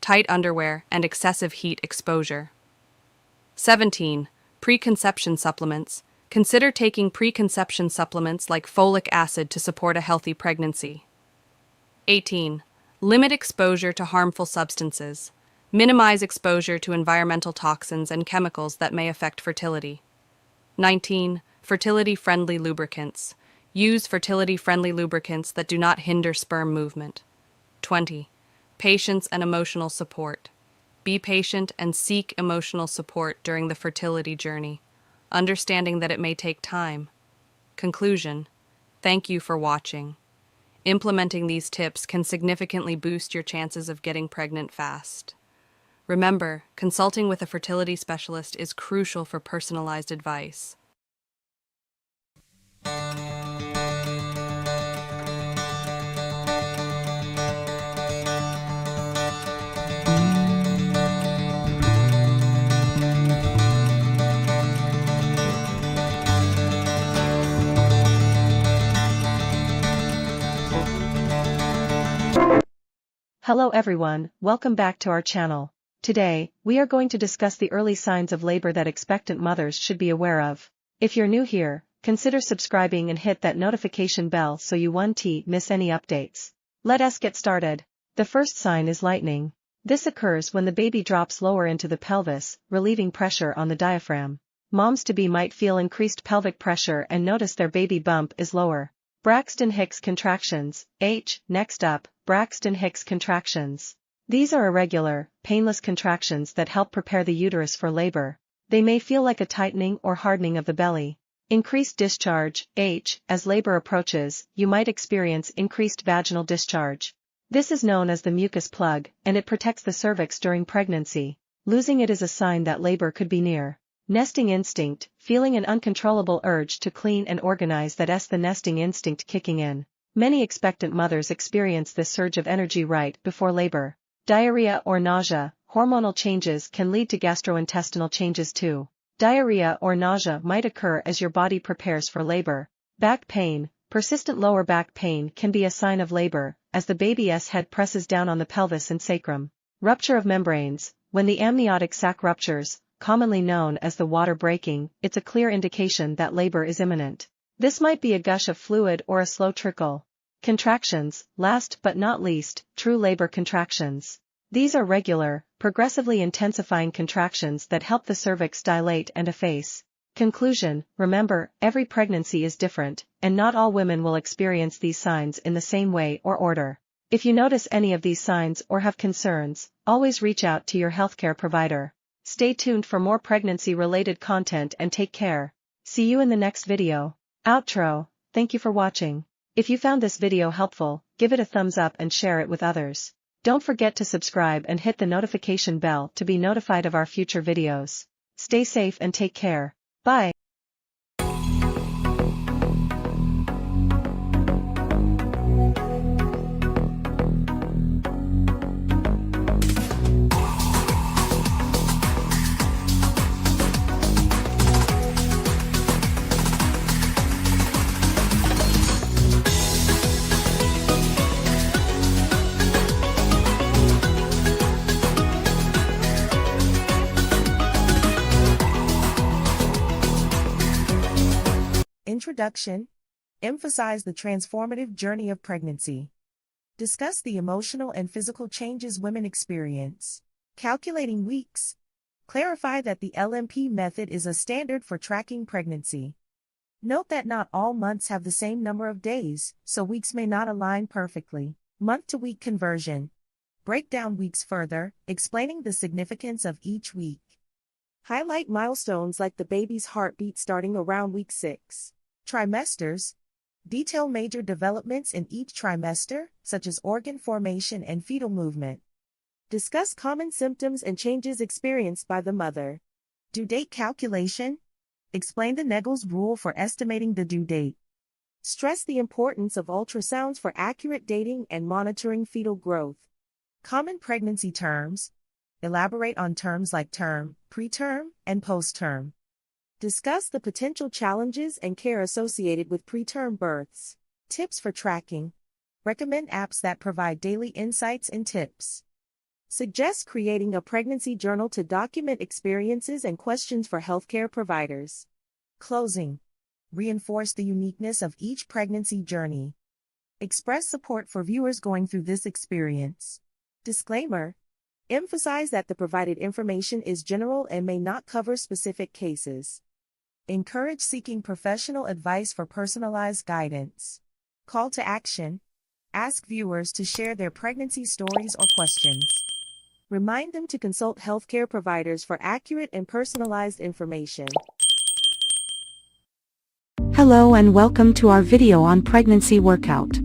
tight underwear, and excessive heat exposure. 17. Preconception supplements. Consider taking preconception supplements like folic acid to support a healthy pregnancy. 18. Limit exposure to harmful substances. Minimize exposure to environmental toxins and chemicals that may affect fertility. 19. Fertility-friendly lubricants. Use fertility-friendly lubricants that do not hinder sperm movement. 20. Patience and emotional support. Be patient and seek emotional support during the fertility journey, understanding that it may take time. Conclusion: thank you for watching. Implementing these tips can significantly boost your chances of getting pregnant fast. Remember, consulting with a fertility specialist is crucial for personalized advice. Hello everyone, welcome back to our channel. Today, we are going to discuss the early signs of labor that expectant mothers should be aware of. If you're new here, consider subscribing and hit that notification bell so you won't miss any updates. Let us get started. The first sign is lightening. This occurs when the baby drops lower into the pelvis, relieving pressure on the diaphragm. Moms-to-be might feel increased pelvic pressure and notice their baby bump is lower. Braxton Hicks contractions. Next up, Braxton Hicks contractions. These are irregular, painless contractions that help prepare the uterus for labor. They may feel like a tightening or hardening of the belly. Increased discharge. As labor approaches, you might experience increased vaginal discharge. This is known as the mucus plug, and it protects the cervix during pregnancy. Losing it is a sign that labor could be near. Nesting instinct. Feeling an uncontrollable urge to clean and organize, that's the nesting instinct kicking in. Many expectant mothers experience this surge of energy right before labor. Diarrhea or nausea. Hormonal changes can lead to gastrointestinal changes too. Diarrhea or nausea might occur as your body prepares for labor. Back pain. Persistent lower back pain can be a sign of labor, as the baby's head presses down on the pelvis and sacrum. Rupture of membranes. When the amniotic sac ruptures, commonly known as the water breaking, it's a clear indication that labor is imminent. This might be a gush of fluid or a slow trickle. Contractions. Last but not least, true labor contractions. These are regular, progressively intensifying contractions that help the cervix dilate and efface. Conclusion: remember, every pregnancy is different, and not all women will experience these signs in the same way or order. If you notice any of these signs or have concerns, always reach out to your healthcare provider. Stay tuned for more pregnancy-related content and take care. See you in the next video. Outro. Thank you for watching. If you found this video helpful, give it a thumbs up and share it with others. Don't forget to subscribe and hit the notification bell to be notified of our future videos. Stay safe and take care. Bye. Introduction. Emphasize the transformative journey of pregnancy. Discuss the emotional and physical changes women experience. Calculating weeks. Clarify that the LMP method is a standard for tracking pregnancy. Note that not all months have the same number of days, so weeks may not align perfectly. Month-to-week conversion. Break down weeks further, explaining the significance of each week. Highlight milestones like the baby's heartbeat starting around week 6. Trimesters. Detail major developments in each trimester, such as organ formation and fetal movement. Discuss common symptoms and changes experienced by the mother. Due date calculation. Explain the Naegele's rule for estimating the due date. Stress the importance of ultrasounds for accurate dating and monitoring fetal growth. Common pregnancy terms. Elaborate on terms like term, preterm, and postterm. Discuss the potential challenges and care associated with preterm births. Tips for tracking. Recommend apps that provide daily insights and tips. Suggests creating a pregnancy journal to document experiences and questions for healthcare providers. Closing. Reinforce the uniqueness of each pregnancy journey. Express support for viewers going through this experience. Disclaimer. Emphasize that the provided information is general and may not cover specific cases. Encourage seeking professional advice for personalized guidance. Call to action. Ask viewers to share their pregnancy stories or questions. Remind them to consult healthcare providers for accurate and personalized information. Hello and welcome to our video on pregnancy workout.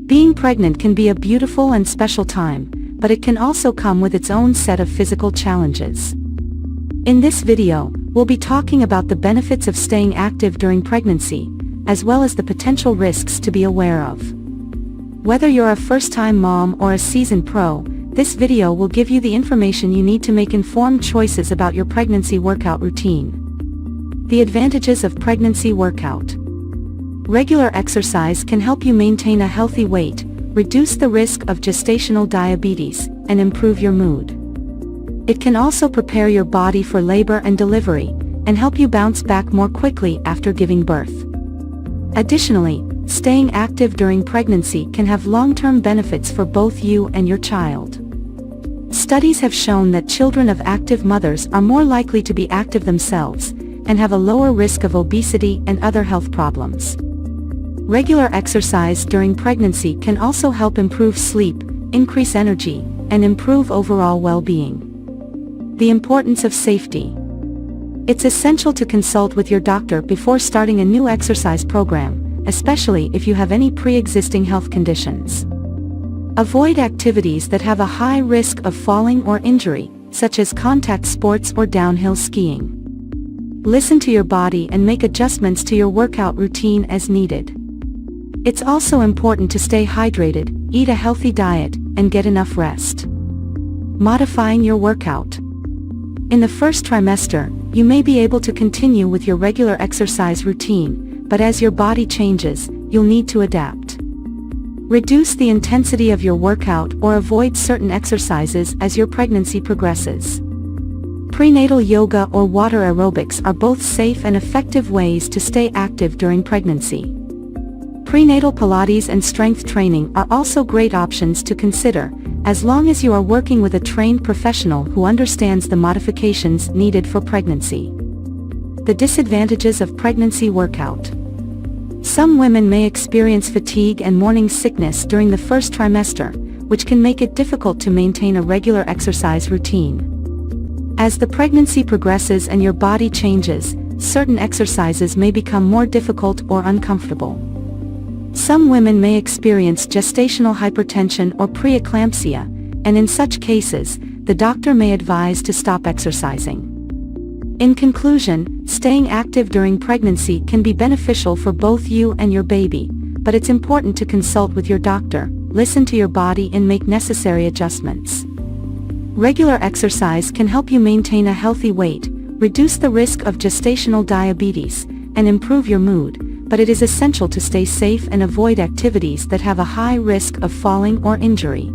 Being pregnant can be a beautiful and special time, but it can also come with its own set of physical challenges. In this video, we'll be talking about the benefits of staying active during pregnancy, as well as the potential risks to be aware of. Whether you're a first-time mom or a seasoned pro, this video will give you the information you need to make informed choices about your pregnancy workout routine. The advantages of pregnancy workout. Regular exercise can help you maintain a healthy weight, reduce the risk of gestational diabetes, and improve your mood. It can also prepare your body for labor and delivery, and help you bounce back more quickly after giving birth. Additionally, staying active during pregnancy can have long-term benefits for both you and your child. Studies have shown that children of active mothers are more likely to be active themselves, and have a lower risk of obesity and other health problems. Regular exercise during pregnancy can also help improve sleep, increase energy, and improve overall well-being. The importance of safety. It's essential to consult with your doctor before starting a new exercise program, especially if you have any pre-existing health conditions. Avoid activities that have a high risk of falling or injury, such as contact sports or downhill skiing. Listen to your body and make adjustments to your workout routine as needed. It's also important to stay hydrated, eat a healthy diet, and get enough rest. Modifying your workout. In the first trimester, you may be able to continue with your regular exercise routine, but as your body changes, you'll need to adapt. Reduce the intensity of your workout or avoid certain exercises as your pregnancy progresses. Prenatal yoga or water aerobics are both safe and effective ways to stay active during pregnancy. Prenatal Pilates and strength training are also great options to consider, as long as you are working with a trained professional who understands the modifications needed for pregnancy. The disadvantages of pregnancy workout. Some women may experience fatigue and morning sickness during the first trimester, which can make it difficult to maintain a regular exercise routine. As the pregnancy progresses and your body changes, certain exercises may become more difficult or uncomfortable. Some women may experience gestational hypertension or preeclampsia, and in such cases, the doctor may advise to stop exercising. In conclusion, staying active during pregnancy can be beneficial for both you and your baby, but it's important to consult with your doctor, listen to your body and make necessary adjustments. Regular exercise can help you maintain a healthy weight, reduce the risk of gestational diabetes, and improve your mood, but it is essential to stay safe and avoid activities that have a high risk of falling or injury.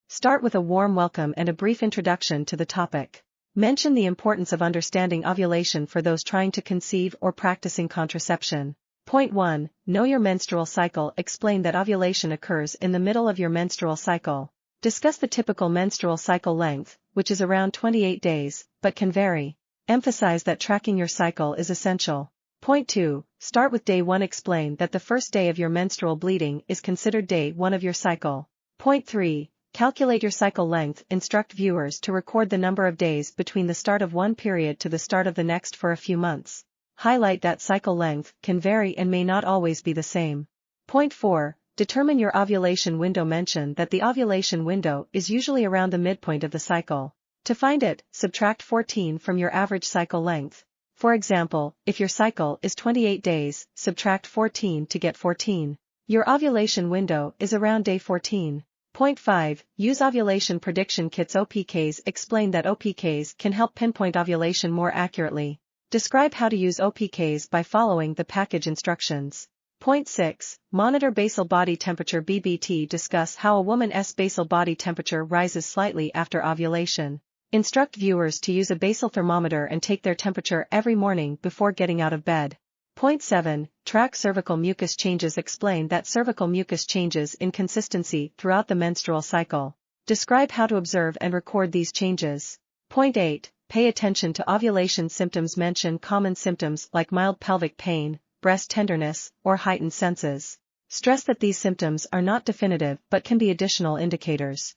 Start with a warm welcome and a brief introduction to the topic. Mention the importance of understanding ovulation for those trying to conceive or practicing contraception. Point 1. Know your menstrual cycle. Explain that ovulation occurs in the middle of your menstrual cycle. Discuss the typical menstrual cycle length, which is around 28 days, but can vary. Emphasize that tracking your cycle is essential. Point 2. Start with day 1. Explain that the first day of your menstrual bleeding is considered day 1 of your cycle. Point 3. Calculate your cycle length. Instruct viewers to record the number of days between the start of one period to the start of the next for a few months. Highlight that cycle length can vary and may not always be the same. Point 4. Determine your ovulation window. Mention that the ovulation window is usually around the midpoint of the cycle. To find it, subtract 14 from your average cycle length. For example, if your cycle is 28 days, subtract 14 to get 14. Your ovulation window is around day 14. Point 5. Use ovulation prediction kits. OPKs. Explain that OPKs can help pinpoint ovulation more accurately. Describe how to use OPKs by following the package instructions. Point 6. Monitor basal body temperature. BBT. Discuss how a woman's basal body temperature rises slightly after ovulation. Instruct viewers to use a basal thermometer and take their temperature every morning before getting out of bed. Point 7. Track cervical mucus changes. Explain that cervical mucus changes in consistency throughout the menstrual cycle. Describe how to observe and record these changes. Point 8. Pay attention to ovulation symptoms. Mention common symptoms like mild pelvic pain, breast tenderness, or heightened senses. Stress that these symptoms are not definitive but can be additional indicators.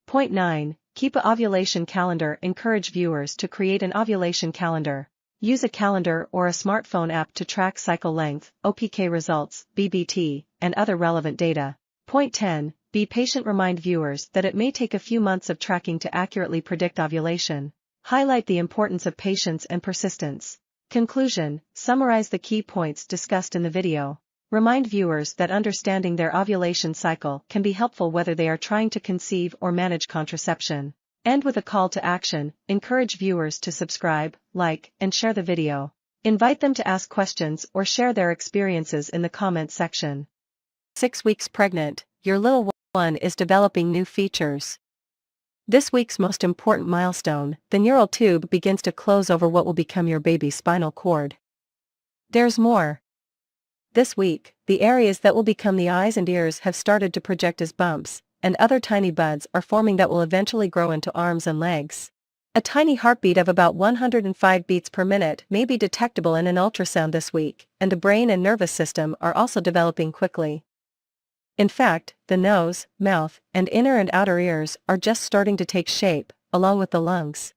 Point 9. Keep an ovulation calendar. Encourage viewers to create an ovulation calendar. Use a calendar or a smartphone app to track cycle length, OPK results, BBT, and other relevant data. Point 10. Be patient. Remind viewers that it may take a few months of tracking to accurately predict ovulation. Highlight the importance of patience and persistence. Conclusion. Summarize the key points discussed in the video. Remind viewers that understanding their ovulation cycle can be helpful whether they are trying to conceive or manage contraception. End with a call to action. Encourage viewers to subscribe, like, and share the video. Invite them to ask questions or share their experiences in the comments section. 6 weeks pregnant, your little one is developing new features. This week's most important milestone, the neural tube begins to close over what will become your baby's spinal cord. There's more. This week, the areas that will become the eyes and ears have started to project as bumps, and other tiny buds are forming that will eventually grow into arms and legs. A tiny heartbeat of about 105 beats per minute may be detectable in an ultrasound this week, and the brain and nervous system are also developing quickly. In fact, the nose, mouth, and inner and outer ears are just starting to take shape, along with the lungs.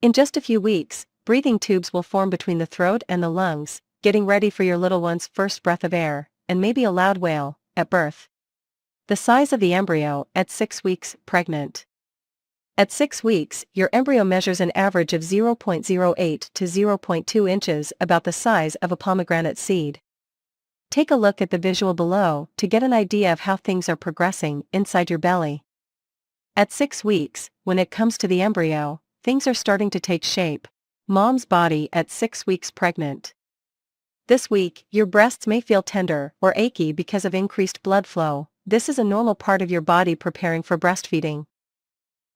In just a few weeks, breathing tubes will form between the throat and the lungs, getting ready for your little one's first breath of air, and maybe a loud wail, at birth. The size of the embryo at 6 weeks pregnant. At 6 weeks, your embryo measures an average of 0.08 to 0.2 inches, about the size of a pomegranate seed. Take a look at the visual below to get an idea of how things are progressing inside your belly. At 6 weeks, when it comes to the embryo, things are starting to take shape. Mom's body at 6 weeks pregnant. This week, your breasts may feel tender or achy because of increased blood flow. This is a normal part of your body preparing for breastfeeding.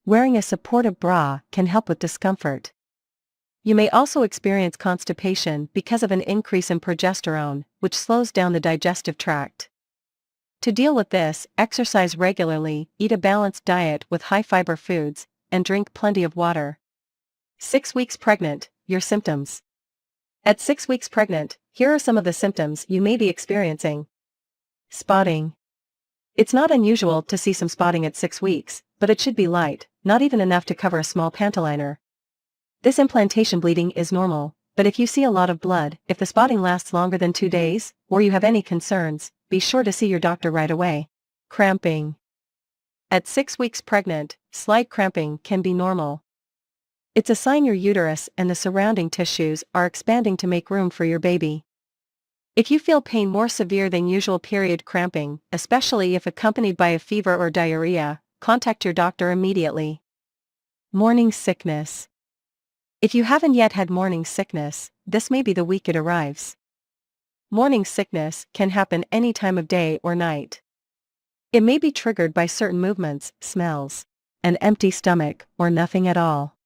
Wearing a supportive bra can help with discomfort. You may also experience constipation because of an increase in progesterone, which slows down the digestive tract. To deal with this, exercise regularly, eat a balanced diet with high-fiber foods, and drink plenty of water. 6 weeks pregnant, your symptoms. At 6 weeks pregnant, here are some of the symptoms you may be experiencing. Spotting. It's not unusual to see some spotting at 6 weeks, but it should be light, not even enough to cover a small pantyliner. This implantation bleeding is normal, but if you see a lot of blood, if the spotting lasts longer than 2 days, or you have any concerns, be sure to see your doctor right away. Cramping. At 6 weeks pregnant, slight cramping can be normal. It's a sign your uterus and the surrounding tissues are expanding to make room for your baby. If you feel pain more severe than usual period cramping, especially if accompanied by a fever or diarrhea, contact your doctor immediately. Morning sickness. If you haven't yet had morning sickness, this may be the week it arrives. Morning sickness can happen any time of day or night. It may be triggered by certain movements, smells, an empty stomach, or nothing at all.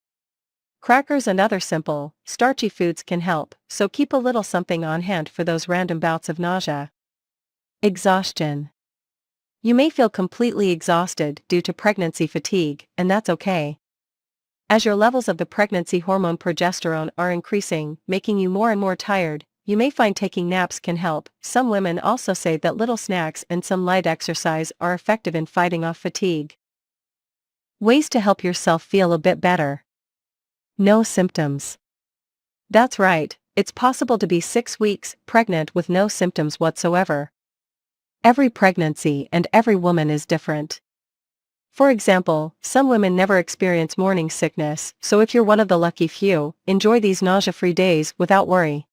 Crackers and other simple, starchy foods can help, so keep a little something on hand for those random bouts of nausea. Exhaustion. You may feel completely exhausted due to pregnancy fatigue, and that's okay. As your levels of the pregnancy hormone progesterone are increasing, making you more and more tired, you may find taking naps can help. Some women also say that little snacks and some light exercise are effective in fighting off fatigue. Ways to help yourself feel a bit better. No symptoms. That's right, it's possible to be 6 weeks pregnant with no symptoms whatsoever. Every pregnancy and every woman is different. For example, some women never experience morning sickness, so if you're one of the lucky few, enjoy these nausea-free days without worry.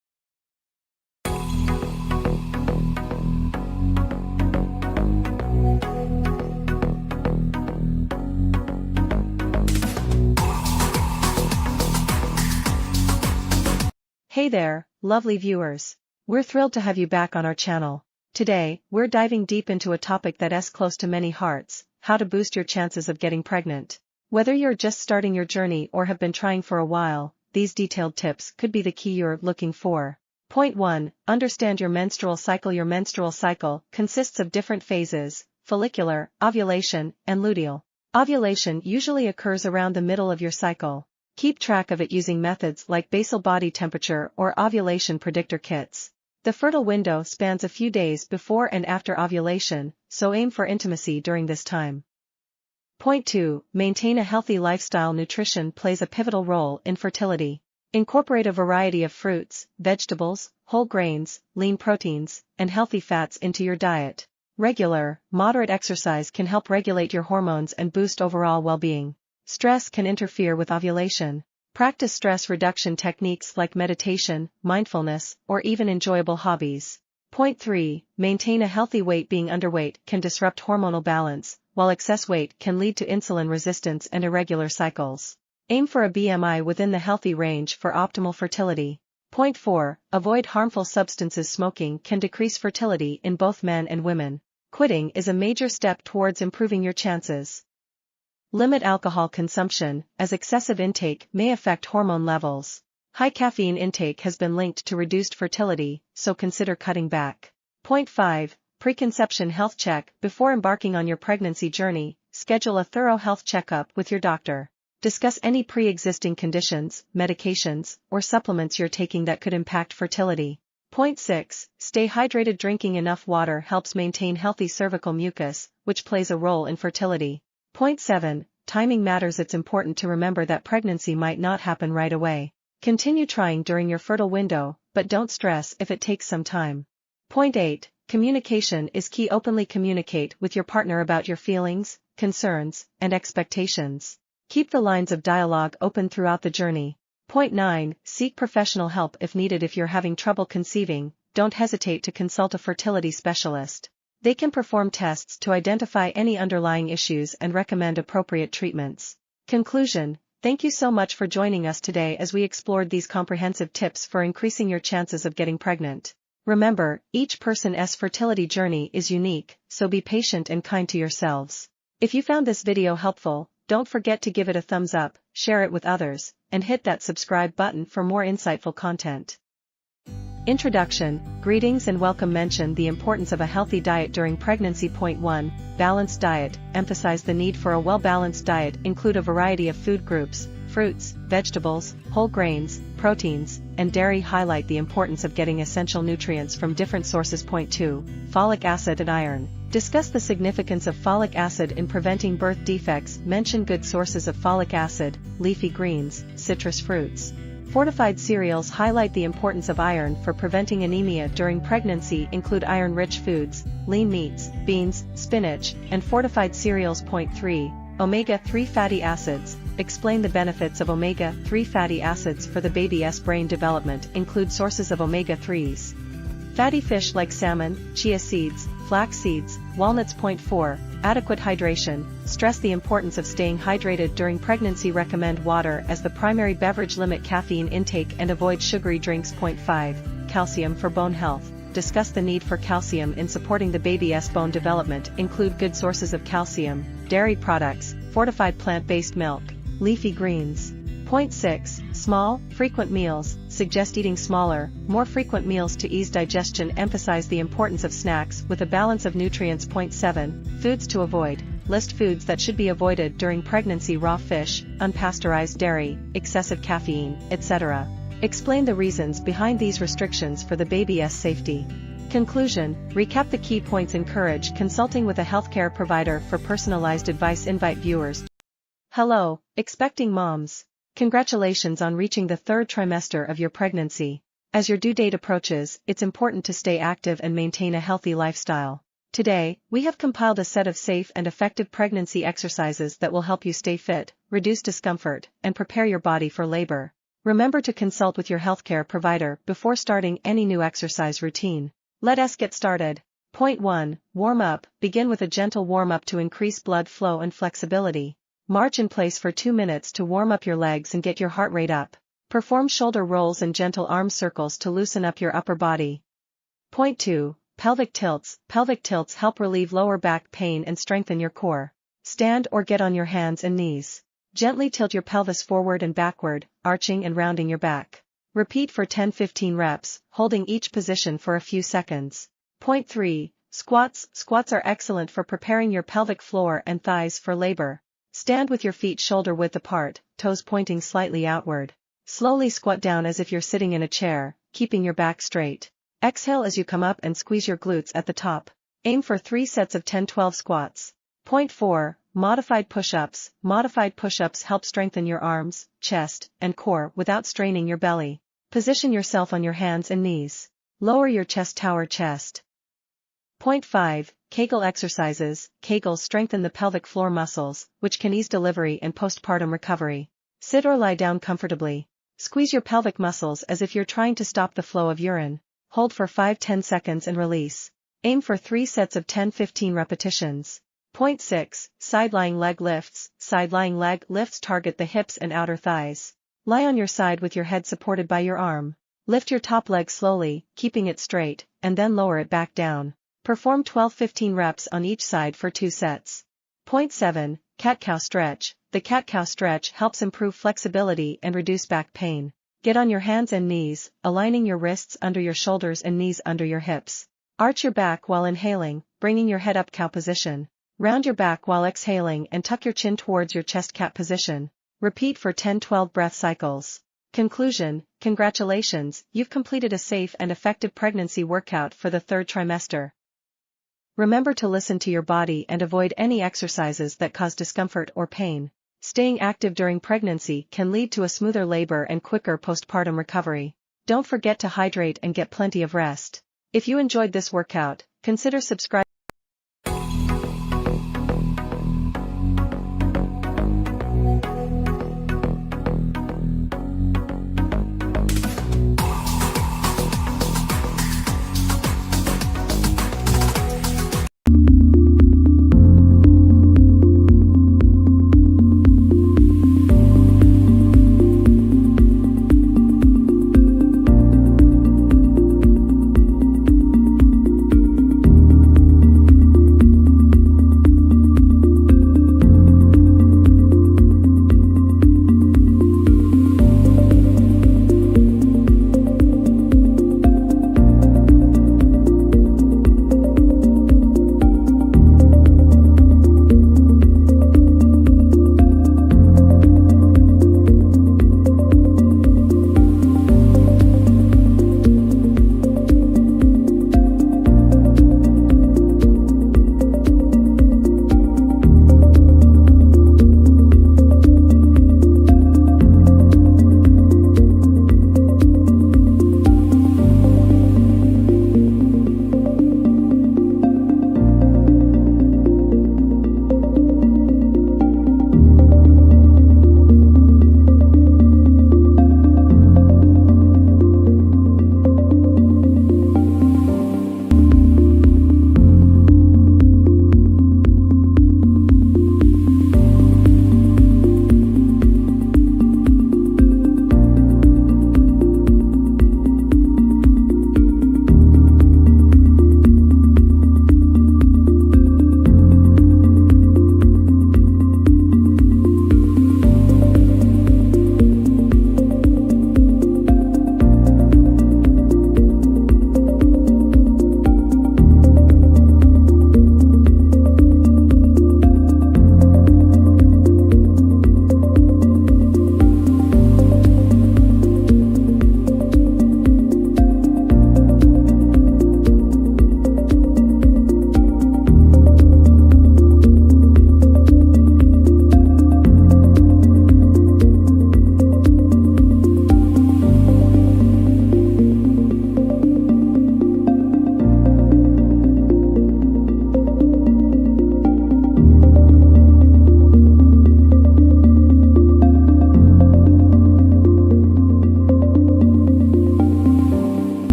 Hey there, lovely viewers. We're thrilled to have you back on our channel. Today, we're diving deep into a topic that's close to many hearts: how to boost your chances of getting pregnant. Whether you're just starting your journey or have been trying for a while, these detailed tips could be the key you're looking for. Point 1. Understand your menstrual cycle. Your menstrual cycle consists of different phases: follicular, ovulation, and luteal. Ovulation usually occurs around the middle of your cycle. Keep track of it using methods like basal body temperature or ovulation predictor kits. The fertile window spans a few days before and after ovulation, so aim for intimacy during this time. Point 2. Maintain a healthy lifestyle. Nutrition plays a pivotal role in fertility. Incorporate a variety of fruits, vegetables, whole grains, lean proteins, and healthy fats into your diet. Regular, moderate exercise can help regulate your hormones and boost overall well-being. Stress can interfere with ovulation. Practice stress reduction techniques like meditation, mindfulness, or even enjoyable hobbies. Point 3. Maintain a healthy weight. Being underweight can disrupt hormonal balance, while excess weight can lead to insulin resistance and irregular cycles. Aim for a BMI within the healthy range for optimal fertility. Point 4. Avoid harmful substances. Smoking can decrease fertility in both men and women. Quitting is a major step towards improving your chances. Limit alcohol consumption, as excessive intake may affect hormone levels. High caffeine intake has been linked to reduced fertility, so consider cutting back. Point 5. Preconception health check. Before embarking on your pregnancy journey, schedule a thorough health checkup with your doctor. Discuss any pre-existing conditions, medications, or supplements you're taking that could impact fertility. Point 6. Stay hydrated. Drinking enough water helps maintain healthy cervical mucus, which plays a role in fertility. Point 7. Timing matters. It's important to remember that pregnancy might not happen right away. Continue trying during your fertile window, but don't stress if it takes some time. Point 8. Communication is key. Openly communicate with your partner about your feelings, concerns, and expectations. Keep the lines of dialogue open throughout the journey. Point 9. Seek professional help if needed. If you're having trouble conceiving, don't hesitate to consult a fertility specialist. They can perform tests to identify any underlying issues and recommend appropriate treatments. Conclusion. Thank you so much for joining us today as we explored these comprehensive tips for increasing your chances of getting pregnant. Remember, each person's fertility journey is unique, so be patient and kind to yourselves. If you found this video helpful, don't forget to give it a thumbs up, share it with others, and hit that subscribe button for more insightful content. Introduction. Greetings and welcome. Mention the importance of a healthy diet during pregnancy. Point 1. Balanced diet. Emphasize the need for a well-balanced diet. Include a variety of food groups: fruits, vegetables, whole grains, proteins, and dairy. Highlight the importance of getting essential nutrients from different sources. Point 2. Folic acid and iron. Discuss the significance of folic acid in preventing birth defects. Mention good sources of folic acid: leafy greens, citrus fruits. Fortified cereals. Highlight the importance of iron for preventing anemia during pregnancy. Include iron-rich foods, lean meats, beans, spinach, and fortified cereals. Point 3. Omega-3 fatty acids. Explain the benefits of omega-3 fatty acids for the baby's brain development. Include sources of omega-3s. Fatty fish like salmon, chia seeds, flax seeds, walnuts. Point 4. Adequate hydration. Stress the importance of staying hydrated during pregnancy. Recommend water as the primary beverage. Limit caffeine intake and avoid sugary drinks. Point 5. Calcium for bone health. Discuss the need for calcium in supporting the baby's bone development. Include good sources of calcium: dairy products, fortified plant-based milk, leafy greens. Point 6. Small, frequent meals. Suggest eating smaller, more frequent meals to ease digestion. Emphasize the importance of snacks with a balance of nutrients. Point 7. Foods to avoid. List foods that should be avoided during pregnancy: raw fish, unpasteurized dairy, excessive caffeine, etc. Explain the reasons behind these restrictions for the baby's safety. Conclusion. Recap the key points. Encourage consulting with a healthcare provider for personalized advice. Invite viewers. Hello, expecting moms. Congratulations on reaching the third trimester of your pregnancy. As your due date approaches, it's important to stay active and maintain a healthy lifestyle. Today, we have compiled a set of safe and effective pregnancy exercises that will help you stay fit, reduce discomfort, and prepare your body for labor. Remember to consult with your healthcare provider before starting any new exercise routine. Let us get started. Point 1. Warm up. Begin with a gentle warm-up to increase blood flow and flexibility. March in place for 2 minutes to warm up your legs and get your heart rate up. Perform shoulder rolls and gentle arm circles to loosen up your upper body. Point 2. Pelvic tilts. Pelvic tilts help relieve lower back pain and strengthen your core. Stand or get on your hands and knees. Gently tilt your pelvis forward and backward, arching and rounding your back. Repeat for 10-15 reps, holding each position for a few seconds. Point 3. Squats. Squats are excellent for preparing your pelvic floor and thighs for labor. Stand with your feet shoulder width apart, toes pointing slightly outward. Slowly squat down as if you're sitting in a chair, keeping your back straight. Exhale as you come up and squeeze your glutes at the top. Aim for 3 sets of 10-12 squats. Point 4. Modified push-ups. Modified push-ups help strengthen your arms, chest, and core without straining your belly. Position yourself on your hands and knees. Lower your chest, tower chest. Point 5. Kegel exercises. Kegels strengthen the pelvic floor muscles, which can ease delivery and postpartum recovery. Sit or lie down comfortably. Squeeze your pelvic muscles as if you're trying to stop the flow of urine. Hold for 5-10 seconds and release. Aim for 3 sets of 10-15 repetitions. Point 6. Side-lying leg lifts. Side-lying leg lifts target the hips and outer thighs. Lie on your side with your head supported by your arm. Lift your top leg slowly, keeping it straight, and then lower it back down. Perform 12-15 reps on each side for 2 sets. Point 7. Cat-cow stretch. The cat-cow stretch helps improve flexibility and reduce back pain. Get on your hands and knees, aligning your wrists under your shoulders and knees under your hips. Arch your back while inhaling, bringing your head up cow position. Round your back while exhaling and tuck your chin towards your chest cat position. Repeat for 10-12 breath cycles. Conclusion. Congratulations, you've completed a safe and effective pregnancy workout for the 3rd trimester. Remember to listen to your body and avoid any exercises that cause discomfort or pain. Staying active during pregnancy can lead to a smoother labor and quicker postpartum recovery. Don't forget to hydrate and get plenty of rest. If you enjoyed this workout, consider subscribing.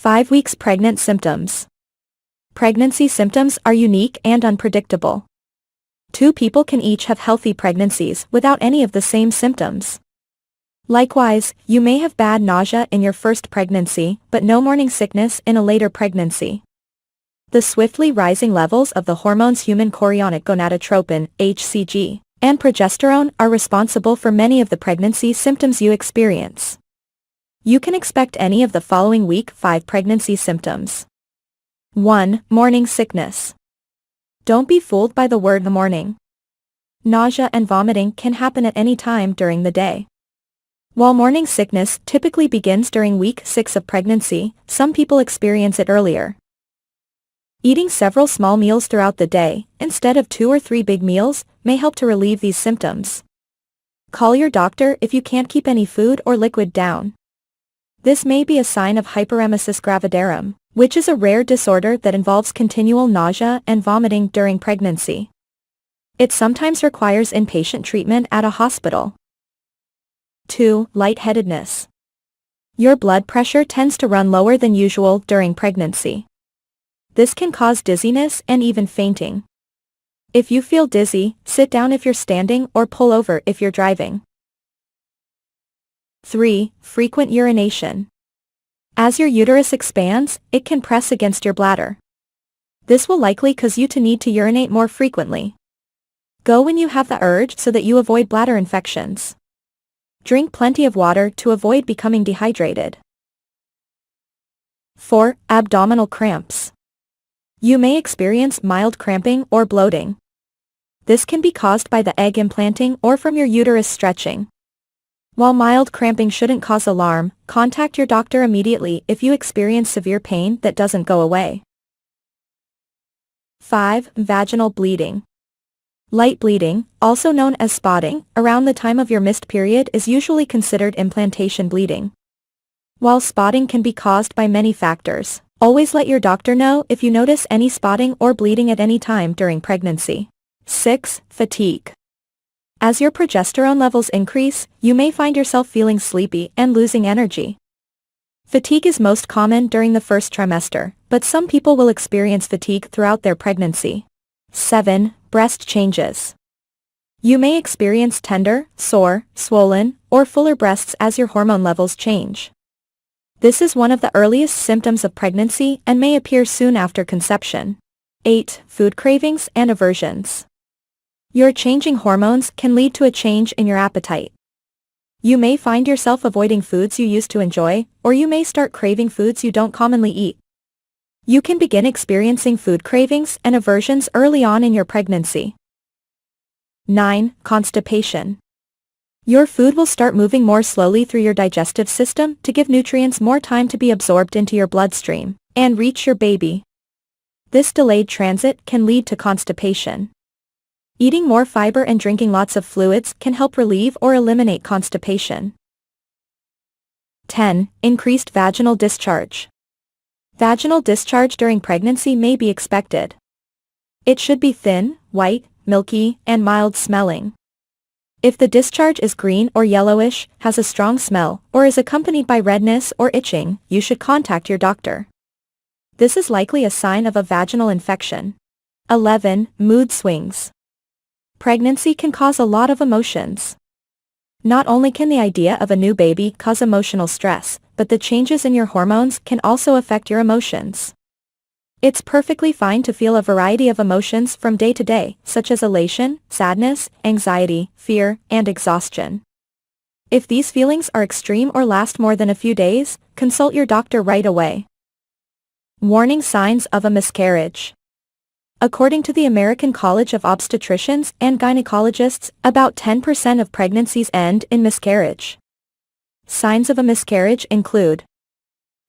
5 weeks pregnant symptoms. Pregnancy symptoms are unique and unpredictable. 2 people can each have healthy pregnancies without any of the same symptoms. Likewise, you may have bad nausea in your first pregnancy but no morning sickness in a later pregnancy. The swiftly rising levels of the hormones human chorionic gonadotropin, HCG, and progesterone are responsible for many of the pregnancy symptoms you experience. You can expect any of the following week 5 pregnancy symptoms. 1. Morning sickness. Don't be fooled by the word morning. Nausea and vomiting can happen at any time during the day. While morning sickness typically begins during week 6 of pregnancy, some people experience it earlier. Eating several small meals throughout the day, instead of 2 or 3 big meals, may help to relieve these symptoms. Call your doctor if you can't keep any food or liquid down. This may be a sign of hyperemesis gravidarum, which is a rare disorder that involves continual nausea and vomiting during pregnancy. It sometimes requires inpatient treatment at a hospital. 2. Lightheadedness. Your blood pressure tends to run lower than usual during pregnancy. This can cause dizziness and even fainting. If you feel dizzy, sit down if you're standing or pull over if you're driving. 3. Frequent urination. As your uterus expands, it can press against your bladder. This will likely cause you to need to urinate more frequently. Go when you have the urge so that you avoid bladder infections. Drink plenty of water to avoid becoming dehydrated. 4. Abdominal cramps. You may experience mild cramping or bloating. This can be caused by the egg implanting or from your uterus stretching. While mild cramping shouldn't cause alarm, contact your doctor immediately if you experience severe pain that doesn't go away. 5. Vaginal bleeding. Light bleeding, also known as spotting, around the time of your missed period is usually considered implantation bleeding. While spotting can be caused by many factors, always let your doctor know if you notice any spotting or bleeding at any time during pregnancy. 6. Fatigue. As your progesterone levels increase, you may find yourself feeling sleepy and losing energy. Fatigue is most common during the first trimester, but some people will experience fatigue throughout their pregnancy. 7. Breast changes. You may experience tender, sore, swollen, or fuller breasts as your hormone levels change. This is one of the earliest symptoms of pregnancy and may appear soon after conception. 8. Food cravings and aversions. Your changing hormones can lead to a change in your appetite. You may find yourself avoiding foods you used to enjoy, or you may start craving foods you don't commonly eat. You can begin experiencing food cravings and aversions early on in your pregnancy. 9. Constipation. Your food will start moving more slowly through your digestive system to give nutrients more time to be absorbed into your bloodstream and reach your baby. This delayed transit can lead to constipation. Eating more fiber and drinking lots of fluids can help relieve or eliminate constipation. 10. Increased vaginal discharge. Vaginal discharge during pregnancy may be expected. It should be thin, white, milky, and mild smelling. If the discharge is green or yellowish, has a strong smell, or is accompanied by redness or itching, you should contact your doctor. This is likely a sign of a vaginal infection. 11. Mood swings. Pregnancy can cause a lot of emotions. Not only can the idea of a new baby cause emotional stress, but the changes in your hormones can also affect your emotions. It's perfectly fine to feel a variety of emotions from day to day, such as elation, sadness, anxiety, fear, and exhaustion. If these feelings are extreme or last more than a few days, consult your doctor right away. Warning signs of a miscarriage. According to the American College of Obstetricians and Gynecologists, about 10% of pregnancies end in miscarriage. Signs of a miscarriage include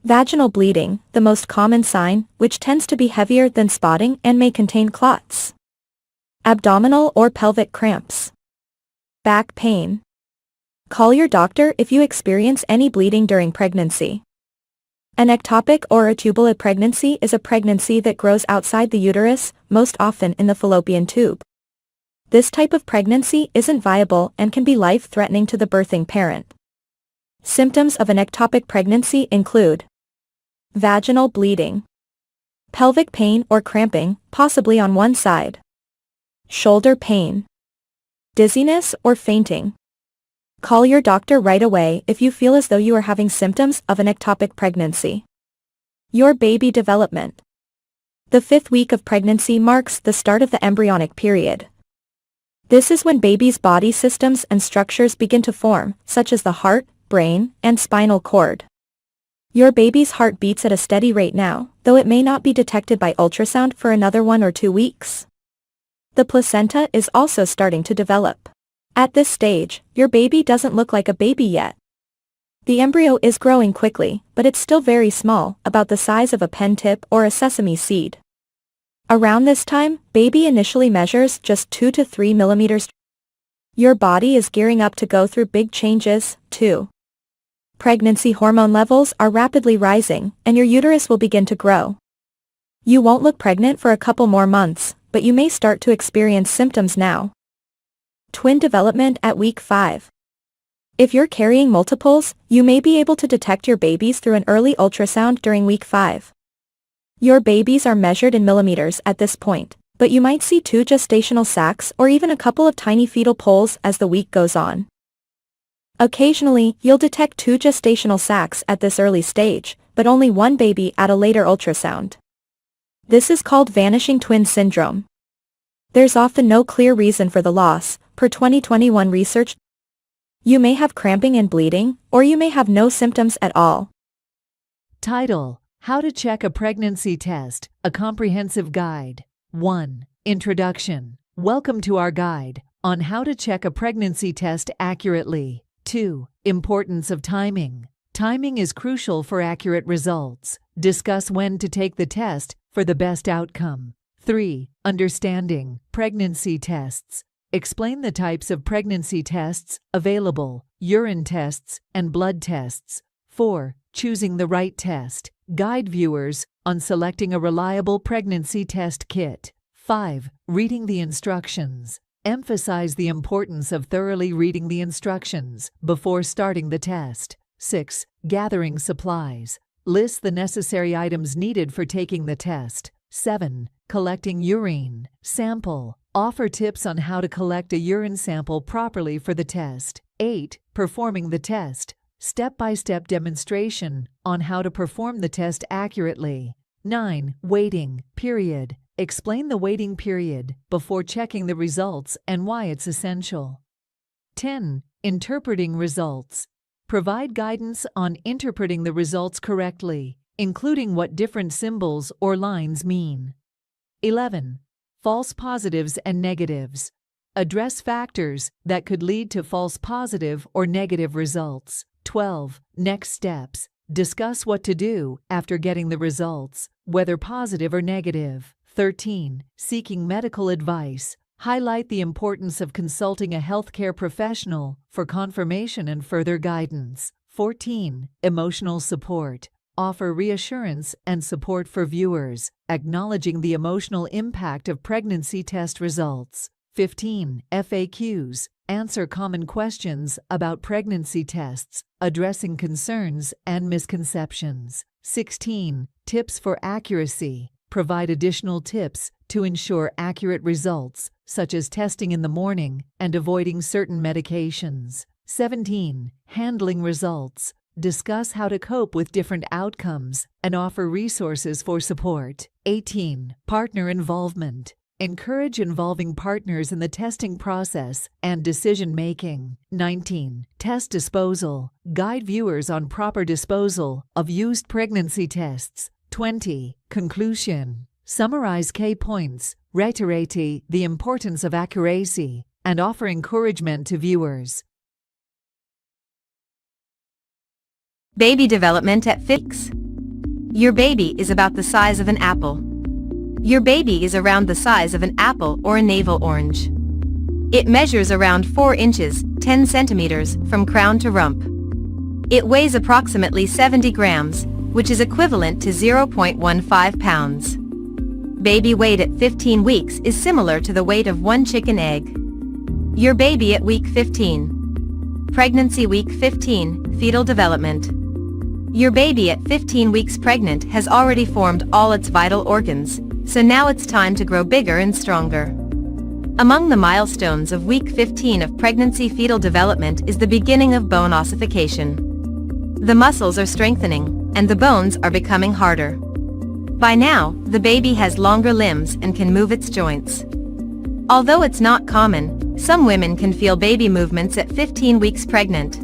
vaginal bleeding, the most common sign, which tends to be heavier than spotting and may contain clots. Abdominal or pelvic cramps. Back pain. Call your doctor if you experience any bleeding during pregnancy. An ectopic or a tubulate pregnancy is a pregnancy that grows outside the uterus, most often in the fallopian tube. This type of pregnancy isn't viable and can be life-threatening to the birthing parent. Symptoms of an ectopic pregnancy include Vaginal bleeding. Pelvic pain or cramping, possibly on one side. Shoulder pain. Dizziness or fainting. Call your doctor right away if you feel as though you are having symptoms of an ectopic pregnancy. Your baby development. The 5th week of pregnancy marks the start of the embryonic period. This is when baby's body systems and structures begin to form, such as the heart, brain, and spinal cord. Your baby's heart beats at a steady rate now, though it may not be detected by ultrasound for another 1 or 2 weeks. The placenta is also starting to develop. At this stage, your baby doesn't look like a baby yet. The embryo is growing quickly, but it's still very small, about the size of a pen tip or a sesame seed. Around this time, baby initially measures just 2 to 3 millimeters. Your body is gearing up to go through big changes, too. Pregnancy hormone levels are rapidly rising, and your uterus will begin to grow. You won't look pregnant for a couple more months, but you may start to experience symptoms now. Twin development at week 5. If you're carrying multiples, you may be able to detect your babies through an early ultrasound during week 5. Your babies are measured in millimeters at this point, but you might see 2 gestational sacs or even a couple of tiny fetal poles as the week goes on. Occasionally, you'll detect 2 gestational sacs at this early stage, but only 1 baby at a later ultrasound. This is called vanishing twin syndrome. There's often no clear reason for the loss, per 2021 research. You may have cramping and bleeding, or you may have no symptoms at all. Title: How to Check a Pregnancy Test, a Comprehensive Guide. 1. Introduction. Welcome to our guide on how to check a pregnancy test accurately. 2. Importance of timing. Timing is crucial for accurate results. Discuss when to take the test for the best outcome. 3. Understanding pregnancy tests. Explain the types of pregnancy tests available, urine tests, and blood tests. 4. Choosing the right test. Guide viewers on selecting a reliable pregnancy test kit. 5. Reading the instructions. Emphasize the importance of thoroughly reading the instructions before starting the test. 6. Gathering supplies. List the necessary items needed for taking the test. 7. Collecting urine sample. Offer tips on how to collect a urine sample properly for the test. 8. Performing the test. Step-by-step demonstration on how to perform the test accurately. 9. Waiting period. Explain the waiting period before checking the results and why it's essential. 10. Interpreting results. Provide guidance on interpreting the results correctly, including what different symbols or lines mean. 11. False positives and negatives. Address factors that could lead to false positive or negative results. 12. Next steps. Discuss what to do after getting the results, whether positive or negative. 13. Seeking medical advice. Highlight the importance of consulting a healthcare professional for confirmation and further guidance. 14. Emotional support. Offer reassurance and support for viewers, acknowledging the emotional impact of pregnancy test results. 15. FAQs. Answer common questions about pregnancy tests, addressing concerns and misconceptions. 16. Tips for accuracy. Provide additional tips to ensure accurate results, such as testing in the morning and avoiding certain medications. 17. Handling results. Discuss how to cope with different outcomes and offer resources for support. 18. Partner involvement. Encourage involving partners in the testing process and decision-making. 19. Test disposal. Guide viewers on proper disposal of used pregnancy tests. 20. Conclusion. Summarize key points, reiterate the importance of accuracy, and offer encouragement to viewers. Baby development at 5 weeks. Your baby is about the size of an apple. Your baby is around the size of an apple or a navel orange. It measures around 4 inches, 10 centimeters, from crown to rump. It weighs approximately 70 grams, which is equivalent to 0.15 pounds. Baby weight at 15 weeks is similar to the weight of 1 chicken egg. Your baby at week 15. Pregnancy week 15, fetal development. Your baby at 15 weeks pregnant has already formed all its vital organs, so now it's time to grow bigger and stronger. Among the milestones of week 15 of pregnancy fetal development is the beginning of bone ossification. The muscles are strengthening, and the bones are becoming harder. By now, the baby has longer limbs and can move its joints. Although it's not common, some women can feel baby movements at 15 weeks pregnant.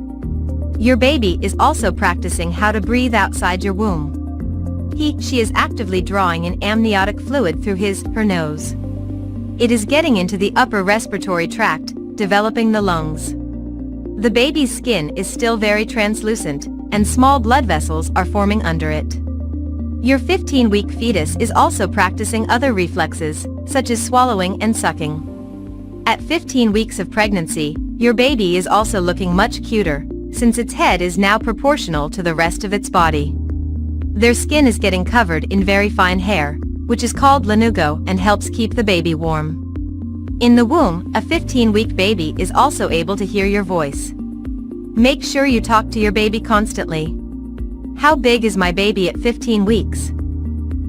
Your baby is also practicing how to breathe outside your womb. She is actively drawing in amniotic fluid through her nose. It is getting into the upper respiratory tract, developing the lungs. The baby's skin is still very translucent, and small blood vessels are forming under it. Your 15-week fetus is also practicing other reflexes, such as swallowing and sucking. At 15 weeks of pregnancy, your baby is also looking much cuter, since its head is now proportional to the rest of its body. Their skin is getting covered in very fine hair, which is called lanugo and helps keep the baby warm. In the womb, a 15-week baby is also able to hear your voice. Make sure you talk to your baby constantly. How big is my baby at 15 weeks?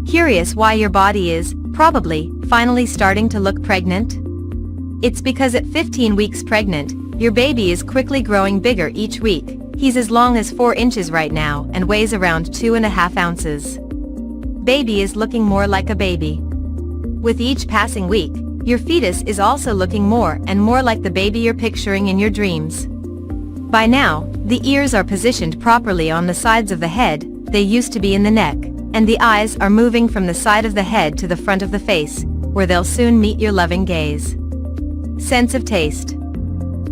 Curious why your body is, probably, finally starting to look pregnant? It's because at 15 weeks pregnant, your baby is quickly growing bigger each week. He's as long as 4 inches right now and weighs around 2.5 ounces. Baby is looking more like a baby. With each passing week, your fetus is also looking more and more like the baby you're picturing in your dreams. By now, the ears are positioned properly on the sides of the head, they used to be in the neck, and the eyes are moving from the side of the head to the front of the face, where they'll soon meet your loving gaze. Sense of taste.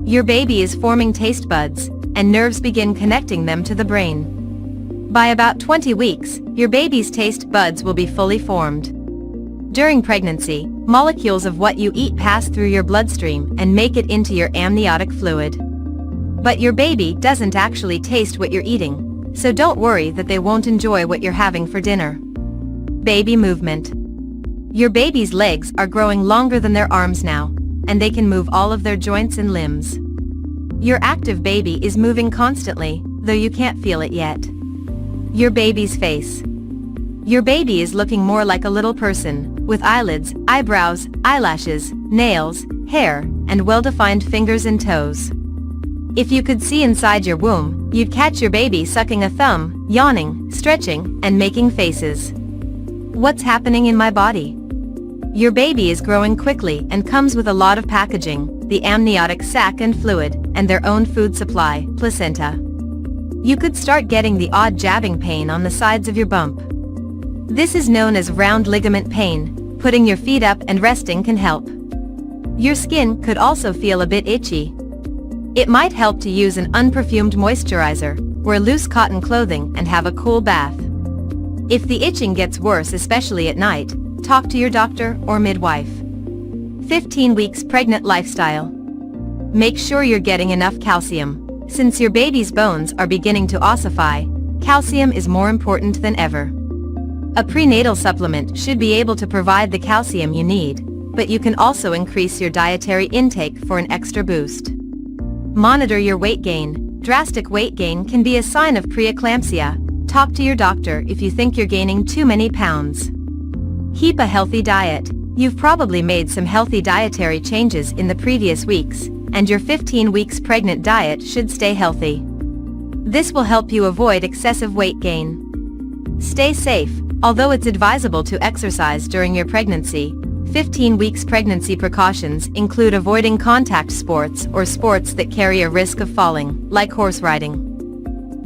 Your baby is forming taste buds, and nerves begin connecting them to the brain. By about 20 weeks, your baby's taste buds will be fully formed. During pregnancy, molecules of what you eat pass through your bloodstream and make it into your amniotic fluid. But your baby doesn't actually taste what you're eating, so don't worry that they won't enjoy what you're having for dinner. Baby movement. Your baby's legs are growing longer than their arms now, and they can move all of their joints and limbs. Your active baby is moving constantly, though you can't feel it yet. Your baby's face. Your baby is looking more like a little person, with eyelids, eyebrows, eyelashes, nails, hair, and well-defined fingers and toes. If you could see inside your womb, you'd catch your baby sucking a thumb, yawning, stretching, and making faces. What's happening in my body? Your baby is growing quickly and comes with a lot of packaging, the amniotic sac and fluid, and their own food supply, placenta. You could start getting the odd jabbing pain on the sides of your bump. This is known as round ligament pain. Putting your feet up and resting can help. Your skin could also feel a bit itchy. It might help to use an unperfumed moisturizer, wear loose cotton clothing, and have a cool bath. If the itching gets worse, especially at night, talk to your doctor or midwife. 15 weeks pregnant lifestyle. Make sure you're getting enough calcium. Since your baby's bones are beginning to ossify, calcium is more important than ever. A prenatal supplement should be able to provide the calcium you need, but you can also increase your dietary intake for an extra boost. Monitor your weight gain. Drastic weight gain can be a sign of preeclampsia. Talk to your doctor if you think you're gaining too many pounds. Keep a healthy diet. You've probably made some healthy dietary changes in the previous weeks, and your 15 weeks pregnant diet should stay healthy. This will help you avoid excessive weight gain. Stay safe. Although it's advisable to exercise during your pregnancy, 15 weeks pregnancy precautions include avoiding contact sports or sports that carry a risk of falling, like horse riding.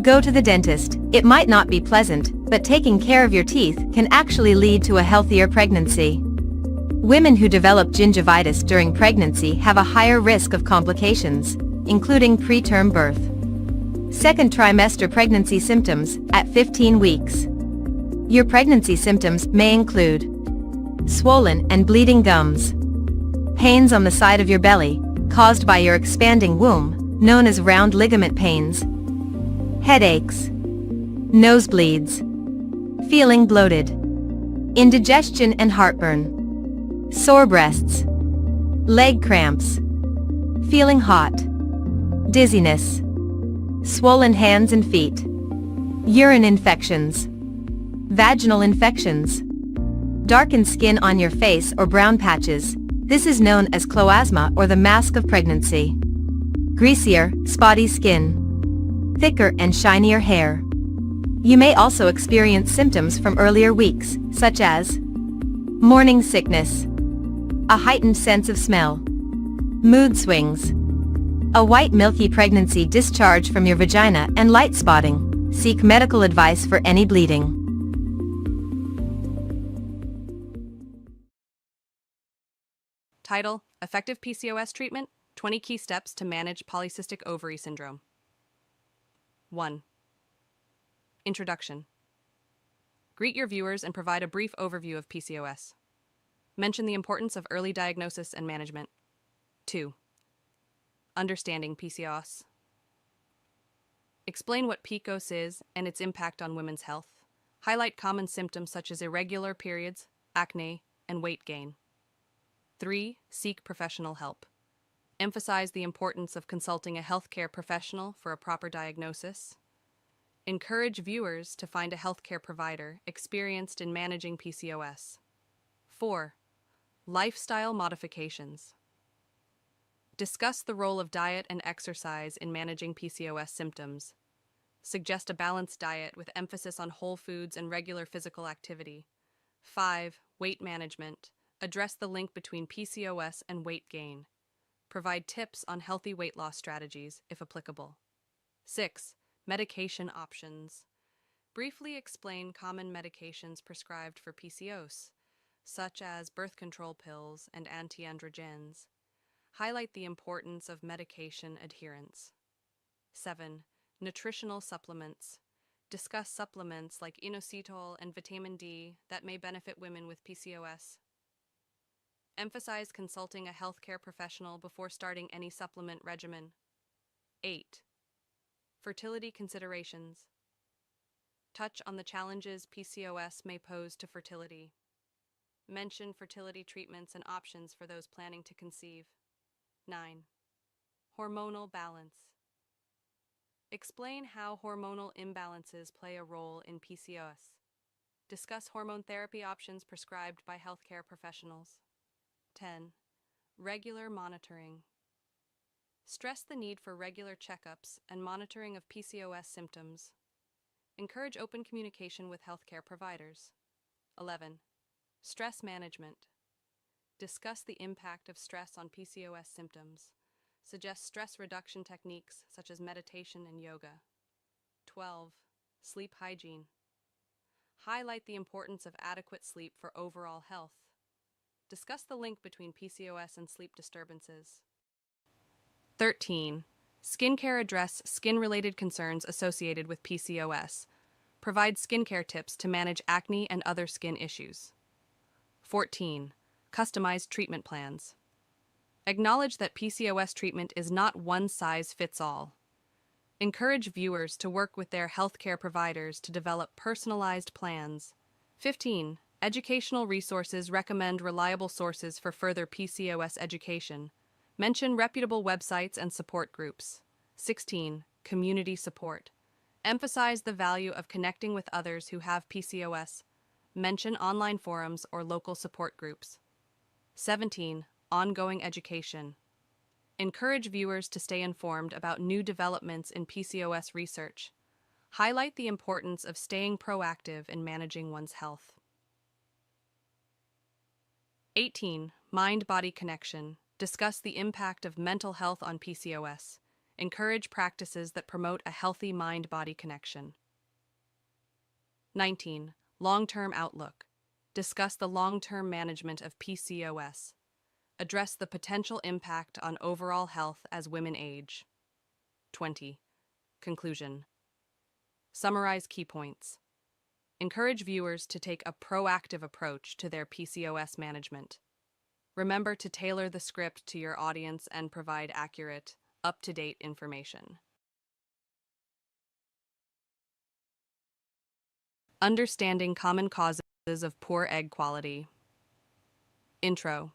Go to the dentist. It might not be pleasant, but taking care of your teeth can actually lead to a healthier pregnancy. Women who develop gingivitis during pregnancy have a higher risk of complications, including preterm birth. Second trimester pregnancy symptoms at 15 weeks. Your pregnancy symptoms may include swollen and bleeding gums, pains on the side of your belly, caused by your expanding womb, known as round ligament pains, headaches, nosebleeds, feeling bloated, indigestion and heartburn, sore breasts, leg cramps, feeling hot, dizziness, swollen hands and feet, Urine infections. Vaginal infections. Darkened skin on your face or brown patches. This is known as cloasma or the mask of pregnancy. Greasier, spotty skin. Thicker and shinier hair. You may also experience symptoms from earlier weeks, such as morning sickness, a heightened sense of smell, mood swings, a white milky pregnancy discharge from your vagina, and light spotting. Seek medical advice for any bleeding. Title: Effective PCOS Treatment, 20 Key Steps to Manage Polycystic Ovary Syndrome. 1. Introduction. Greet your viewers and provide a brief overview of PCOS. Mention the importance of early diagnosis and management. 2. Understanding PCOS. Explain what PCOS is and its impact on women's health. Highlight common symptoms such as irregular periods, acne, and weight gain. 3. Seek professional help. Emphasize the importance of consulting a healthcare professional for a proper diagnosis. Encourage viewers to find a healthcare provider experienced in managing PCOS. 4. Lifestyle modifications. Discuss the role of diet and exercise in managing PCOS symptoms. Suggest a balanced diet with emphasis on whole foods and regular physical activity. 5. Weight management. Address the link between PCOS and weight gain. Provide tips on healthy weight loss strategies, if applicable. 6. Medication options. Briefly explain common medications prescribed for PCOS, such as birth control pills and anti-androgens. Highlight the importance of medication adherence. 7. Nutritional supplements. Discuss supplements like inositol and vitamin D that may benefit women with PCOS. Emphasize consulting a healthcare professional before starting any supplement regimen. 8. Fertility considerations. Touch on the challenges PCOS may pose to fertility. Mention fertility treatments and options for those planning to conceive. 9. Hormonal balance. Explain how hormonal imbalances play a role in PCOS. Discuss hormone therapy options prescribed by healthcare professionals. 10. Regular monitoring. Stress the need for regular checkups and monitoring of PCOS symptoms. Encourage open communication with healthcare providers. 11. Stress management. Discuss the impact of stress on PCOS symptoms. Suggest stress reduction techniques such as meditation and yoga. 12. Sleep hygiene. Highlight the importance of adequate sleep for overall health. Discuss the link between PCOS and sleep disturbances. 13. Skincare. Address skin-related concerns associated with PCOS. Provide skincare tips to manage acne and other skin issues. 14. Customized treatment plans. Acknowledge that PCOS treatment is not one size fits all. Encourage viewers to work with their healthcare providers to develop personalized plans. 15. Educational resources. Recommend reliable sources for further PCOS education. Mention reputable websites and support groups. 16. Community support. Emphasize the value of connecting with others who have PCOS. Mention online forums or local support groups. 17. Ongoing education. Encourage viewers to stay informed about new developments in PCOS research. Highlight the importance of staying proactive in managing one's health. 18. Mind-body connection. Discuss the impact of mental health on PCOS. Encourage practices that promote a healthy mind-body connection. 19. Long-term outlook. Discuss the long-term management of PCOS. Address the potential impact on overall health as women age. 20. Conclusion. Summarize key points. Encourage viewers to take a proactive approach to their PCOS management. Remember to tailor the script to your audience and provide accurate, up-to-date information. Understanding common causes of poor egg quality. Intro.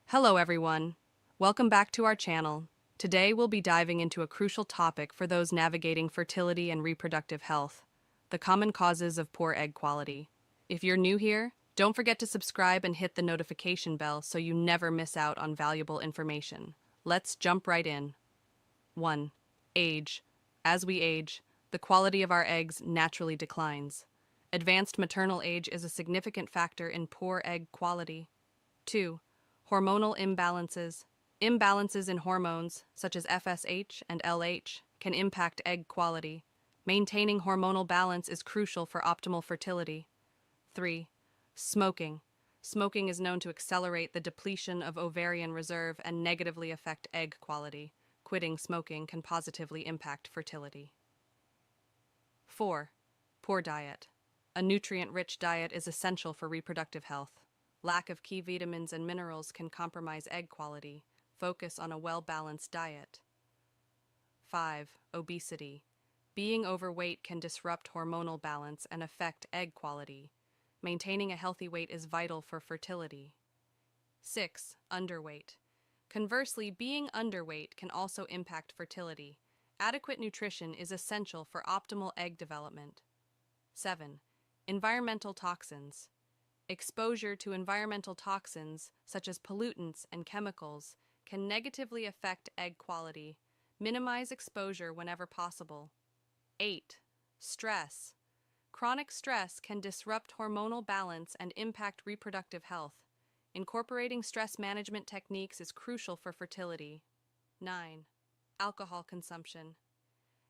Hello everyone. Welcome back to our channel. Today we'll be diving into a crucial topic for those navigating fertility and reproductive health: the common causes of poor egg quality. If you're new here, don't forget to subscribe and hit the notification bell so you never miss out on valuable information. Let's jump right in. 1. Age. As we age, the quality of our eggs naturally declines. Advanced maternal age is a significant factor in poor egg quality. 2. Hormonal imbalances. Imbalances in hormones, such as FSH and LH, can impact egg quality. Maintaining hormonal balance is crucial for optimal fertility. 3. Smoking. Smoking is known to accelerate the depletion of ovarian reserve and negatively affect egg quality. Quitting smoking can positively impact fertility. 4. Poor diet. A nutrient-rich diet is essential for reproductive health. Lack of key vitamins and minerals can compromise egg quality. Focus on a well-balanced diet. 5. Obesity. Being overweight can disrupt hormonal balance and affect egg quality. Maintaining a healthy weight is vital for fertility. 6. Underweight. Conversely, being underweight can also impact fertility. Adequate nutrition is essential for optimal egg development. 7. Environmental toxins. Exposure to environmental toxins, such as pollutants and chemicals, can negatively affect egg quality. Minimize exposure whenever possible. 8. Stress. Chronic stress can disrupt hormonal balance and impact reproductive health. Incorporating stress management techniques is crucial for fertility. 9. Alcohol consumption.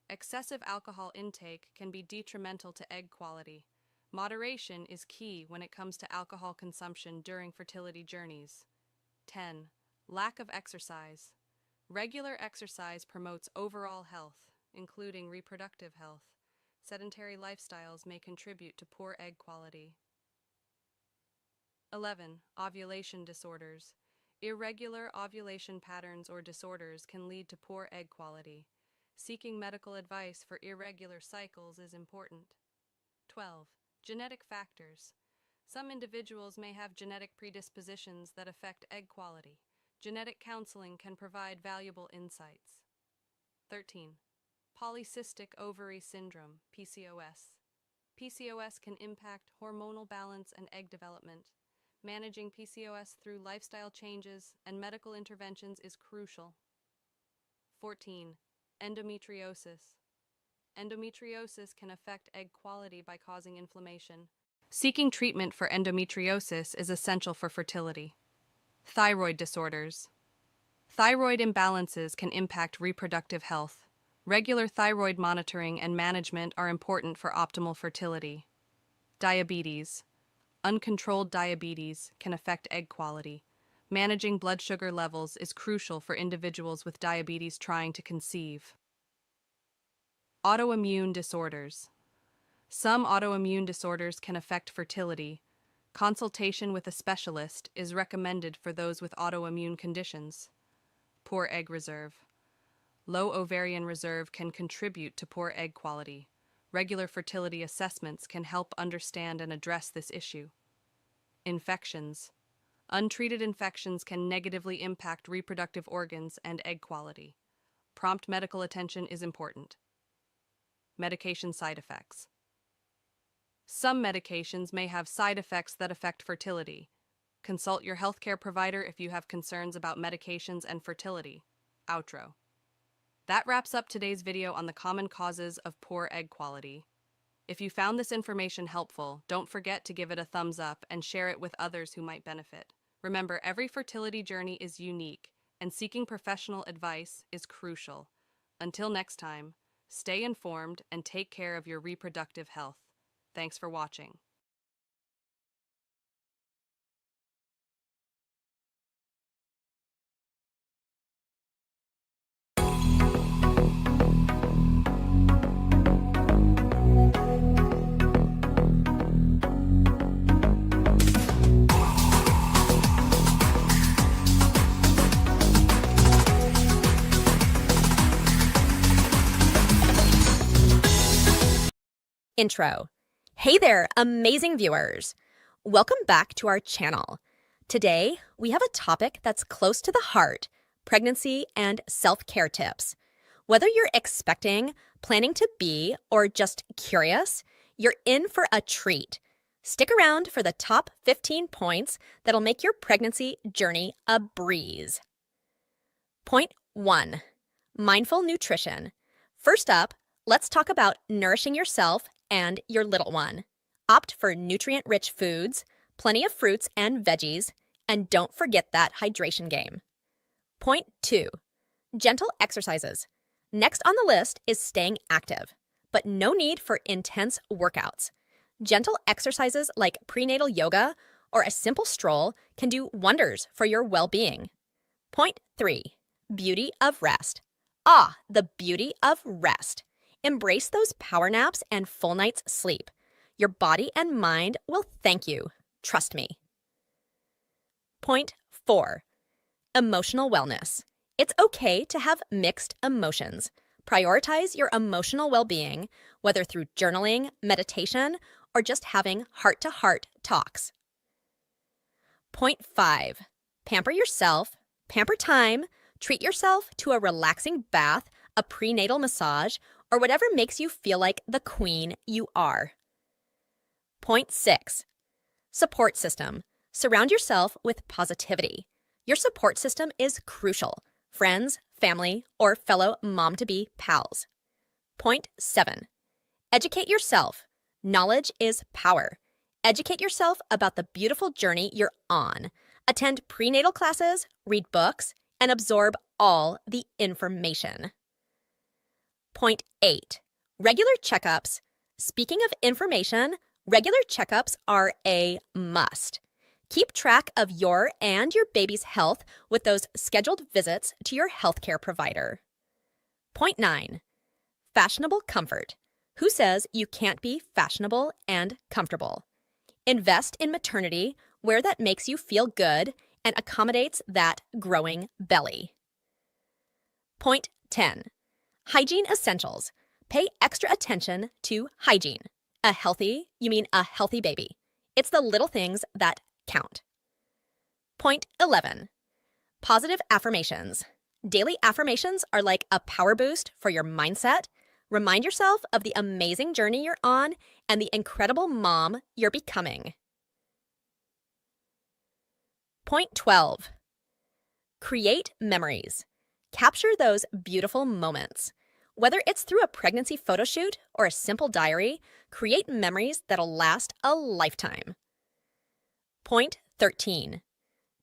Excessive alcohol intake can be detrimental to egg quality. Moderation is key when it comes to alcohol consumption during fertility journeys. 10. Lack of exercise. Regular exercise promotes overall health, including reproductive health. Sedentary lifestyles may contribute to poor egg quality. 11. Ovulation disorders. Irregular ovulation patterns or disorders can lead to poor egg quality. Seeking medical advice for irregular cycles is important. 12. Genetic factors. Some individuals may have genetic predispositions that affect egg quality. Genetic counseling can provide valuable insights. 13. Polycystic ovary syndrome, PCOS. PCOS can impact hormonal balance and egg development. Managing PCOS through lifestyle changes and medical interventions is crucial. 14. Endometriosis. Endometriosis can affect egg quality by causing inflammation. Seeking treatment for endometriosis is essential for fertility. Thyroid disorders. Thyroid imbalances can impact reproductive health. Regular thyroid monitoring and management are important for optimal fertility. Diabetes. Uncontrolled diabetes can affect egg quality. Managing blood sugar levels is crucial for individuals with diabetes trying to conceive. Autoimmune disorders. Some autoimmune disorders can affect fertility. Consultation with a specialist is recommended for those with autoimmune conditions. Poor egg reserve. Low ovarian reserve can contribute to poor egg quality. Regular fertility assessments can help understand and address this issue. Infections. Untreated infections can negatively impact reproductive organs and egg quality. Prompt medical attention is important. Medication side effects. Some medications may have side effects that affect fertility. Consult your healthcare provider if you have concerns about medications and fertility. Outro. That wraps up today's video on the common causes of poor egg quality. If you found this information helpful, don't forget to give it a thumbs up and share it with others who might benefit. Remember, every fertility journey is unique, and seeking professional advice is crucial. Until next time, stay informed and take care of your reproductive health. Thanks for watching. Intro. Hey there, amazing viewers! Welcome back to our channel. Today, we have a topic that's close to the heart, pregnancy, and self-care tips. Whether you're expecting, planning to be, or just curious, you're in for a treat. Stick around for the top 15 points that'll make your pregnancy journey a breeze. Point 1. Mindful nutrition. First up, let's talk about nourishing yourself and your little one. Opt for nutrient-rich foods, plenty of fruits and veggies, and don't forget that hydration game. Point 2. Gentle exercises. Next on the list is staying active, but no need for intense workouts. Gentle exercises like prenatal yoga or a simple stroll can do wonders for your well-being. Point 3. Beauty of rest. Ah, the beauty of rest. Embrace those power naps and full night's sleep. Your body and mind will thank you. Trust me. Point 4. Emotional wellness. It's okay to have mixed emotions. Prioritize your emotional well-being, whether through journaling, meditation, or just having heart-to-heart talks. Point 5. Pamper yourself. Pamper time. Treat yourself to a relaxing bath, a prenatal massage, or whatever makes you feel like the queen you are. Point 6. Support system. Surround yourself with positivity. Your support system is crucial. Friends, family, or fellow mom-to-be pals. Point 7. Educate yourself. Knowledge is power. Educate yourself about the beautiful journey you're on. Attend prenatal classes, read books, and absorb all the information. Point 8. Regular checkups. Speaking of information, regular checkups are a must. Keep track of your and your baby's health with those scheduled visits to your healthcare provider. Point 9. Fashionable comfort. Who says you can't be fashionable and comfortable? Invest in maternity, wear that makes you feel good and accommodates that growing belly. Point 10. Hygiene essentials. Pay extra attention to hygiene. A healthy baby. It's the little things that count. Point 11. Positive affirmations. Daily affirmations are like a power boost for your mindset. Remind yourself of the amazing journey you're on and the incredible mom you're becoming. Point 12. Create memories. Capture those beautiful moments. Whether it's through a pregnancy photo shoot or a simple diary, create memories that'll last a lifetime. Point 13.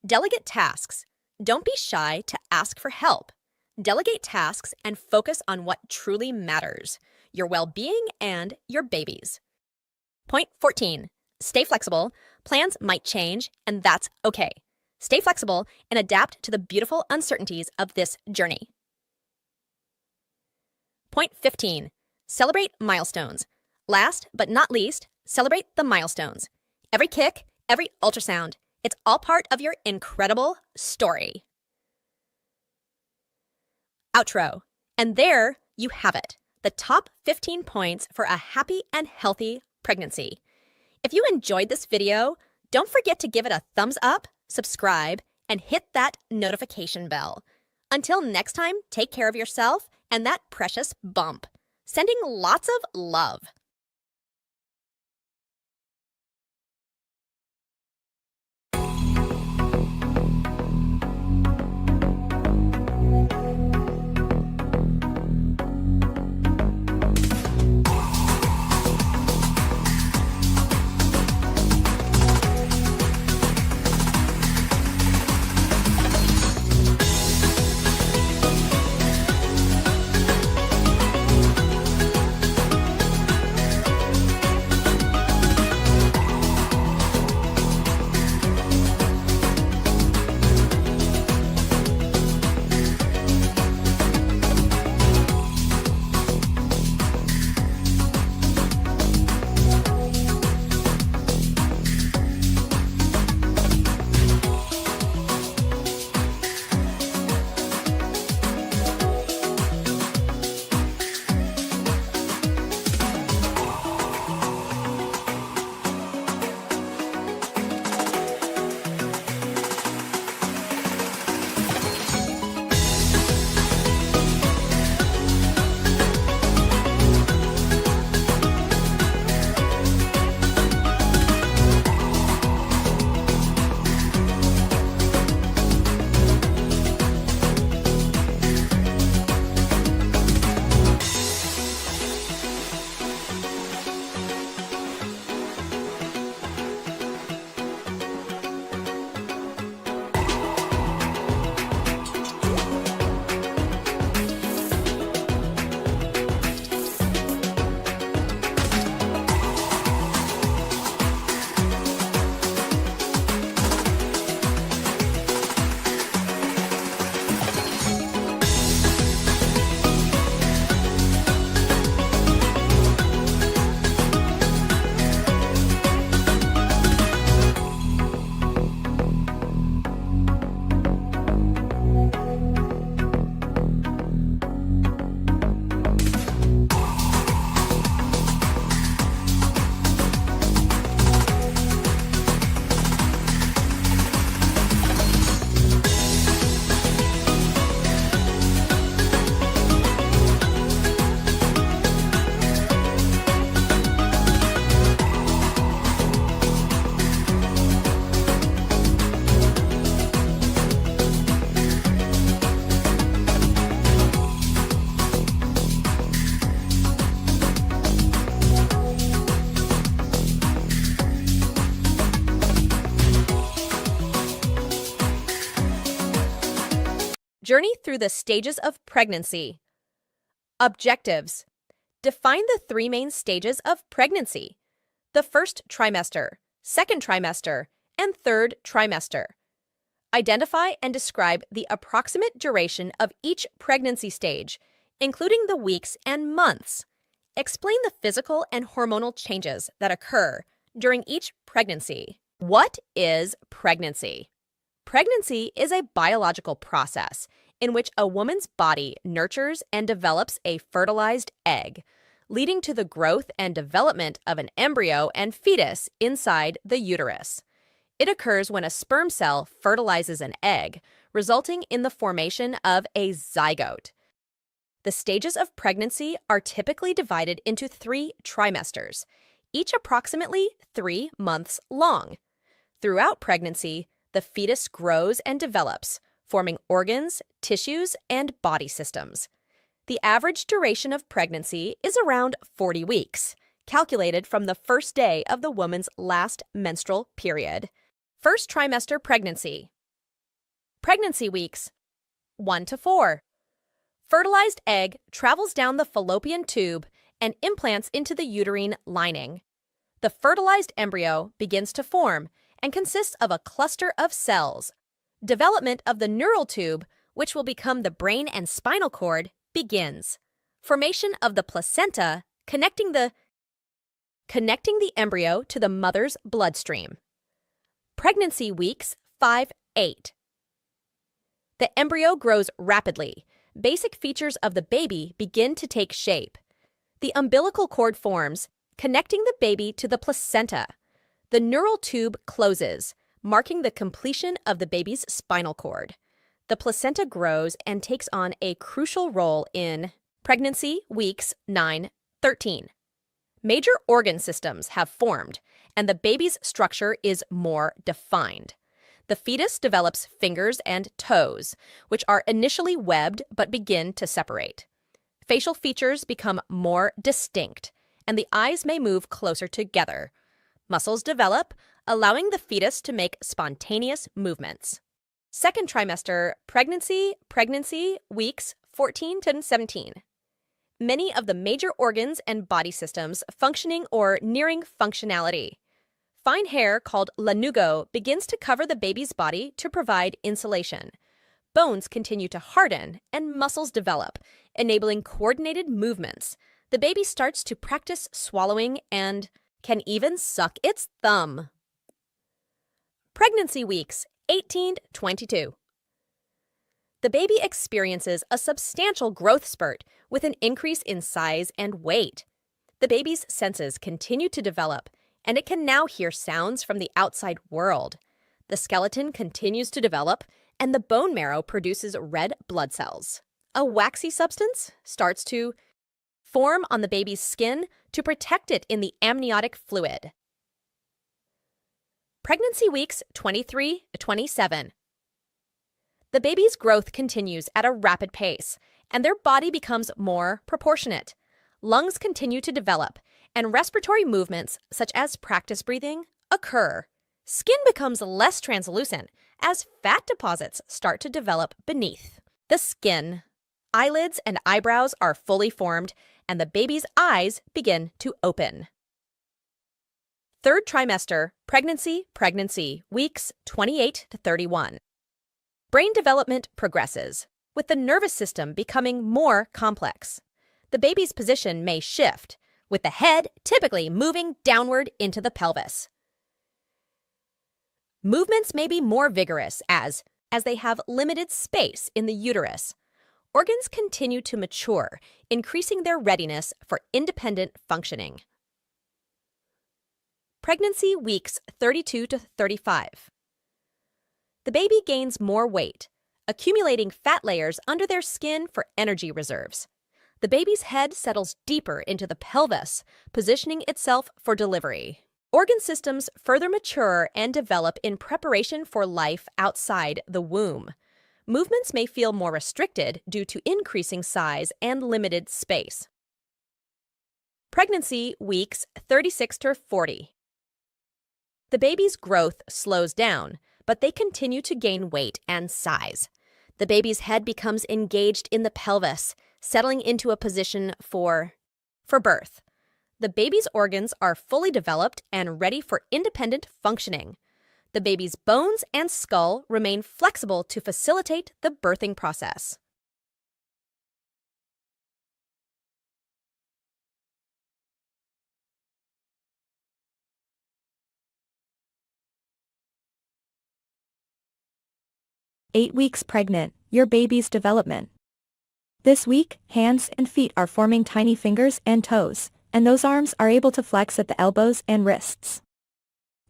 Delegate tasks. Don't be shy to ask for help. Delegate tasks and focus on what truly matters, your well-being and your baby's. Point 14. Stay flexible. Plans might change, and that's okay. Stay flexible and adapt to the beautiful uncertainties of this journey. Point 15. Celebrate milestones. Last but not least, celebrate the milestones. Every kick, every ultrasound, it's all part of your incredible story. Outro. And there you have it, the top 15 points for a happy and healthy pregnancy. If you enjoyed this video, don't forget to give it a thumbs up, subscribe, and hit that notification bell. Until next time, take care of yourself and that precious bump. Sending lots of love. Journey through the stages of pregnancy. Objectives. Define the 3 main stages of pregnancy: the first trimester, second trimester, and third trimester. Identify and describe the approximate duration of each pregnancy stage, including the weeks and months. Explain the physical and hormonal changes that occur during each pregnancy. What is pregnancy? Pregnancy is a biological process in which a woman's body nurtures and develops a fertilized egg, leading to the growth and development of an embryo and fetus inside the uterus. It occurs when a sperm cell fertilizes an egg, resulting in the formation of a zygote. The stages of pregnancy are typically divided into 3 trimesters, each approximately 3 months long. Throughout pregnancy, the fetus grows and develops, forming organs, tissues, and body systems. The average duration of pregnancy is around 40 weeks, calculated from the first day of the woman's last menstrual period. First trimester pregnancy. Pregnancy weeks 1 to 4. Fertilized egg travels down the fallopian tube and implants into the uterine lining. The fertilized embryo begins to form and consists of a cluster of cells. Development of the neural tube, which will become the brain and spinal cord, begins. Formation of the placenta connecting the embryo to the mother's bloodstream. Pregnancy weeks 5-8. The embryo grows rapidly. Basic features of the baby begin to take shape. The umbilical cord forms, connecting the baby to the placenta. The neural tube closes, marking the completion of the baby's spinal cord. The placenta grows and takes on a crucial role in pregnancy weeks 9-13. Major organ systems have formed, and the baby's structure is more defined. The fetus develops fingers and toes, which are initially webbed but begin to separate. Facial features become more distinct, and the eyes may move closer together. Muscles develop, allowing the fetus to make spontaneous movements. Second trimester pregnancy weeks 14-17. Many of the major organs and body systems functioning or nearing functionality. Fine hair called lanugo begins to cover the baby's body to provide insulation. Bones continue to harden and muscles develop, enabling coordinated movements. The baby starts to practice swallowing and can even suck its thumb. Pregnancy weeks 18-22. The baby experiences a substantial growth spurt with an increase in size and weight. The baby's senses continue to develop, and it can now hear sounds from the outside world. The skeleton continues to develop, and the bone marrow produces red blood cells. A waxy substance starts to form on the baby's skin to protect it in the amniotic fluid. Pregnancy weeks 23-27. The baby's growth continues at a rapid pace, and their body becomes more proportionate. Lungs continue to develop, and respiratory movements, such as practice breathing, occur. Skin becomes less translucent as fat deposits start to develop beneath the skin. Eyelids and eyebrows are fully formed, and the baby's eyes begin to open. Third trimester pregnancy weeks 28-31. Brain development progresses, with the nervous system becoming more complex. The baby's position may shift, with the head typically moving downward into the pelvis. Movements may be more vigorous as they have limited space in the uterus. Organs continue to mature, increasing their readiness for independent functioning. Pregnancy weeks 32-35. The baby gains more weight, accumulating fat layers under their skin for energy reserves. The baby's head settles deeper into the pelvis, positioning itself for delivery. Organ systems further mature and develop in preparation for life outside the womb. Movements may feel more restricted due to increasing size and limited space. Pregnancy weeks 36-40. The baby's growth slows down, but they continue to gain weight and size. The baby's head becomes engaged in the pelvis, settling into a position for birth. The baby's organs are fully developed and ready for independent functioning. The baby's bones and skull remain flexible to facilitate the birthing process. Eight weeks pregnant, your baby's development. This week, hands and feet are forming tiny fingers and toes, and those arms are able to flex at the elbows and wrists.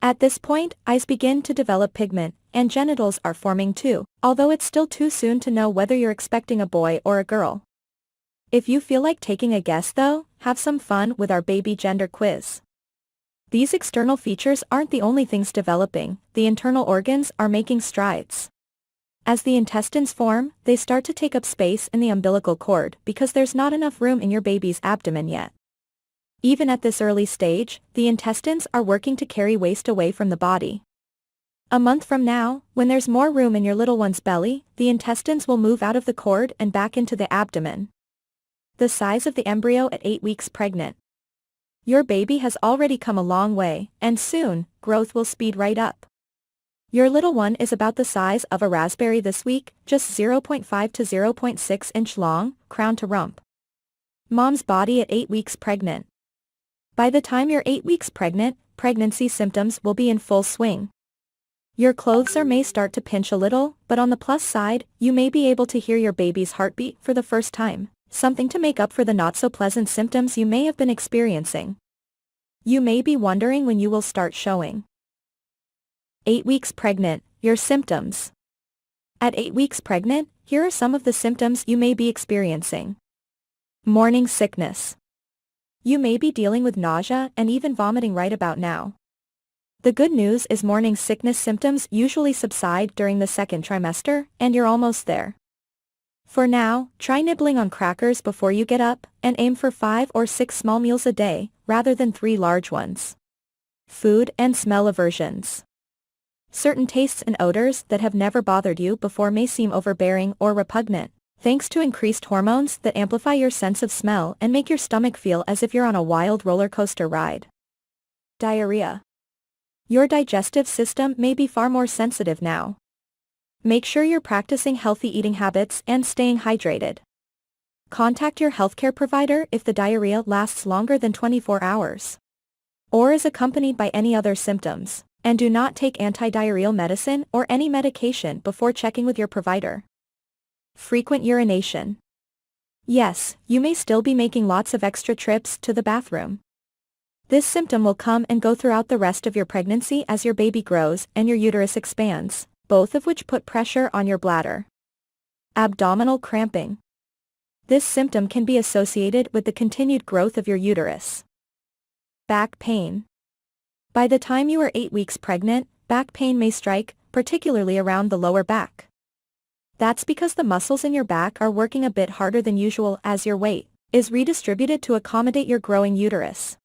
At this point, eyes begin to develop pigment, and genitals are forming too, although it's still too soon to know whether you're expecting a boy or a girl. If you feel like taking a guess though, have some fun with our baby gender quiz. These external features aren't the only things developing, the internal organs are making strides. As the intestines form, they start to take up space in the umbilical cord because there's not enough room in your baby's abdomen yet. Even at this early stage, the intestines are working to carry waste away from the body. A month from now, when there's more room in your little one's belly, the intestines will move out of the cord and back into the abdomen. The size of the embryo at 8 weeks pregnant. Your baby has already come a long way, and soon, growth will speed right up. Your little one is about the size of a raspberry this week, just 0.5 to 0.6 inch long, crown to rump. Mom's body at 8 weeks pregnant. By the time you're 8 weeks pregnant, pregnancy symptoms will be in full swing. Your clothes may start to pinch a little, but on the plus side, you may be able to hear your baby's heartbeat for the first time, something to make up for the not-so-pleasant symptoms you may have been experiencing. You may be wondering when you will start showing. 8 weeks pregnant, your symptoms. At 8 weeks pregnant, here are some of the symptoms you may be experiencing. Morning sickness. You may be dealing with nausea and even vomiting right about now. The good news is morning sickness symptoms usually subside during the second trimester, and you're almost there. For now, try nibbling on crackers before you get up, and aim for 5 or 6 small meals a day, rather than 3 large ones. Food and smell aversions. Certain tastes and odors that have never bothered you before may seem overbearing or repugnant, thanks to increased hormones that amplify your sense of smell and make your stomach feel as if you're on a wild roller coaster ride. Diarrhea. Your digestive system may be far more sensitive now. Make sure you're practicing healthy eating habits and staying hydrated. Contact your healthcare provider if the diarrhea lasts longer than 24 hours. Or is accompanied by any other symptoms. And do not take anti-diarrheal medicine or any medication before checking with your provider. Frequent urination. Yes, you may still be making lots of extra trips to the bathroom. This symptom will come and go throughout the rest of your pregnancy as your baby grows and your uterus expands, both of which put pressure on your bladder. Abdominal cramping. This symptom can be associated with the continued growth of your uterus. Back pain. By the time you are 8 weeks pregnant, back pain may strike, particularly around the lower back. That's because the muscles in your back are working a bit harder than usual as your weight is redistributed to accommodate your growing uterus.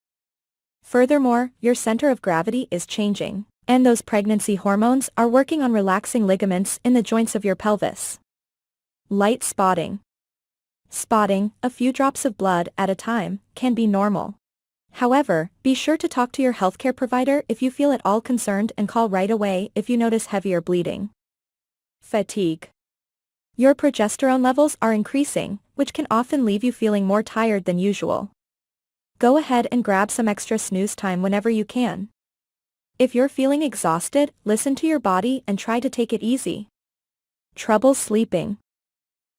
Furthermore, your center of gravity is changing, and those pregnancy hormones are working on relaxing ligaments in the joints of your pelvis. Light spotting. Spotting, a few drops of blood at a time, can be normal. However, be sure to talk to your healthcare provider if you feel at all concerned and call right away if you notice heavier bleeding. Fatigue. Your progesterone levels are increasing, which can often leave you feeling more tired than usual. Go ahead and grab some extra snooze time whenever you can. If you're feeling exhausted, listen to your body and try to take it easy. Trouble sleeping.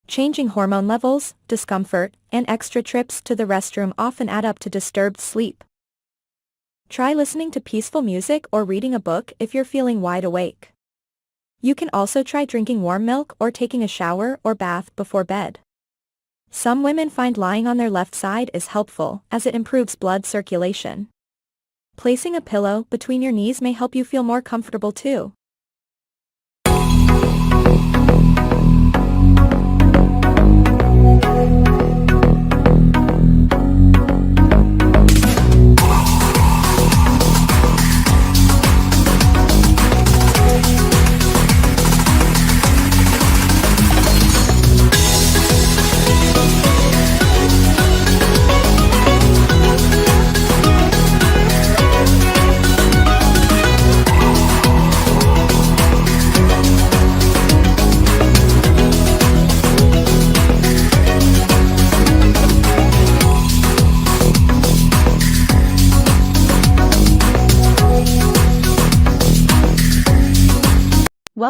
Changing hormone levels, discomfort, and extra trips to the restroom often add up to disturbed sleep. Try listening to peaceful music or reading a book if you're feeling wide awake. You can also try drinking warm milk or taking a shower or bath before bed. Some women find lying on their left side is helpful as it improves blood circulation. Placing a pillow between your knees may help you feel more comfortable too.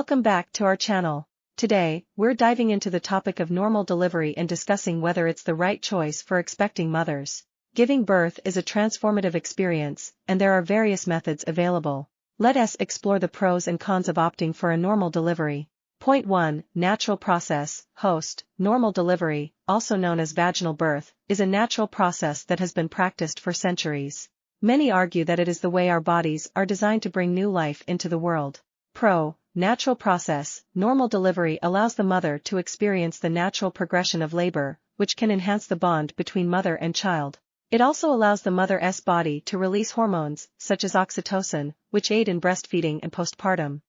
Welcome back to our channel. Today, we're diving into the topic of normal delivery and discussing whether it's the right choice for expecting mothers. Giving birth is a transformative experience, and there are various methods available. Let us explore the pros and cons of opting for a normal delivery. Point 1. Natural process. Host. Normal delivery, also known as vaginal birth, is a natural process that has been practiced for centuries. Many argue that it is the way our bodies are designed to bring new life into the world. Pro. Natural process. Normal delivery allows the mother to experience the natural progression of labor, which can enhance the bond between mother and child. It also allows the mother's body to release hormones, such as oxytocin, which aid in breastfeeding and postpartum.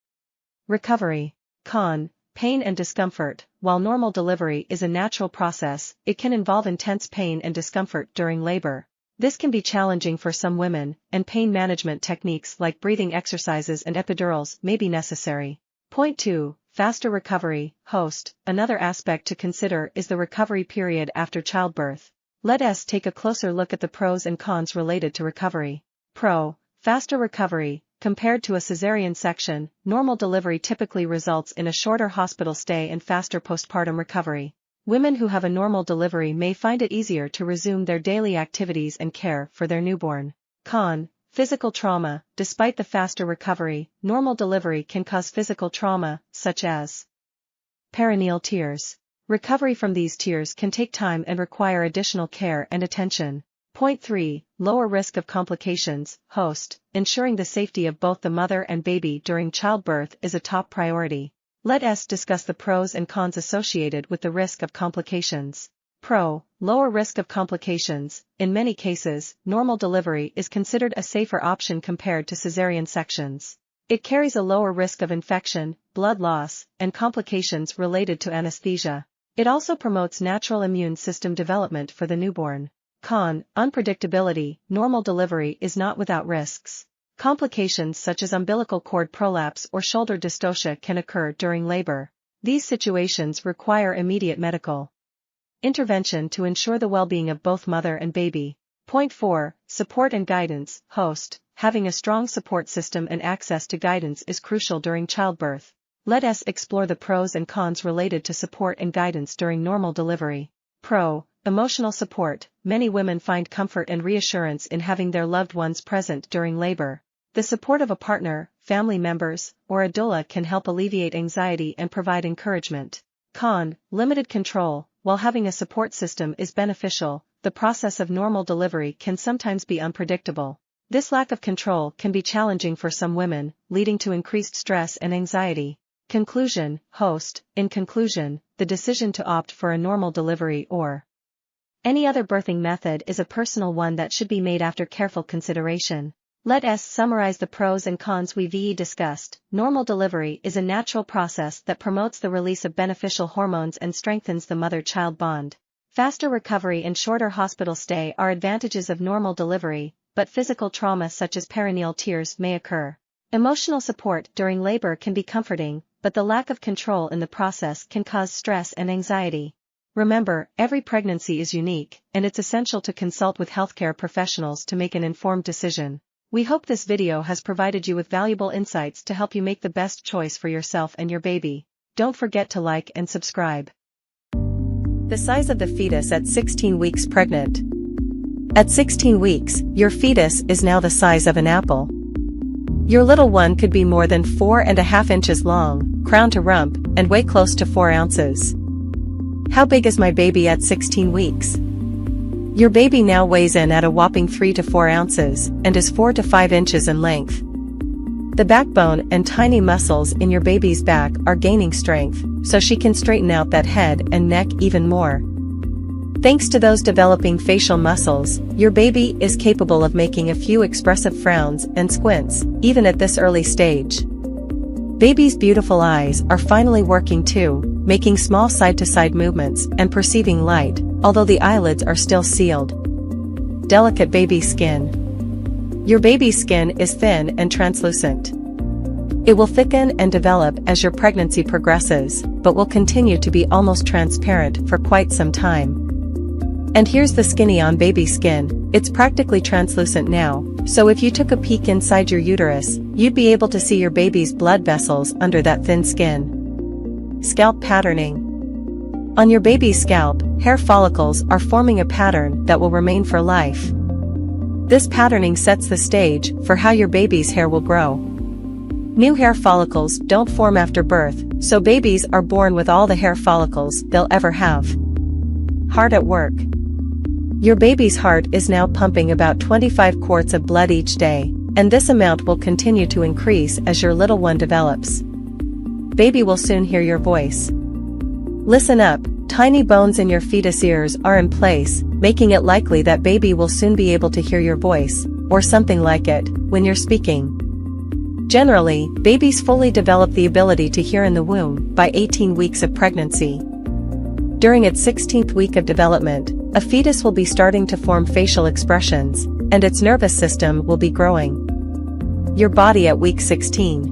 Recovery. Con. Pain and discomfort. While normal delivery is a natural process, it can involve intense pain and discomfort during labor. This can be challenging for some women, and pain management techniques like breathing exercises and epidurals may be necessary. Point 2. Faster recovery. Host. Another aspect to consider is the recovery period after childbirth. Let us take a closer look at the pros and cons related to recovery. Pro. Faster recovery. Compared to a cesarean section, normal delivery typically results in a shorter hospital stay and faster postpartum recovery. Women who have a normal delivery may find it easier to resume their daily activities and care for their newborn. Con. Physical trauma. Despite the faster recovery, normal delivery can cause physical trauma, such as perineal tears. Recovery from these tears can take time and require additional care and attention. Point 3. Lower risk of complications. Host. Ensuring the safety of both the mother and baby during childbirth is a top priority. Let us discuss the pros and cons associated with the risk of complications. Pro. Lower risk of complications. In many cases, normal delivery is considered a safer option compared to cesarean sections. It carries a lower risk of infection, blood loss, and complications related to anesthesia. It also promotes natural immune system development for the newborn. Con. Unpredictability. Normal delivery is not without risks. Complications such as umbilical cord prolapse or shoulder dystocia can occur during labor. These situations require immediate medical intervention to ensure the well-being of both mother and baby. Point 4. Support and guidance. Host. Having a strong support system and access to guidance is crucial during childbirth. Let us explore the pros and cons related to support and guidance during normal delivery. Pro. Emotional support. Many women find comfort and reassurance in having their loved ones present during labor. The support of a partner, family members, or a doula can help alleviate anxiety and provide encouragement. Con. Limited control. While having a support system is beneficial, the process of normal delivery can sometimes be unpredictable. This lack of control can be challenging for some women, leading to increased stress and anxiety. Conclusion. Host. In conclusion, the decision to opt for a normal delivery or any other birthing method is a personal one that should be made after careful consideration. Let us summarize the pros and cons we've discussed. Normal delivery is a natural process that promotes the release of beneficial hormones and strengthens the mother-child bond. Faster recovery and shorter hospital stay are advantages of normal delivery, but physical trauma such as perineal tears may occur. Emotional support during labor can be comforting, but the lack of control in the process can cause stress and anxiety. Remember, every pregnancy is unique, and it's essential to consult with healthcare professionals to make an informed decision. We hope this video has provided you with valuable insights to help you make the best choice for yourself and your baby. Don't forget to like and subscribe. The size of the fetus at 16 weeks pregnant. At 16 weeks, your fetus is now the size of an apple. Your little one could be more than 4.5 inches long, crown to rump, and weigh close to 4 ounces. How big is my baby at 16 weeks? Your baby now weighs in at a whopping 3 to 4 ounces, and is 4 to 5 inches in length. The backbone and tiny muscles in your baby's back are gaining strength, so she can straighten out that head and neck even more. Thanks to those developing facial muscles, your baby is capable of making a few expressive frowns and squints, even at this early stage. Baby's beautiful eyes are finally working too, making small side-to-side movements and perceiving light, although the eyelids are still sealed. Delicate baby skin. Your baby's skin is thin and translucent. It will thicken and develop as your pregnancy progresses, but will continue to be almost transparent for quite some time. And here's the skinny on baby skin. It's practically translucent now, so if you took a peek inside your uterus, you'd be able to see your baby's blood vessels under that thin skin. Scalp patterning. On your baby's scalp, hair follicles are forming a pattern that will remain for life. This patterning sets the stage for how your baby's hair will grow. New hair follicles don't form after birth, so babies are born with all the hair follicles they'll ever have. Heart at work. Your baby's heart is now pumping about 25 quarts of blood each day, and this amount will continue to increase as your little one develops. Baby will soon hear your voice. Listen up, tiny bones in your fetus ears are in place, making it likely that baby will soon be able to hear your voice, or something like it, when you're speaking. Generally, babies fully develop the ability to hear in the womb by 18 weeks of pregnancy. During its 16th week of development, a fetus will be starting to form facial expressions, and its nervous system will be growing. Your body at week 16.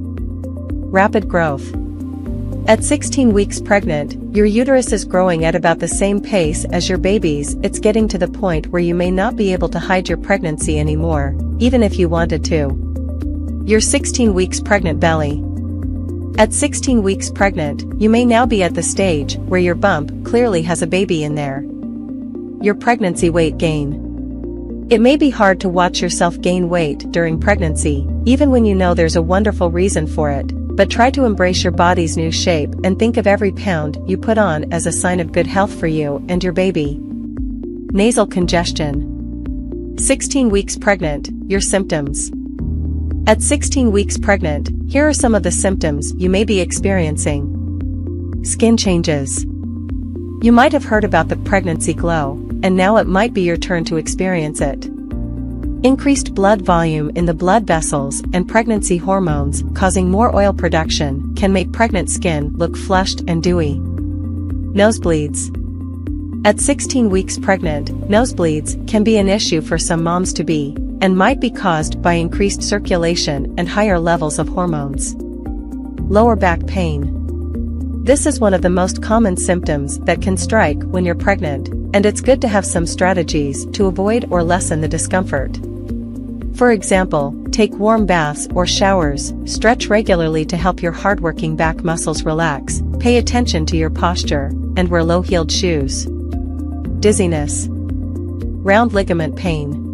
Rapid growth. At 16 weeks pregnant, your uterus is growing at about the same pace as your baby's. It's getting to the point where you may not be able to hide your pregnancy anymore, even if you wanted to. Your 16 weeks pregnant belly. At 16 weeks pregnant, you may now be at the stage where your bump clearly has a baby in there. Your pregnancy weight gain. It may be hard to watch yourself gain weight during pregnancy, even when you know there's a wonderful reason for it, but try to embrace your body's new shape and think of every pound you put on as a sign of good health for you and your baby. Nasal congestion. 16 weeks pregnant, your symptoms. At 16 weeks pregnant, here are some of the symptoms you may be experiencing. Skin changes. You might have heard about the pregnancy glow, and now it might be your turn to experience it. Increased blood volume in the blood vessels and pregnancy hormones causing more oil production can make pregnant skin look flushed and dewy. Nosebleeds. At 16 weeks pregnant, nosebleeds can be an issue for some moms-to-be, and might be caused by increased circulation and higher levels of hormones. Lower back pain. This is one of the most common symptoms that can strike when you're pregnant, and it's good to have some strategies to avoid or lessen the discomfort. For example, take warm baths or showers, stretch regularly to help your hardworking back muscles relax, pay attention to your posture, and wear low-heeled shoes. Dizziness. Round ligament pain.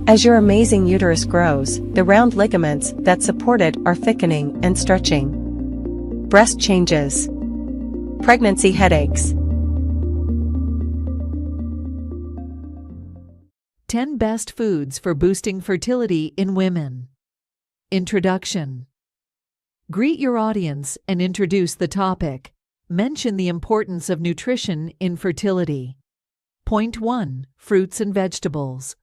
As your amazing uterus grows, the round ligaments that support it are thickening and stretching. Breast changes. Pregnancy headaches. 10 best foods for boosting fertility in women. Introduction. Greet your audience and introduce the topic. Mention the importance of nutrition in fertility. Point 1. Fruits and vegetables.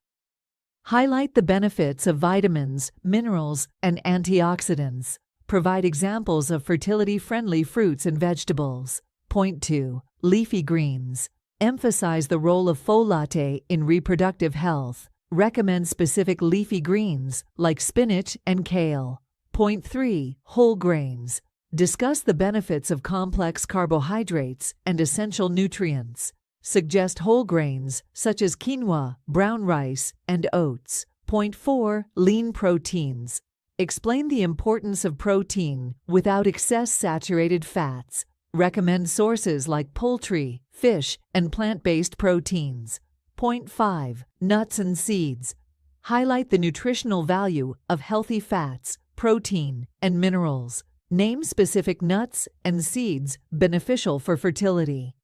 Highlight the benefits of vitamins, minerals, and antioxidants. Provide examples of fertility-friendly fruits and vegetables. Point 2. Leafy greens. Emphasize the role of folate in reproductive health. Recommend specific leafy greens like spinach and kale. Point 3. Whole grains. Discuss the benefits of complex carbohydrates and essential nutrients. Suggest whole grains such as quinoa, brown rice, and oats. Point 4. Lean proteins. Explain the importance of protein without excess saturated fats. Recommend sources like poultry, fish, and plant-based proteins. Point 5. Nuts and seeds. Highlight the nutritional value of healthy fats, protein, and minerals. Name specific nuts and seeds beneficial for fertility.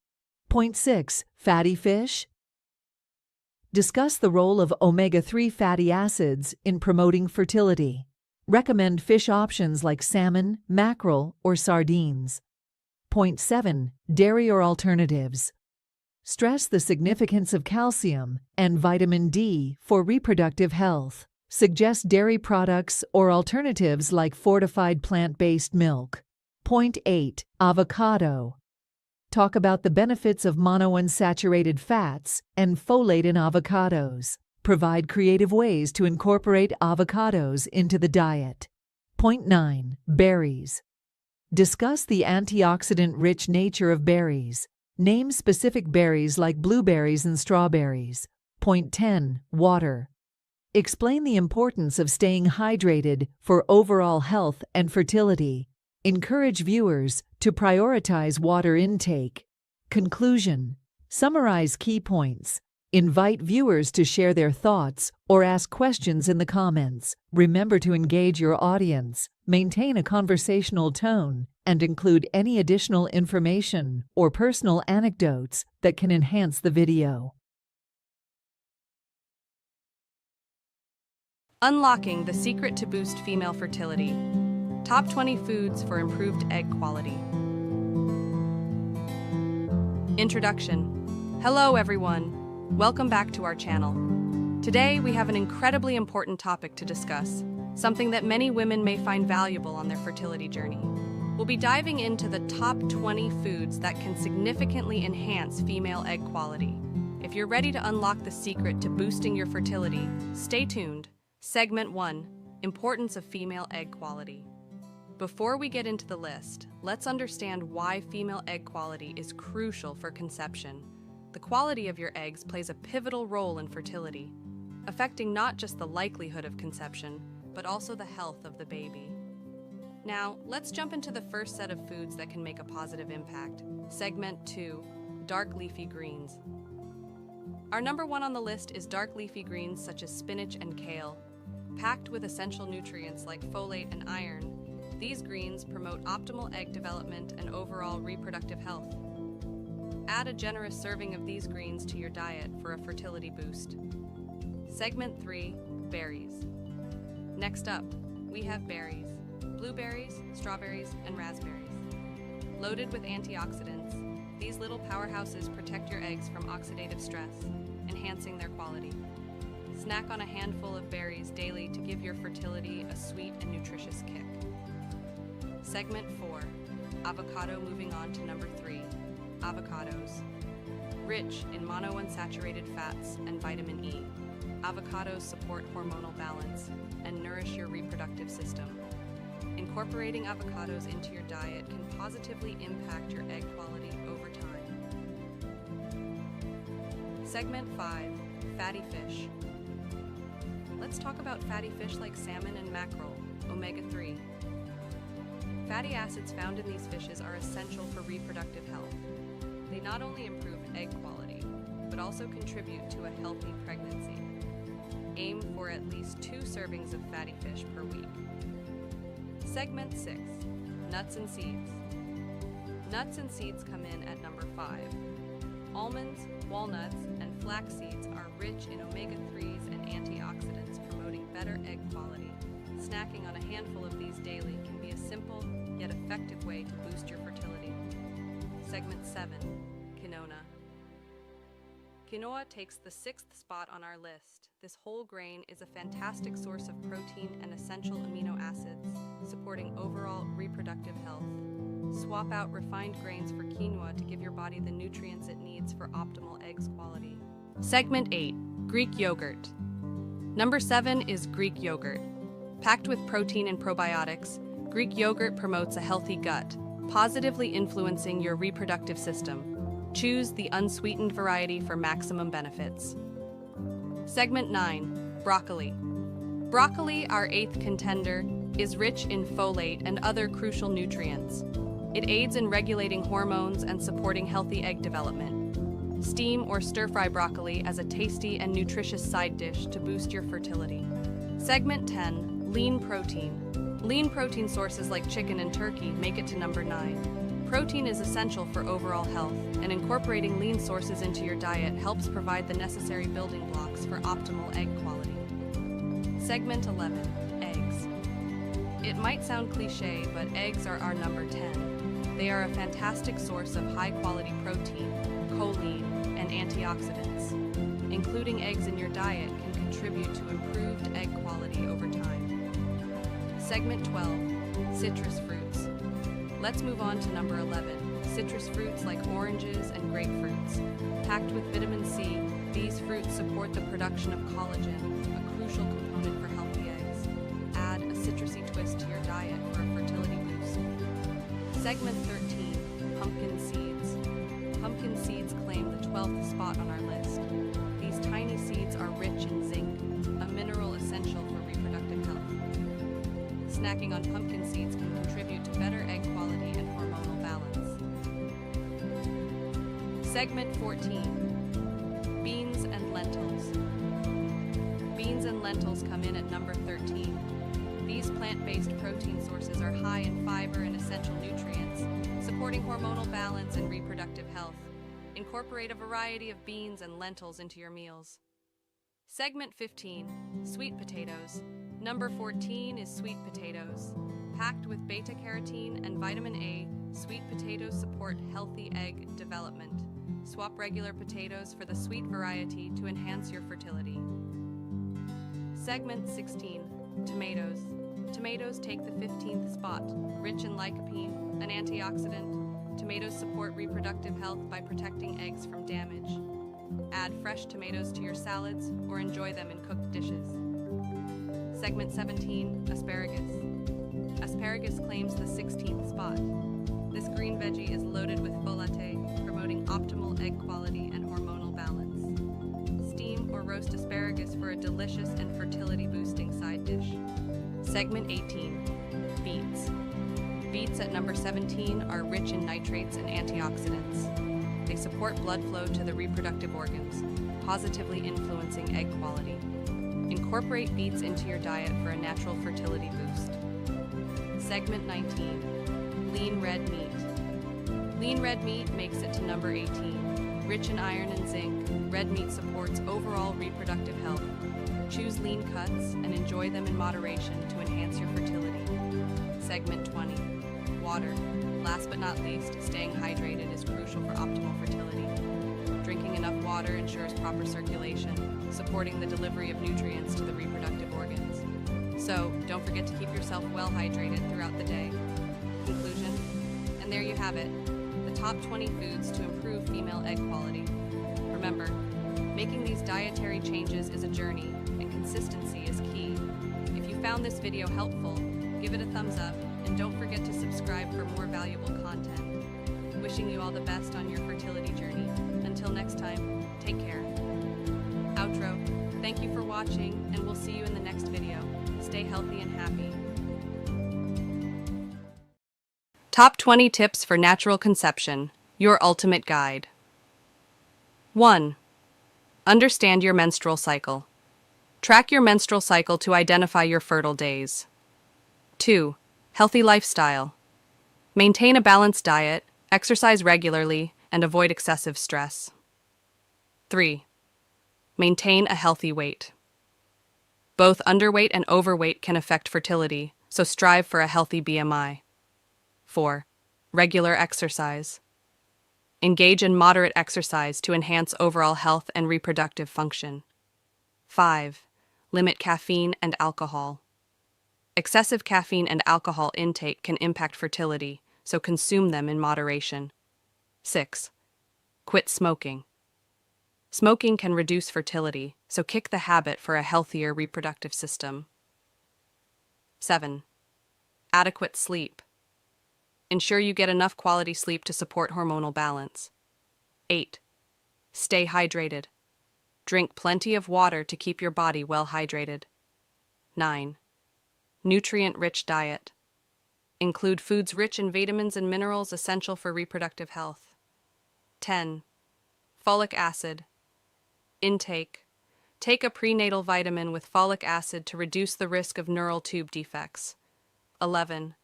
Point 6. Fatty fish. Discuss the role of omega-3 fatty acids in promoting fertility. Recommend fish options like salmon, mackerel, or sardines. Point 7. Dairy or alternatives. Stress the significance of calcium and vitamin D for reproductive health. Suggest dairy products or alternatives like fortified plant-based milk. Point 8. Avocado. Talk about the benefits of monounsaturated fats and folate in avocados. Provide creative ways to incorporate avocados into the diet. Point 9. Berries. Discuss the antioxidant-rich nature of berries. Name specific berries like blueberries and strawberries. Point 10. Water. Explain the importance of staying hydrated for overall health and fertility. Encourage viewers to prioritize water intake. Conclusion. Summarize key points. Invite viewers to share their thoughts or ask questions in the comments. Remember to engage your audience, maintain a conversational tone, and include any additional information or personal anecdotes that can enhance the video. Unlocking the secret to boost female fertility. Top 20 foods for improved egg quality. Introduction. Hello everyone. Welcome back to our channel. Today we have an incredibly important topic to discuss, something that many women may find valuable on their fertility journey. We'll be diving into the top 20 foods that can significantly enhance female egg quality. If you're ready to unlock the secret to boosting your fertility, stay tuned. Segment 1. Importance of female egg quality. Before we get into the list, let's understand why female egg quality is crucial for conception. The quality of your eggs plays a pivotal role in fertility, affecting not just the likelihood of conception, but also the health of the baby. Now, let's jump into the first set of foods that can make a positive impact. Segment 2. Dark leafy greens. Our number 1 on the list is dark leafy greens such as spinach and kale. Packed with essential nutrients like folate and iron, these greens promote optimal egg development and overall reproductive health. Add a generous serving of these greens to your diet for a fertility boost. Segment 3. Berries. Next up, we have berries. Blueberries, strawberries, and raspberries. Loaded with antioxidants, these little powerhouses protect your eggs from oxidative stress, enhancing their quality. Snack on a handful of berries daily to give your fertility a sweet and nutritious kick. Segment 4. Avocado. Moving on to number 3. Avocados. Rich in monounsaturated fats and vitamin E, avocados support hormonal balance and nourish your reproductive system. Incorporating avocados into your diet can positively impact your egg quality over time. Segment 5. Fatty fish. Let's talk about fatty fish like salmon and mackerel, omega-3. Fatty acids found in these fishes are essential for reproductive health. They not only improve egg quality, but also contribute to a healthy pregnancy. Aim for at least 2 servings of fatty fish per week. Segment 6. Nuts and seeds. Nuts and seeds come in at number 5. Almonds, walnuts, and flax seeds are rich in omega-3s and antioxidants, promoting better egg quality. Snacking on a handful of these daily can be a simple yet effective way to boost your fertility. Segment 7. Quinoa. Quinoa takes the 6th spot on our list. This whole grain is a fantastic source of protein and essential amino acids, supporting overall reproductive health. Swap out refined grains for quinoa to give your body the nutrients it needs for optimal eggs quality. Segment 8. Greek yogurt. Number 7 is Greek yogurt. Packed with protein and probiotics, Greek yogurt promotes a healthy gut, positively influencing your reproductive system. Choose the unsweetened variety for maximum benefits. Segment 9. Broccoli. Broccoli, our 8th contender, is rich in folate and other crucial nutrients. It aids in regulating hormones and supporting healthy egg development. Steam or stir-fry broccoli as a tasty and nutritious side dish to boost your fertility. Segment 10. Lean protein. Lean protein sources like chicken and turkey make it to number 9. Protein is essential for overall health, and incorporating lean sources into your diet helps provide the necessary building blocks for optimal egg quality. Segment 11. Eggs. It might sound cliche, but eggs are our number 10. They are a fantastic source of high-quality protein, choline, and antioxidants. Including eggs in your diet can contribute to improved egg quality over time. Segment 12. Citrus fruits. Let's move on to number 11. Citrus fruits like oranges and grapefruits. Packed with vitamin C, these fruits support the production of collagen, a crucial component for healthy eggs. Add a citrusy twist to your diet for a fertility boost. Segment 13. Pumpkin seeds. Pumpkin 12th spot on our list. These tiny seeds are rich in zinc, a mineral essential for reproductive health. Snacking on pumpkin seeds can contribute to better egg quality and hormonal balance. Segment 14. Beans and lentils. Beans and lentils come in at number 13. These plant-based protein sources are high in fiber and essential nutrients, supporting hormonal balance and reproductive health. Incorporate a variety of beans and lentils into your meals. Segment 15. Sweet potatoes. Number 14 is sweet potatoes. Packed with beta-carotene and vitamin A, sweet potatoes support healthy egg development. Swap regular potatoes for the sweet variety to enhance your fertility. Segment 16. Tomatoes. Tomatoes take the 15th spot. Rich in lycopene, an antioxidant, tomatoes support reproductive health by protecting eggs from damage. Add fresh tomatoes to your salads or enjoy them in cooked dishes. Segment 17. Asparagus. Asparagus claims the 16th spot. This green veggie is loaded with folate, promoting optimal egg quality and hormonal balance. Steam or roast asparagus for a delicious and fertility-boosting side dish. Segment 18. Beets. Beets at number 17 are rich in nitrates and antioxidants. They support blood flow to the reproductive organs, positively influencing egg quality. Incorporate beets into your diet for a natural fertility boost. Segment 19. Lean red meat. Lean red meat makes it to number 18. Rich in iron and zinc, red meat supports overall reproductive health. Choose lean cuts and enjoy them in moderation to enhance your fertility. Segment 20. Water. Last but not least, staying hydrated is crucial for optimal fertility. Drinking enough water ensures proper circulation, supporting the delivery of nutrients to the reproductive organs. So, don't forget to keep yourself well hydrated throughout the day. Conclusion. And there you have it, the top 20 foods to improve female egg quality. Remember, making these dietary changes is a journey, and consistency is key. If you found this video helpful, give it a thumbs up, and don't forget to subscribe for more valuable content. Wishing you all the best on your fertility journey. Until next time, take care. Outro. Thank you for watching, and we'll see you in the next video. Stay healthy and happy. Top 20 Tips for Natural Conception, your ultimate guide. 1. Understand your menstrual cycle. Track your menstrual cycle to identify your fertile days. 2. Healthy lifestyle. Maintain a balanced diet, exercise regularly, and avoid excessive stress. 3. Maintain a healthy weight. Both underweight and overweight can affect fertility, so strive for a healthy BMI. 4. Regular exercise. Engage in moderate exercise to enhance overall health and reproductive function. 5. Limit caffeine and alcohol. Excessive caffeine and alcohol intake can impact fertility, so consume them in moderation. 6. Quit smoking. Smoking can reduce fertility, so kick the habit for a healthier reproductive system. 7. Adequate sleep. Ensure you get enough quality sleep to support hormonal balance. 8. Stay hydrated. Drink plenty of water to keep your body well hydrated. 9. Nutrient-rich diet. Include foods rich in vitamins and minerals essential for reproductive health. 10. Folic acid. Intake. Take a prenatal vitamin with folic acid to reduce the risk of neural tube defects. 11.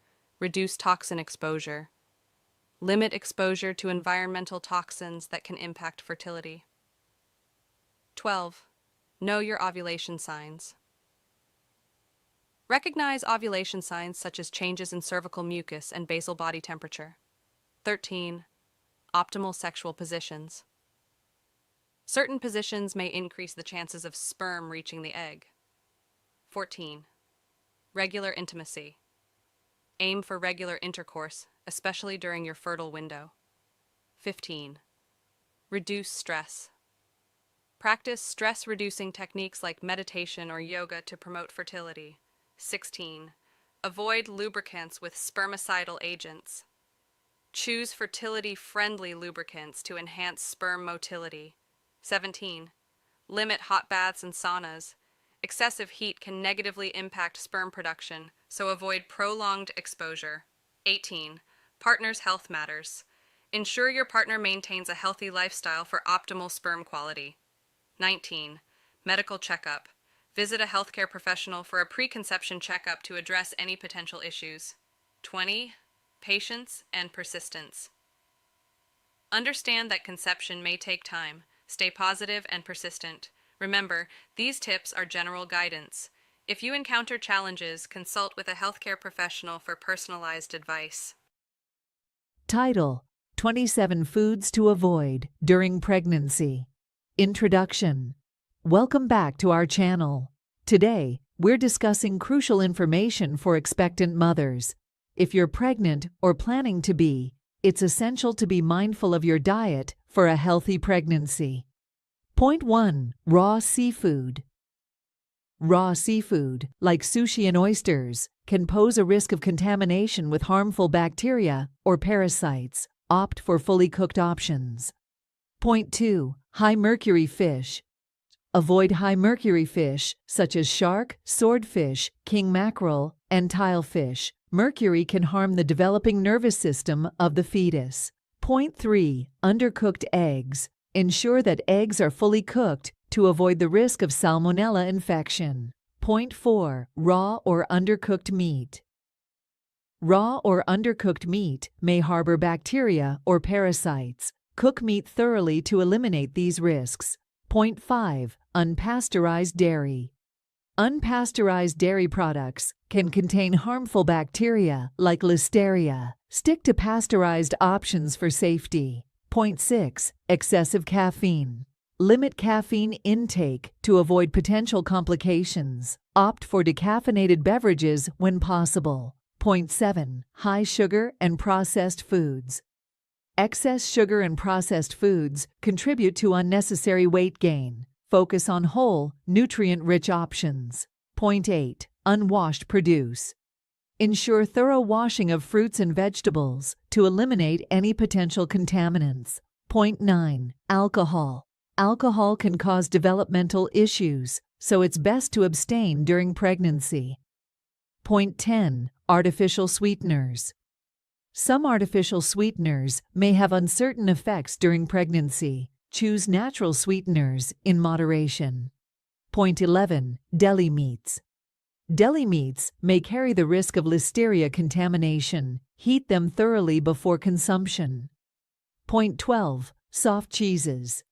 Reduce toxin exposure. Limit exposure to environmental toxins that can impact fertility. 12. Know your ovulation signs. Recognize ovulation signs such as changes in cervical mucus and basal body temperature. 13. Optimal sexual positions. Certain positions may increase the chances of sperm reaching the egg. 14. Regular intimacy. Aim for regular intercourse, especially during your fertile window. 15. Reduce stress. Practice stress-reducing techniques like meditation or yoga to promote fertility. 16. Avoid lubricants with spermicidal agents. Choose fertility-friendly lubricants to enhance sperm motility. 17. Limit hot baths and saunas. Excessive heat can negatively impact sperm production, so avoid prolonged exposure. 18. Partner's health matters. Ensure your partner maintains a healthy lifestyle for optimal sperm quality. 19. Medical checkup. Visit a healthcare professional for a preconception checkup to address any potential issues. 20. Patience and persistence. Understand that conception may take time. Stay positive and persistent. Remember, these tips are general guidance. If you encounter challenges, consult with a healthcare professional for personalized advice. Title: 27 Foods to Avoid During Pregnancy. Introduction. Welcome back to our channel. Today, we're discussing crucial information for expectant mothers. If you're pregnant or planning to be, it's essential to be mindful of your diet for a healthy pregnancy. Point 1. Raw seafood. Raw seafood, like sushi and oysters, can pose a risk of contamination with harmful bacteria or parasites. Opt for fully cooked options. Point 2. High mercury fish. Avoid high mercury fish, such as shark, swordfish, king mackerel, and tilefish. Mercury can harm the developing nervous system of the fetus. Point 3. Undercooked eggs. Ensure that eggs are fully cooked to avoid the risk of salmonella infection. Point 4. Raw or undercooked meat. Raw or undercooked meat may harbor bacteria or parasites. Cook meat thoroughly to eliminate these risks. Point 5. Unpasteurized dairy. Unpasteurized dairy products can contain harmful bacteria like Listeria. Stick to pasteurized options for safety. Point 6. Excessive caffeine. Limit caffeine intake to avoid potential complications. Opt for decaffeinated beverages when possible. Point 7. High sugar and processed foods. Excess sugar and processed foods contribute to unnecessary weight gain. Focus on whole, nutrient-rich options. Point 8. Unwashed produce. Ensure thorough washing of fruits and vegetables to eliminate any potential contaminants. Point 9. Alcohol. Alcohol can cause developmental issues, so it's best to abstain during pregnancy. Point 10. Artificial sweeteners. Some artificial sweeteners may have uncertain effects during pregnancy. Choose natural sweeteners in moderation. Point 11. Deli meats. Deli meats may carry the risk of Listeria contamination. Heat them thoroughly before consumption. Point 12. Soft cheeses.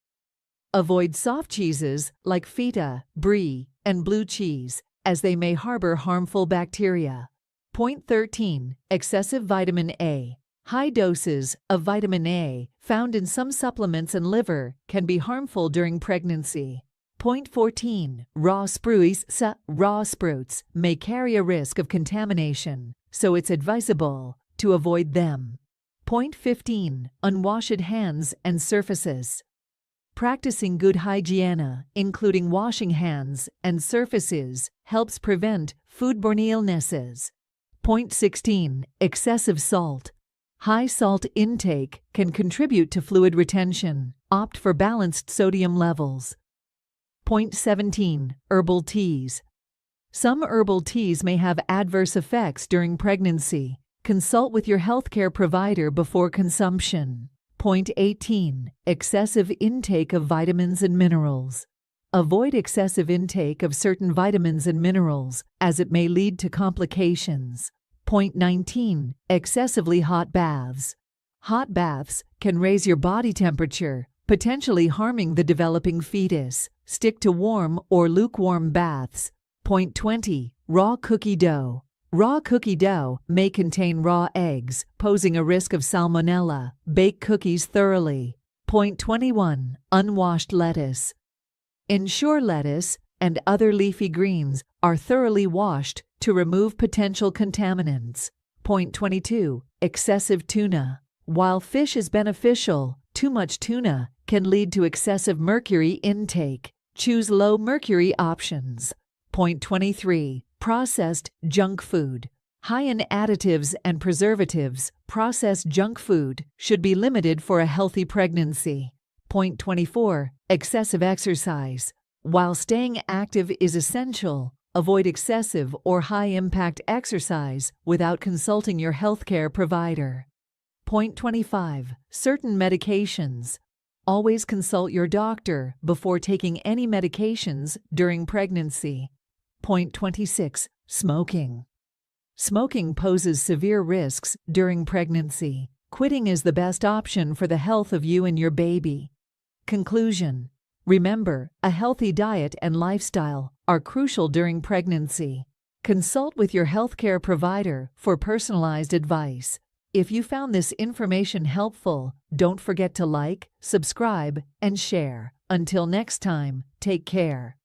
Avoid soft cheeses like feta, brie, and blue cheese, as they may harbor harmful bacteria. Point 13. Excessive vitamin A. High doses of vitamin A found in some supplements and liver can be harmful during pregnancy. Point 14. Raw spruce. Raw sprouts may carry a risk of contamination, so it's advisable to avoid them. Point 15. Unwashed hands and surfaces. Practicing good hygiene, including washing hands and surfaces, helps prevent foodborne illnesses. Point 16. Excessive salt. High salt intake can contribute to fluid retention. Opt for balanced sodium levels. Point 17. Herbal teas. Some herbal teas may have adverse effects during pregnancy. Consult with your healthcare provider before consumption. Point 18. Excessive intake of vitamins and minerals. Avoid excessive intake of certain vitamins and minerals, as it may lead to complications. Point 19. Excessively hot baths. Hot baths can raise your body temperature, potentially harming the developing fetus. Stick to warm or lukewarm baths. Point 20. Raw cookie dough. Raw cookie dough may contain raw eggs, posing a risk of salmonella. Bake cookies thoroughly. Point 21. Unwashed lettuce. Ensure lettuce and other leafy greens are thoroughly washed to remove potential contaminants. Point 22. Excessive tuna. While fish is beneficial, too much tuna can lead to excessive mercury intake. Choose low mercury options. Point 23. Processed junk food. High in additives and preservatives, processed junk food should be limited for a healthy pregnancy. Point 24. Excessive exercise. While staying active is essential, avoid excessive or high-impact exercise without consulting your healthcare provider. Point 25. Certain medications. Always consult your doctor before taking any medications during pregnancy. Point 26. Smoking. Smoking poses severe risks during pregnancy. Quitting is the best option for the health of you and your baby. Conclusion. Remember, a healthy diet and lifestyle are crucial during pregnancy. Consult with your healthcare provider for personalized advice. If you found this information helpful, don't forget to like, subscribe, and share. Until next time, take care.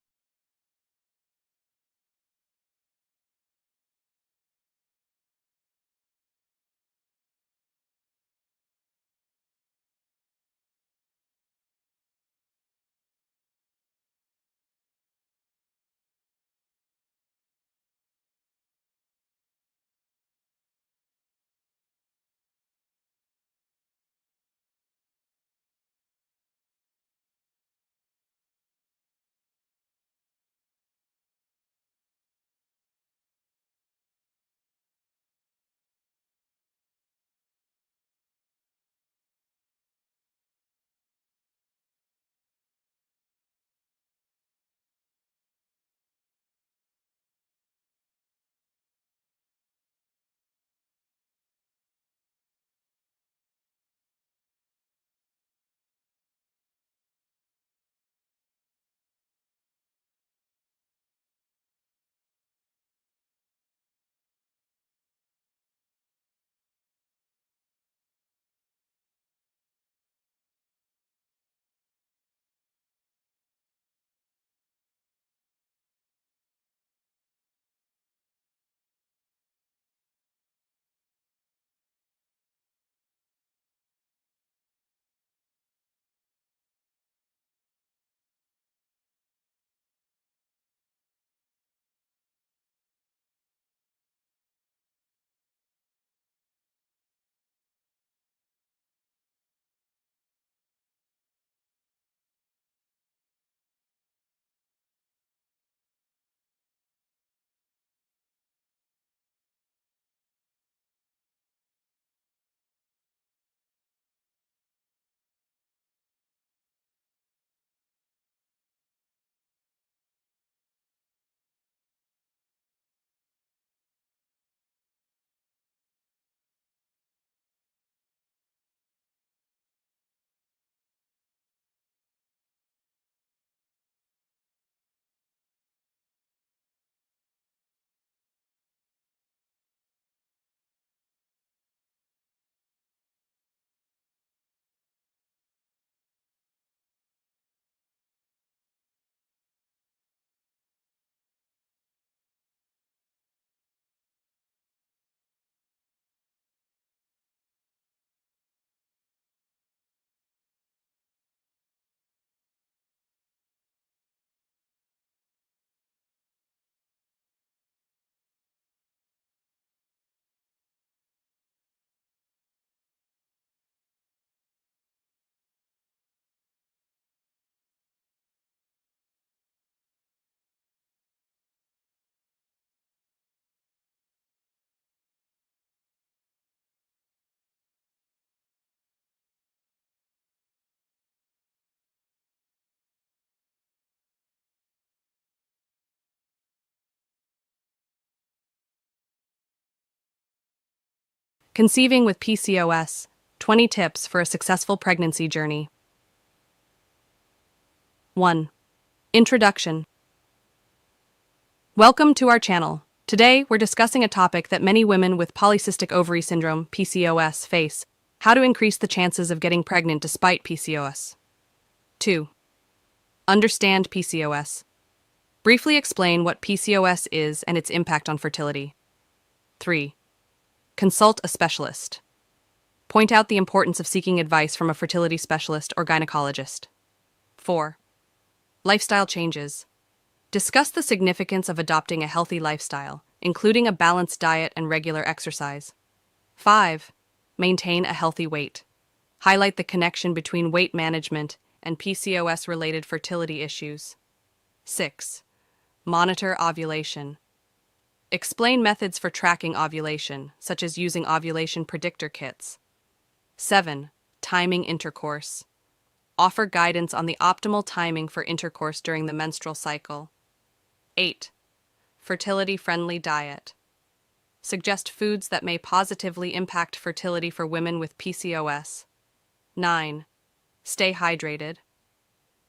Conceiving with PCOS, 20 tips for a successful pregnancy journey. 1. Introduction. Welcome to our channel. Today, we're discussing a topic that many women with polycystic ovary syndrome, PCOS, face: how to increase the chances of getting pregnant despite PCOS. 2. Understand PCOS. Briefly explain what PCOS is and its impact on fertility. 3. Consult a specialist. Point out the importance of seeking advice from a fertility specialist or gynecologist. 4. Lifestyle changes. Discuss the significance of adopting a healthy lifestyle, including a balanced diet and regular exercise. 5. Maintain a healthy weight. Highlight the connection between weight management and PCOS-related fertility issues. 6. Monitor ovulation. Explain methods for tracking ovulation, such as using ovulation predictor kits. 7. Timing intercourse. Offer guidance on the optimal timing for intercourse during the menstrual cycle. 8. Fertility-friendly diet. Suggest foods that may positively impact fertility for women with PCOS. 9. Stay hydrated.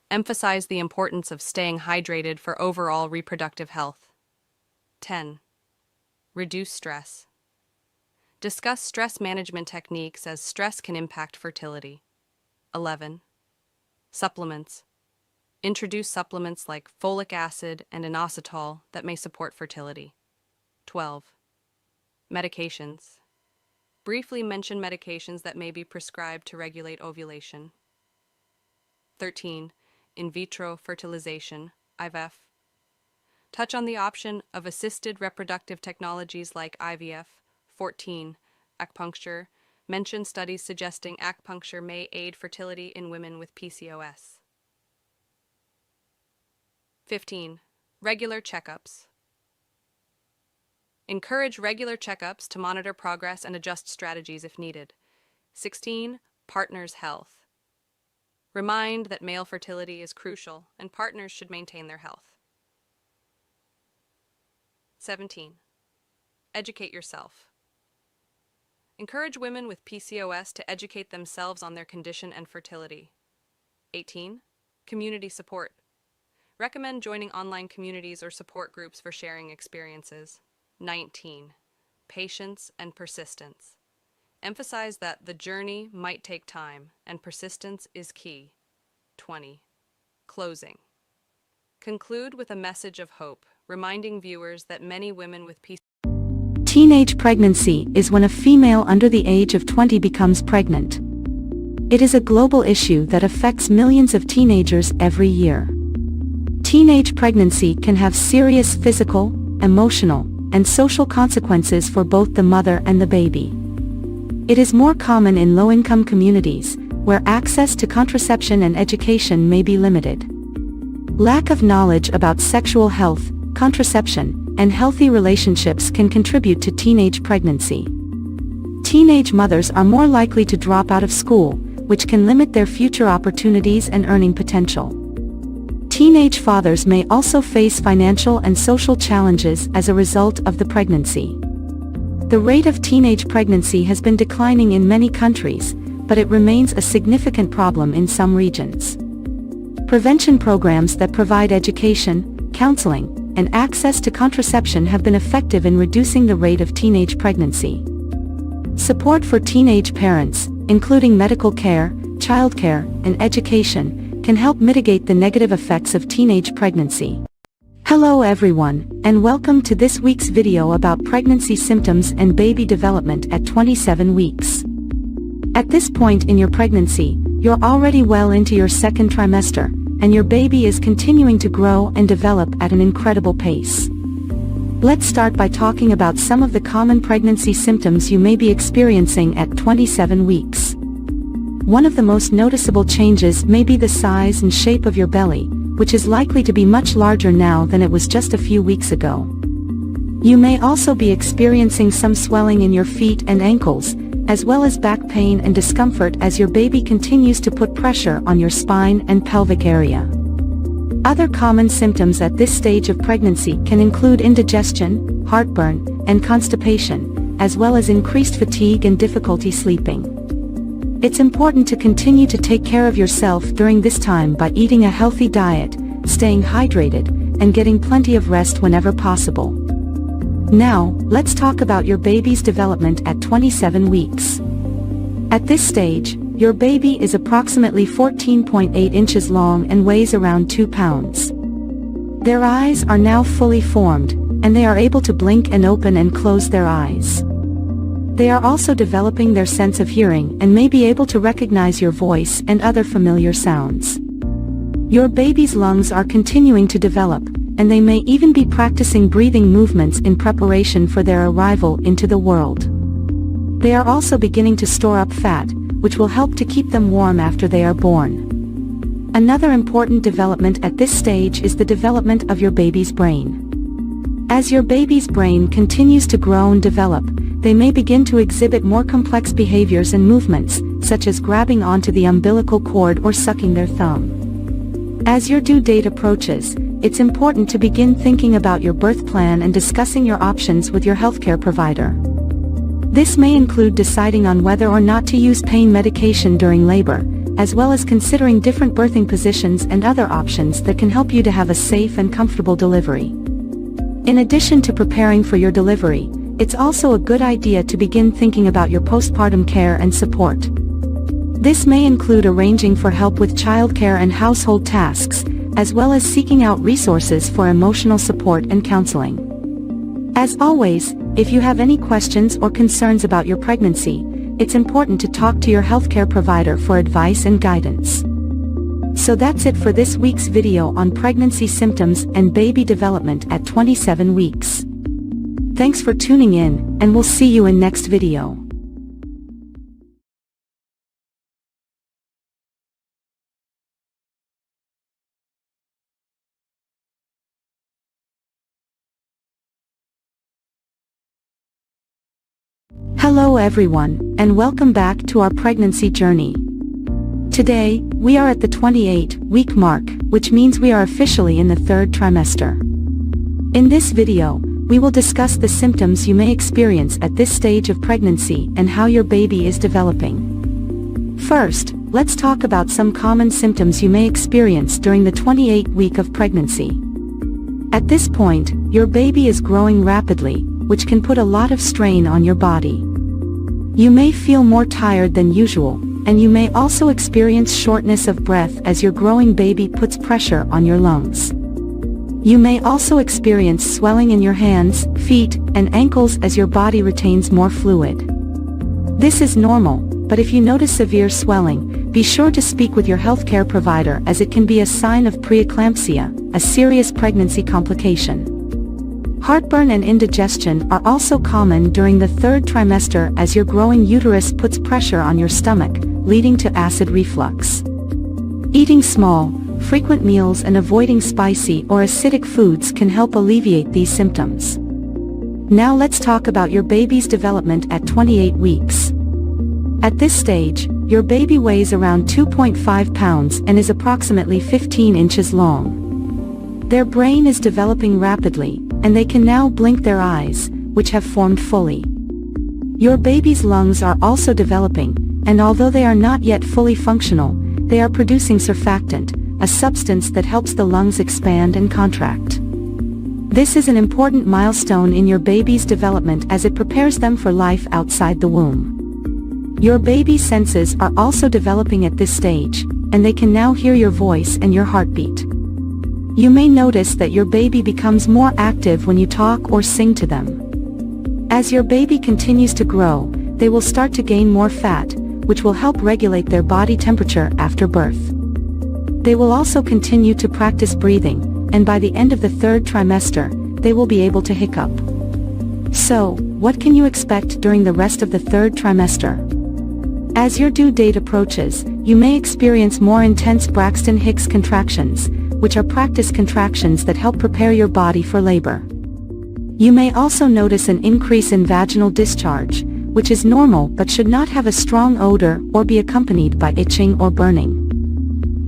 Emphasize the importance of staying hydrated for overall reproductive health. 10. Reduce stress. Discuss stress management techniques as stress can impact fertility. 11. Supplements. Introduce supplements like folic acid and inositol that may support fertility. 12. Medications. Briefly mention medications that may be prescribed to regulate ovulation. 13. In vitro fertilization, IVF. Touch on the option of assisted reproductive technologies like IVF. 14. Acupuncture. Mention studies suggesting acupuncture may aid fertility in women with PCOS. 15. Regular checkups. Encourage regular checkups to monitor progress and adjust strategies if needed. 16. Partners' health. Remind that male fertility is crucial and partners should maintain their health. 17. Educate yourself. Encourage women with PCOS to educate themselves on their condition and fertility. 18. Community support. Recommend joining online communities or support groups for sharing experiences. 19. Patience and persistence. Emphasize that the journey might take time and persistence is key. 20. Closing. Conclude with a message of hope, reminding viewers that many women with PCOS. Teenage pregnancy is when a female under the age of 20 becomes pregnant. It is a global issue that affects millions of teenagers every year. Teenage pregnancy can have serious physical, emotional, and social consequences for both the mother and the baby. It is more common in low-income communities, where access to contraception and education may be limited. Lack of knowledge about sexual health, contraception, and healthy relationships can contribute to teenage pregnancy. Teenage mothers are more likely to drop out of school, which can limit their future opportunities and earning potential. Teenage fathers may also face financial and social challenges as a result of the pregnancy. The rate of teenage pregnancy has been declining in many countries, but it remains a significant problem in some regions. Prevention programs that provide education, counseling, and access to contraception have been effective in reducing the rate of teenage pregnancy. Support for teenage parents, including medical care, childcare, and education, can help mitigate the negative effects of teenage pregnancy. Hello everyone, and welcome to this week's video about pregnancy symptoms and baby development at 27 weeks. At this point in your pregnancy, you're already well into your second trimester, and your baby is continuing to grow and develop at an incredible pace. Let's start by talking about some of the common pregnancy symptoms you may be experiencing at 27 weeks. One of the most noticeable changes may be the size and shape of your belly, which is likely to be much larger now than it was just a few weeks ago. You may also be experiencing some swelling in your feet and ankles, as well as back pain and discomfort as your baby continues to put pressure on your spine and pelvic area. Other common symptoms at this stage of pregnancy can include indigestion, heartburn, and constipation, as well as increased fatigue and difficulty sleeping. It's important to continue to take care of yourself during this time by eating a healthy diet, staying hydrated, and getting plenty of rest whenever possible. Now, let's talk about your baby's development at 27 weeks. At this stage, your baby is approximately 14.8 inches long and weighs around 2 pounds. Their eyes are now fully formed, and they are able to blink and open and close their eyes. They are also developing their sense of hearing and may be able to recognize your voice and other familiar sounds. Your baby's lungs are continuing to develop, and they may even be practicing breathing movements in preparation for their arrival into the world. They are also beginning to store up fat, which will help to keep them warm after they are born. Another important development at this stage is the development of your baby's brain. As your baby's brain continues to grow and develop, they may begin to exhibit more complex behaviors and movements, such as grabbing onto the umbilical cord or sucking their thumb. As your due date approaches, it's important to begin thinking about your birth plan and discussing your options with your healthcare provider. This may include deciding on whether or not to use pain medication during labor, as well as considering different birthing positions and other options that can help you to have a safe and comfortable delivery. In addition to preparing for your delivery, it's also a good idea to begin thinking about your postpartum care and support. This may include arranging for help with childcare and household tasks, as well as seeking out resources for emotional support and counseling. As always, if you have any questions or concerns about your pregnancy, it's important to talk to your healthcare provider for advice and guidance. So that's it for this week's video on pregnancy symptoms and baby development at 27 weeks. Thanks for tuning in, and we'll see you in next video. Hello everyone, and welcome back to our pregnancy journey. Today, we are at the 28-week mark, which means we are officially in the third trimester. In this video, we will discuss the symptoms you may experience at this stage of pregnancy and how your baby is developing. First, let's talk about some common symptoms you may experience during the 28th week of pregnancy. At this point, your baby is growing rapidly, which can put a lot of strain on your body. You may feel more tired than usual, and you may also experience shortness of breath as your growing baby puts pressure on your lungs. You may also experience swelling in your hands, feet, and ankles as your body retains more fluid. This is normal, but if you notice severe swelling, be sure to speak with your healthcare provider as it can be a sign of preeclampsia, a serious pregnancy complication. Heartburn and indigestion are also common during the third trimester as your growing uterus puts pressure on your stomach, leading to acid reflux. Eating small, frequent meals and avoiding spicy or acidic foods can help alleviate these symptoms. Now let's talk about your baby's development at 28 weeks. At this stage, your baby weighs around 2.5 pounds and is approximately 15 inches long. Their brain is developing rapidly, and they can now blink their eyes, which have formed fully. Your baby's lungs are also developing, and although they are not yet fully functional, they are producing surfactant, a substance that helps the lungs expand and contract. This is an important milestone in your baby's development as it prepares them for life outside the womb. Your baby's senses are also developing at this stage, and they can now hear your voice and your heartbeat. You may notice that your baby becomes more active when you talk or sing to them. As your baby continues to grow, they will start to gain more fat, which will help regulate their body temperature after birth. They will also continue to practice breathing, and by the end of the third trimester, they will be able to hiccup. So, what can you expect during the rest of the third trimester? As your due date approaches, you may experience more intense Braxton Hicks contractions, which are practice contractions that help prepare your body for labor. You may also notice an increase in vaginal discharge, which is normal but should not have a strong odor or be accompanied by itching or burning.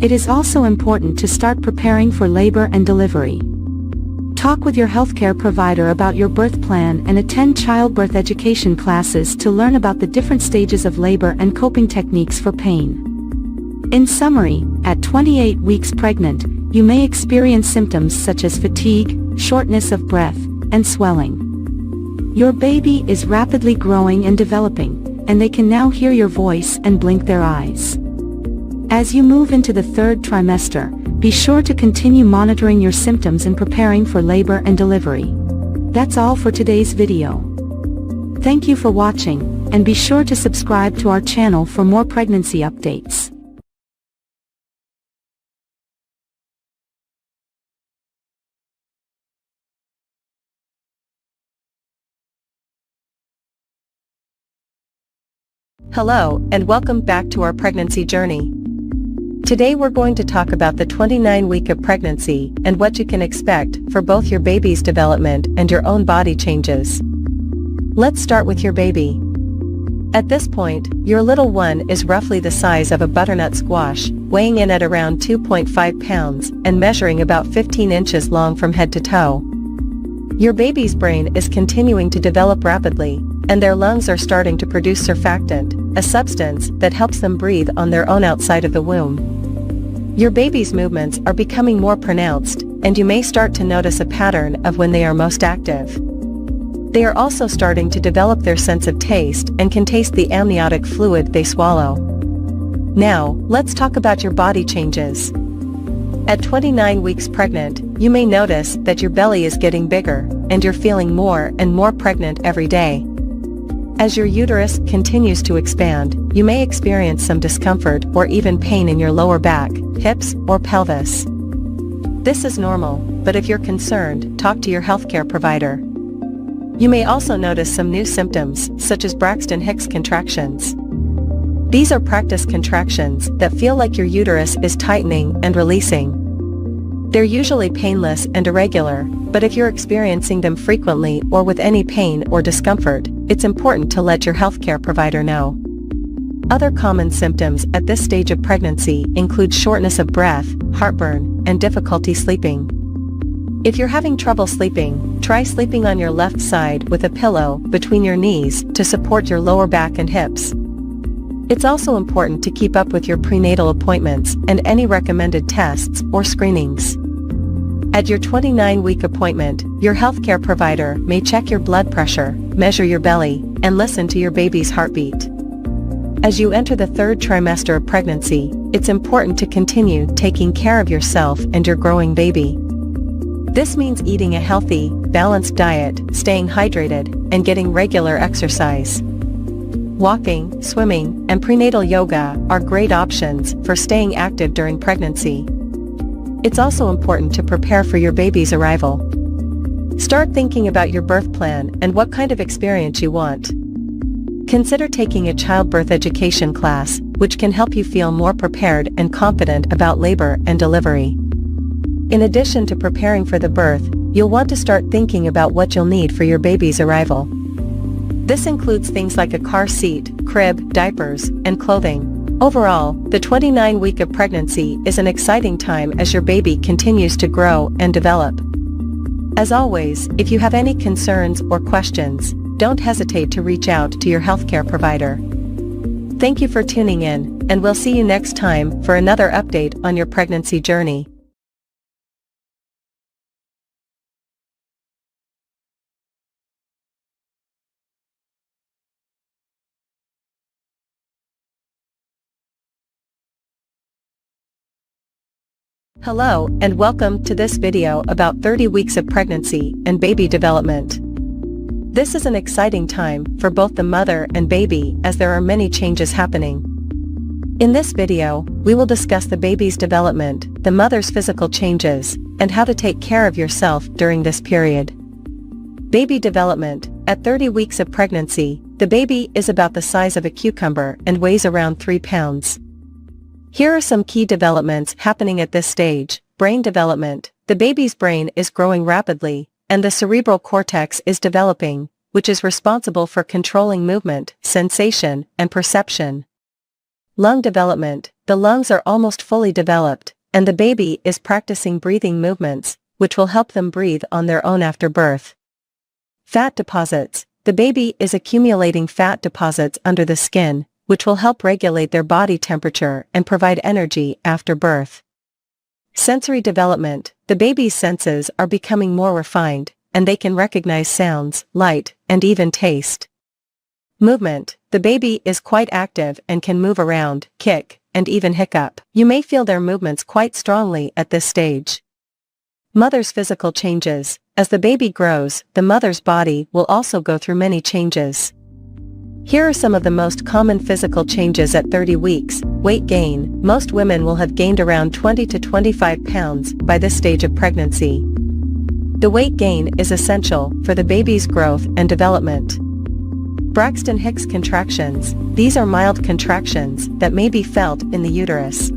It is also important to start preparing for labor and delivery. Talk with your healthcare provider about your birth plan and attend childbirth education classes to learn about the different stages of labor and coping techniques for pain. In summary, at 28 weeks pregnant, you may experience symptoms such as fatigue, shortness of breath, and swelling. Your baby is rapidly growing and developing, and they can now hear your voice and blink their eyes. As you move into the third trimester, be sure to continue monitoring your symptoms and preparing for labor and delivery. That's all for today's video. Thank you for watching, and be sure to subscribe to our channel for more pregnancy updates. Hello, and welcome back to our pregnancy journey. Today we're going to talk about the 29th week of pregnancy and what you can expect for both your baby's development and your own body changes. Let's start with your baby. At this point, your little one is roughly the size of a butternut squash, weighing in at around 2.5 pounds and measuring about 15 inches long from head to toe. Your baby's brain is continuing to develop rapidly, and their lungs are starting to produce surfactant, a substance that helps them breathe on their own outside of the womb. Your baby's movements are becoming more pronounced, and you may start to notice a pattern of when they are most active. They are also starting to develop their sense of taste and can taste the amniotic fluid they swallow. Now, let's talk about your body changes. At 29 weeks pregnant, you may notice that your belly is getting bigger, and you're feeling more and more pregnant every day. As your uterus continues to expand, you may experience some discomfort or even pain in your lower back, hips, or pelvis. This is normal, but if you're concerned, talk to your healthcare provider. You may also notice some new symptoms, such as Braxton Hicks contractions. These are practice contractions that feel like your uterus is tightening and releasing. They're usually painless and irregular, but if you're experiencing them frequently or with any pain or discomfort, it's important to let your healthcare provider know. Other common symptoms at this stage of pregnancy include shortness of breath, heartburn, and difficulty sleeping. If you're having trouble sleeping, try sleeping on your left side with a pillow between your knees to support your lower back and hips. It's also important to keep up with your prenatal appointments and any recommended tests or screenings. At your 29-week appointment, your healthcare provider may check your blood pressure, measure your belly, and listen to your baby's heartbeat. As you enter the third trimester of pregnancy, it's important to continue taking care of yourself and your growing baby. This means eating a healthy, balanced diet, staying hydrated, and getting regular exercise. Walking, swimming, and prenatal yoga are great options for staying active during pregnancy. It's also important to prepare for your baby's arrival. Start thinking about your birth plan and what kind of experience you want. Consider taking a childbirth education class, which can help you feel more prepared and confident about labor and delivery. In addition to preparing for the birth, you'll want to start thinking about what you'll need for your baby's arrival. This includes things like a car seat, crib, diapers, and clothing. Overall, the 29th week of pregnancy is an exciting time as your baby continues to grow and develop. As always, if you have any concerns or questions, don't hesitate to reach out to your healthcare provider. Thank you for tuning in, and we'll see you next time for another update on your pregnancy journey. Hello, and welcome to this video about 30 weeks of pregnancy and baby development. This is an exciting time for both the mother and baby as there are many changes happening. In this video, we will discuss the baby's development, the mother's physical changes, and how to take care of yourself during this period. Baby development. At 30 weeks of pregnancy, the baby is about the size of a cucumber and weighs around 3 pounds. Here are some key developments happening at this stage. Brain development. The baby's brain is growing rapidly, and the cerebral cortex is developing, which is responsible for controlling movement, sensation, and perception. Lung development. The lungs are almost fully developed, and the baby is practicing breathing movements, which will help them breathe on their own after birth. Fat deposits. The baby is accumulating fat deposits under the skin, which will help regulate their body temperature and provide energy after birth. Sensory development. The baby's senses are becoming more refined, and they can recognize sounds, light, and even taste. Movement. The baby is quite active and can move around, kick, and even hiccup. You may feel their movements quite strongly at this stage. Mother's physical changes. As the baby grows, the mother's body will also go through many changes. Here are some of the most common physical changes at 30 weeks. Weight gain. Most women will have gained around 20 to 25 pounds by this stage of pregnancy. The weight gain is essential for the baby's growth and development. Braxton Hicks contractions. These are mild contractions that may be felt in the uterus.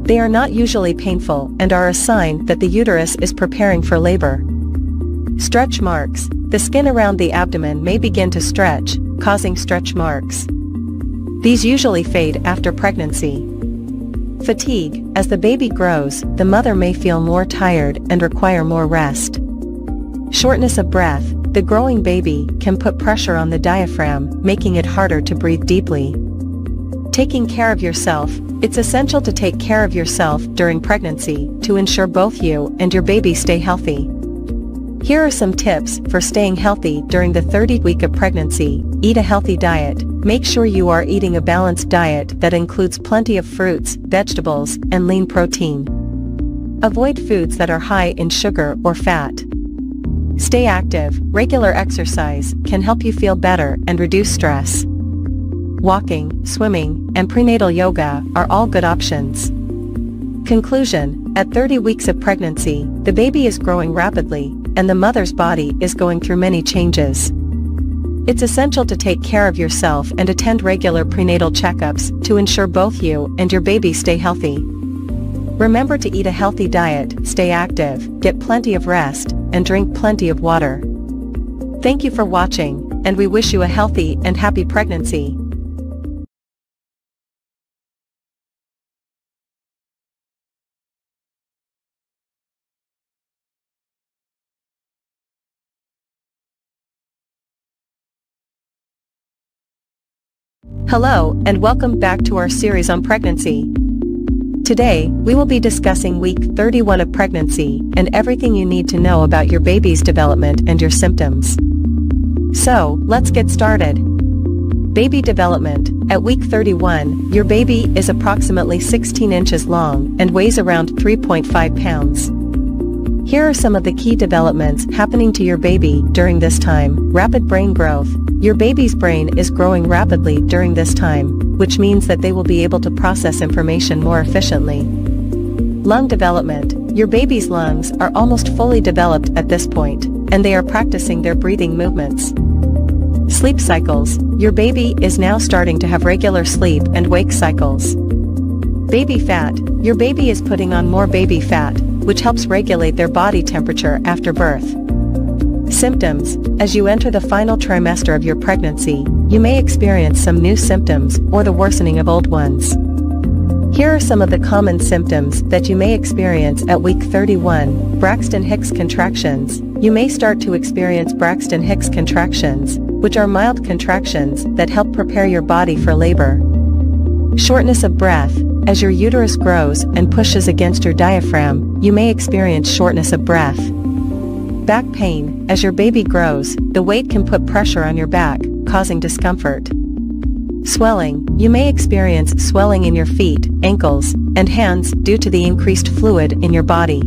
They are not usually painful and are a sign that the uterus is preparing for labor. Stretch marks. The skin around the abdomen may begin to stretch, causing stretch marks. These usually fade after pregnancy. Fatigue. As the baby grows, the mother may feel more tired and require more rest. Shortness of breath. The growing baby can put pressure on the diaphragm, making it harder to breathe deeply. Taking care of yourself. It's essential to take care of yourself during pregnancy to ensure both you and your baby stay healthy. Here are some tips for staying healthy during the 30th week of pregnancy. Eat a healthy diet. Make sure you are eating a balanced diet that includes plenty of fruits, vegetables, and lean protein. Avoid foods that are high in sugar or fat. Stay active. Regular exercise can help you feel better and reduce stress. Walking, swimming, and prenatal yoga are all good options. Conclusion. At 30 weeks of pregnancy, the baby is growing rapidly, and the mother's body is going through many changes. It's essential to take care of yourself and attend regular prenatal checkups to ensure both you and your baby stay healthy. Remember to eat a healthy diet, stay active, get plenty of rest, and drink plenty of water. Thank you for watching, and we wish you a healthy and happy pregnancy. Hello, and welcome back to our series on pregnancy. Today, we will be discussing week 31 of pregnancy and everything you need to know about your baby's development and your symptoms. So, let's get started. Baby development. At week 31, your baby is approximately 16 inches long and weighs around 3.5 pounds. Here are some of the key developments happening to your baby during this time. Rapid brain growth. Your baby's brain is growing rapidly during this time, which means that they will be able to process information more efficiently. Lung development. Your baby's lungs are almost fully developed at this point, and they are practicing their breathing movements. Sleep cycles. Your baby is now starting to have regular sleep and wake cycles. Baby fat. Your baby is putting on more baby fat, which helps regulate their body temperature after birth. Symptoms. As you enter the final trimester of your pregnancy, you may experience some new symptoms or the worsening of old ones. Here are some of the common symptoms that you may experience at week 31. Braxton Hicks contractions. You may start to experience Braxton Hicks contractions, which are mild contractions that help prepare your body for labor. Shortness of breath. As your uterus grows and pushes against your diaphragm, you may experience shortness of breath. Back pain. As your baby grows, the weight can put pressure on your back, causing discomfort. Swelling. You may experience swelling in your feet, ankles, and hands due to the increased fluid in your body.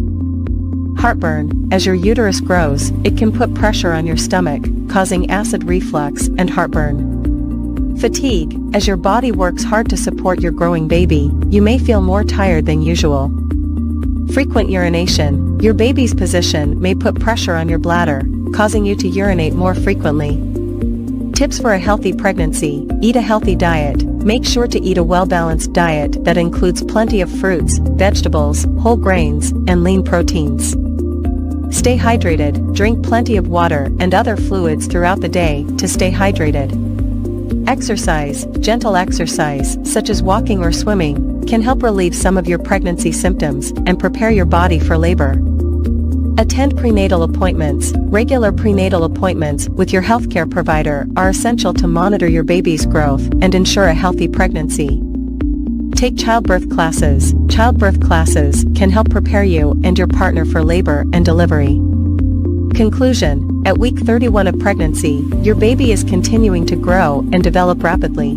Heartburn. As your uterus grows, it can put pressure on your stomach, causing acid reflux and heartburn. Fatigue. As your body works hard to support your growing baby, you may feel more tired than usual. Frequent urination. Your baby's position may put pressure on your bladder, causing you to urinate more frequently. Tips for a healthy pregnancy. Eat a healthy diet. Make sure to eat a well-balanced diet that includes plenty of fruits, vegetables, whole grains, and lean proteins. Stay hydrated. Drink plenty of water and other fluids throughout the day to stay hydrated. Exercise. Gentle exercise, such as walking or swimming, can help relieve some of your pregnancy symptoms and prepare your body for labor. Attend prenatal appointments. Regular prenatal appointments with your healthcare provider are essential to monitor your baby's growth and ensure a healthy pregnancy. Take childbirth classes. Childbirth classes can help prepare you and your partner for labor and delivery. Conclusion. At week 31 of pregnancy, your baby is continuing to grow and develop rapidly.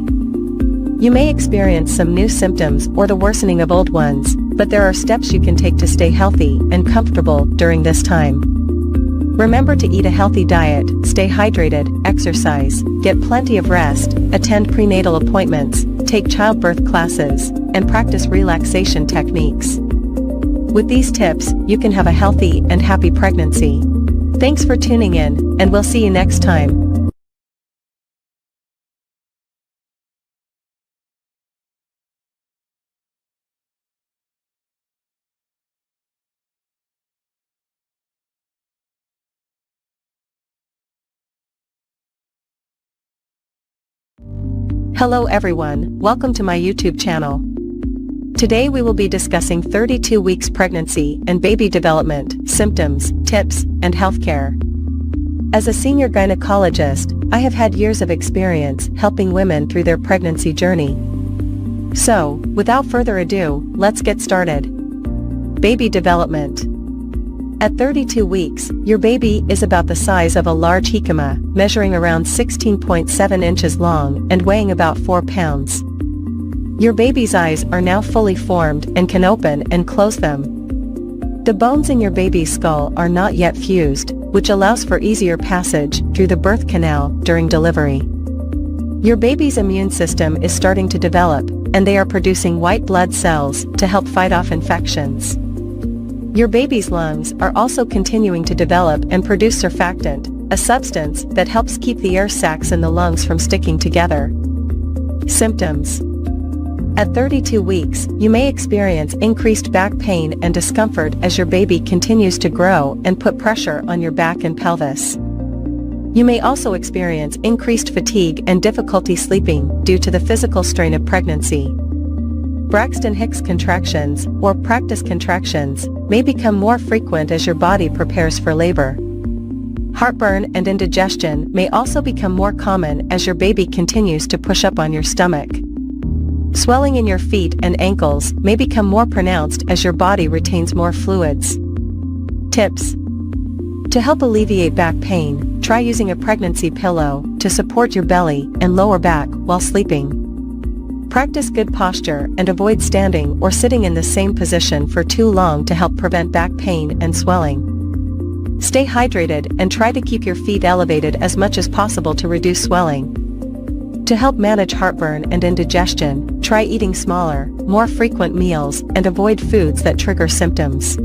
You may experience some new symptoms or the worsening of old ones, but there are steps you can take to stay healthy and comfortable during this time. Remember to eat a healthy diet, stay hydrated, exercise, get plenty of rest, attend prenatal appointments, take childbirth classes, and practice relaxation techniques. With these tips, you can have a healthy and happy pregnancy. Thanks for tuning in, and we'll see you next time. Hello everyone, welcome to my YouTube channel. Today we will be discussing 32 weeks pregnancy and baby development, symptoms, tips, and healthcare. As a senior gynecologist, I have had years of experience helping women through their pregnancy journey. So, without further ado, let's get started. Baby development. At 32 weeks, your baby is about the size of a large jicama, measuring around 16.7 inches long and weighing about 4 pounds. Your baby's eyes are now fully formed and can open and close them. The bones in your baby's skull are not yet fused, which allows for easier passage through the birth canal during delivery. Your baby's immune system is starting to develop, and they are producing white blood cells to help fight off infections. Your baby's lungs are also continuing to develop and produce surfactant, a substance that helps keep the air sacs in the lungs from sticking together. Symptoms. At 32 weeks, you may experience increased back pain and discomfort as your baby continues to grow and put pressure on your back and pelvis. You may also experience increased fatigue and difficulty sleeping due to the physical strain of pregnancy. Braxton Hicks contractions, or practice contractions, may become more frequent as your body prepares for labor. Heartburn and indigestion may also become more common as your baby continues to push up on your stomach. Swelling in your feet and ankles may become more pronounced as your body retains more fluids. Tips. To help alleviate back pain, try using a pregnancy pillow to support your belly and lower back while sleeping. Practice good posture and avoid standing or sitting in the same position for too long to help prevent back pain and swelling. Stay hydrated and try to keep your feet elevated as much as possible to reduce swelling. To help manage heartburn and indigestion, try eating smaller, more frequent meals and avoid foods that trigger symptoms.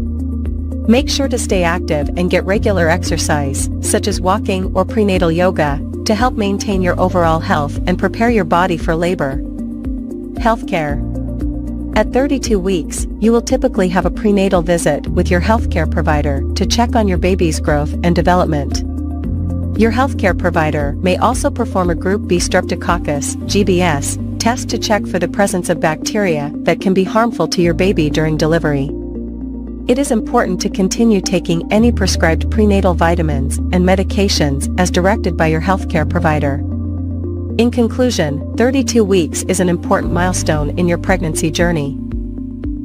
Make sure to stay active and get regular exercise, such as walking or prenatal yoga, to help maintain your overall health and prepare your body for labor. Healthcare. At 32 weeks, you will typically have a prenatal visit with your healthcare provider to check on your baby's growth and development. Your healthcare provider may also perform a Group B streptococcus (GBS) test to check for the presence of bacteria that can be harmful to your baby during delivery. It is important to continue taking any prescribed prenatal vitamins and medications as directed by your healthcare provider. In conclusion, 32 weeks is an important milestone in your pregnancy journey.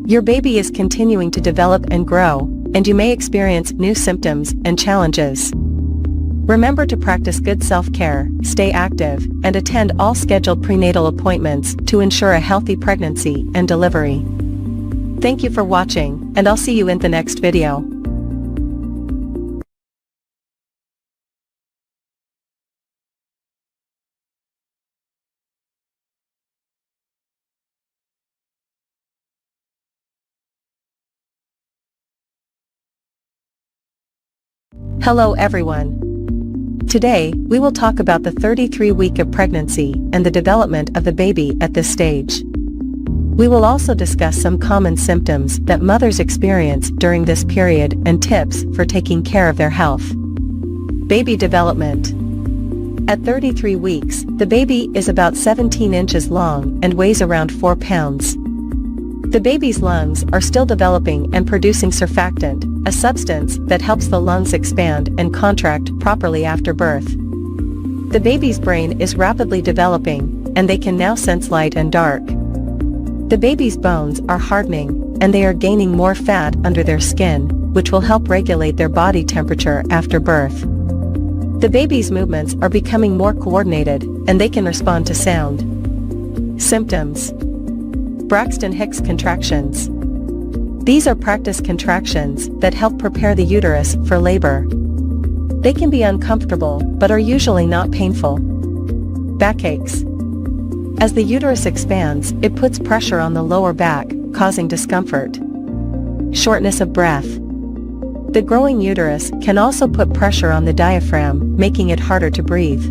Your baby is continuing to develop and grow, and you may experience new symptoms and challenges. Remember to practice good self-care, stay active, and attend all scheduled prenatal appointments to ensure a healthy pregnancy and delivery. Thank you for watching, and I'll see you in the next video. Hello everyone. Today, we will talk about the 33 week of pregnancy and the development of the baby at this stage. We will also discuss some common symptoms that mothers experience during this period and tips for taking care of their health. Baby development. At 33 weeks, the baby is about 17 inches long and weighs around 4 pounds. The baby's lungs are still developing and producing surfactant, a substance that helps the lungs expand and contract properly after birth. The baby's brain is rapidly developing, and they can now sense light and dark. The baby's bones are hardening, and they are gaining more fat under their skin, which will help regulate their body temperature after birth. The baby's movements are becoming more coordinated, and they can respond to sound. Symptoms. Braxton Hicks contractions. These are practice contractions that help prepare the uterus for labor. They can be uncomfortable, but are usually not painful. Backaches. As the uterus expands, it puts pressure on the lower back, causing discomfort. Shortness of breath. The growing uterus can also put pressure on the diaphragm, making it harder to breathe.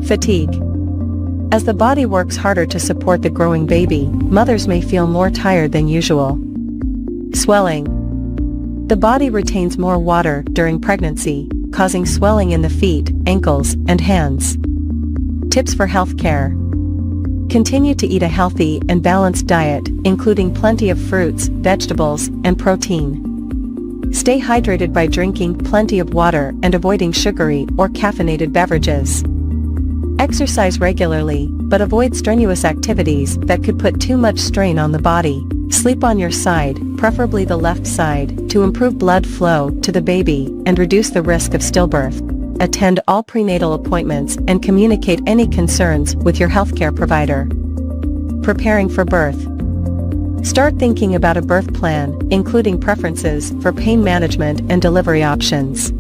Fatigue. As the body works harder to support the growing baby, mothers may feel more tired than usual. Swelling. The body retains more water during pregnancy, causing swelling in the feet, ankles, and hands. Tips for health care. Continue to eat a healthy and balanced diet, including plenty of fruits, vegetables, and protein. Stay hydrated by drinking plenty of water and avoiding sugary or caffeinated beverages. Exercise regularly, but avoid strenuous activities that could put too much strain on the body. Sleep on your side, preferably the left side, to improve blood flow to the baby and reduce the risk of stillbirth. Attend all prenatal appointments and communicate any concerns with your healthcare provider. Preparing for birth. Start thinking about a birth plan, including preferences for pain management and delivery options.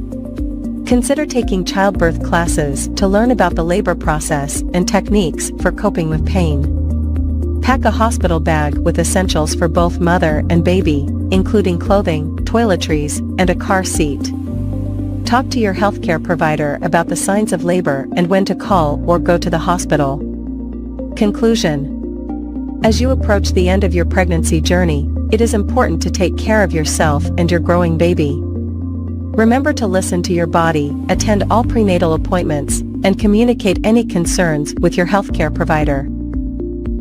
Consider taking childbirth classes to learn about the labor process and techniques for coping with pain. Pack a hospital bag with essentials for both mother and baby, including clothing, toiletries, and a car seat. Talk to your healthcare provider about the signs of labor and when to call or go to the hospital. Conclusion. As you approach the end of your pregnancy journey, it is important to take care of yourself and your growing baby. Remember to listen to your body, attend all prenatal appointments, and communicate any concerns with your healthcare provider.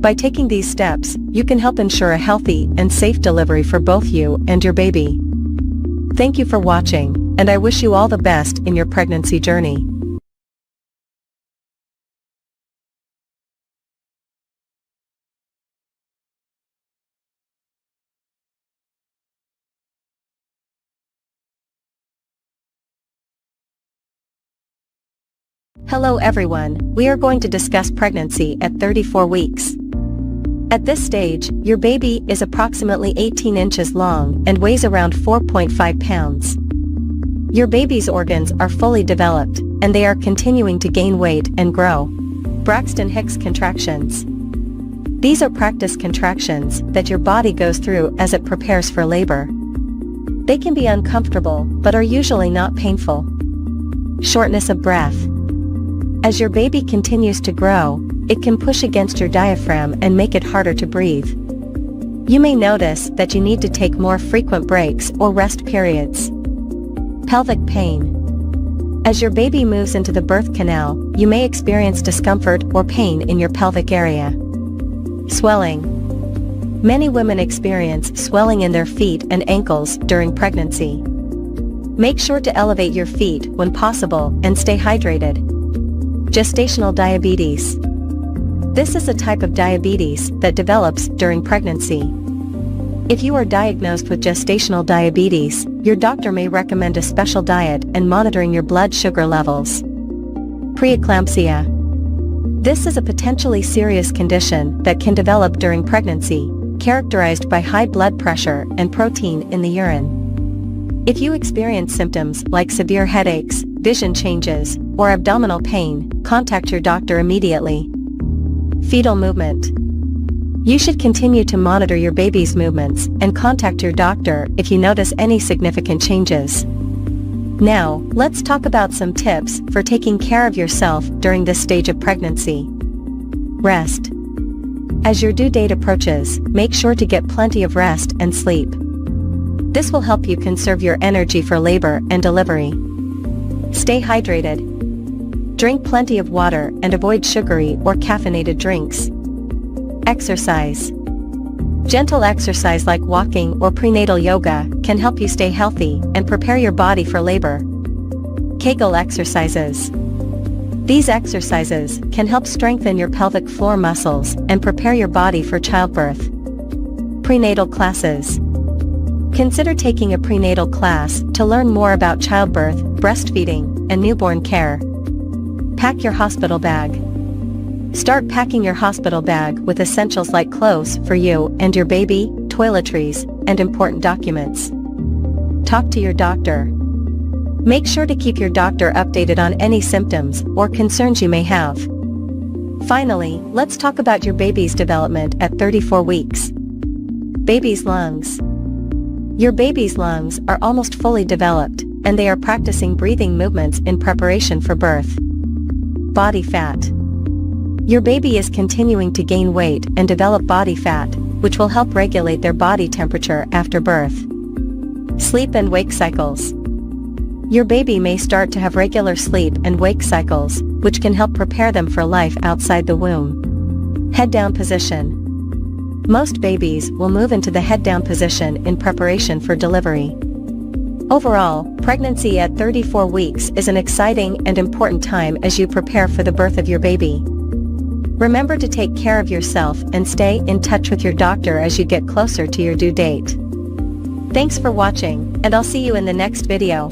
By taking these steps, you can help ensure a healthy and safe delivery for both you and your baby. Thank you for watching, and I wish you all the best in your pregnancy journey. Hello everyone, we are going to discuss pregnancy at 34 weeks. At this stage, your baby is approximately 18 inches long and weighs around 4.5 pounds. Your baby's organs are fully developed, and they are continuing to gain weight and grow. Braxton Hicks contractions. These are practice contractions that your body goes through as it prepares for labor. They can be uncomfortable, but are usually not painful. Shortness of breath. As your baby continues to grow, it can push against your diaphragm and make it harder to breathe. You may notice that you need to take more frequent breaks or rest periods. Pelvic pain. As your baby moves into the birth canal, you may experience discomfort or pain in your pelvic area. Swelling. Many women experience swelling in their feet and ankles during pregnancy. Make sure to elevate your feet when possible and stay hydrated. Gestational diabetes. This is a type of diabetes that develops during pregnancy. If you are diagnosed with gestational diabetes, your doctor may recommend a special diet and monitoring your blood sugar levels. Preeclampsia. This is a potentially serious condition that can develop during pregnancy, characterized by high blood pressure and protein in the urine. If you experience symptoms like severe headaches, vision changes, or abdominal pain, contact your doctor immediately. Fetal movement. You should continue to monitor your baby's movements and contact your doctor if you notice any significant changes. Now, let's talk about some tips for taking care of yourself during this stage of pregnancy. Rest. As your due date approaches, make sure to get plenty of rest and sleep. This will help you conserve your energy for labor and delivery. Stay hydrated. Drink plenty of water and avoid sugary or caffeinated drinks. Exercise. Gentle exercise like walking or prenatal yoga can help you stay healthy and prepare your body for labor. Kegel exercises. These exercises can help strengthen your pelvic floor muscles and prepare your body for childbirth. Prenatal classes. Consider taking a prenatal class to learn more about childbirth, breastfeeding, and newborn care. Pack your hospital bag. Start packing your hospital bag with essentials like clothes for you and your baby, toiletries, and important documents. Talk to your doctor. Make sure to keep your doctor updated on any symptoms or concerns you may have. Finally, let's talk about your baby's development at 34 weeks. Baby's lungs. Your baby's lungs are almost fully developed, and they are practicing breathing movements in preparation for birth. Body fat. Your baby is continuing to gain weight and develop body fat, which will help regulate their body temperature after birth. Sleep and wake cycles. Your baby may start to have regular sleep and wake cycles, which can help prepare them for life outside the womb. Head down position. Most babies will move into the head down position in preparation for delivery. Overall, pregnancy at 34 weeks is an exciting and important time as you prepare for the birth of your baby. Remember to take care of yourself and stay in touch with your doctor as you get closer to your due date. Thanks for watching, and I'll see you in the next video.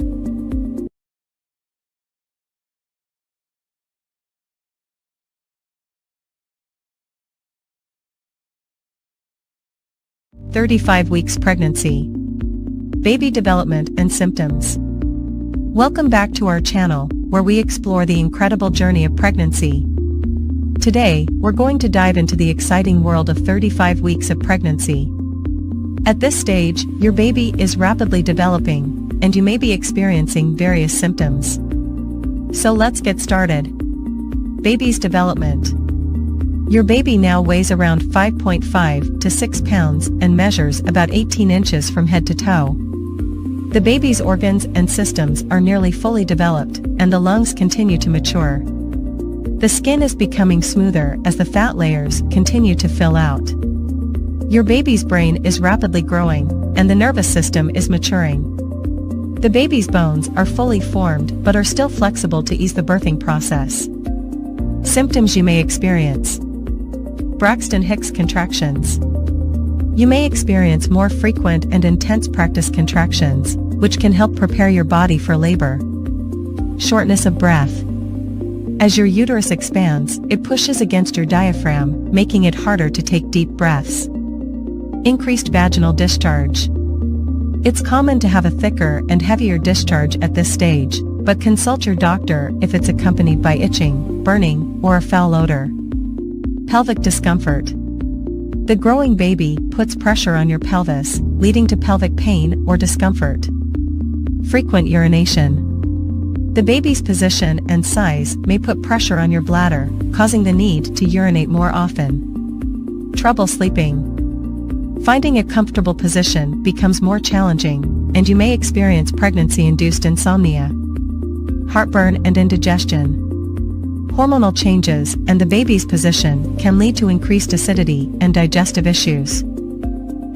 "35 weeks pregnancy. Baby development and symptoms." Welcome back to our channel, where we explore the incredible journey of pregnancy. Today, we're going to dive into the exciting world of 35 weeks of pregnancy. At this stage, your baby is rapidly developing, and you may be experiencing various symptoms. So let's get started. Baby's development. Your baby now weighs around 5.5 to 6 pounds and measures about 18 inches from head to toe. The baby's organs and systems are nearly fully developed, and the lungs continue to mature. The skin is becoming smoother as the fat layers continue to fill out. Your baby's brain is rapidly growing, and the nervous system is maturing. The baby's bones are fully formed but are still flexible to ease the birthing process. Symptoms you may experience. Braxton Hicks contractions. You may experience more frequent and intense practice contractions, which can help prepare your body for labor. Shortness of breath. As your uterus expands, it pushes against your diaphragm, making it harder to take deep breaths. Increased vaginal discharge. It's common to have a thicker and heavier discharge at this stage, but consult your doctor if it's accompanied by itching, burning, or a foul odor. Pelvic discomfort. The growing baby puts pressure on your pelvis, leading to pelvic pain or discomfort. Frequent urination. The baby's position and size may put pressure on your bladder, causing the need to urinate more often. Trouble sleeping. Finding a comfortable position becomes more challenging, and you may experience pregnancy-induced insomnia. Heartburn and indigestion. Hormonal changes and the baby's position can lead to increased acidity and digestive issues.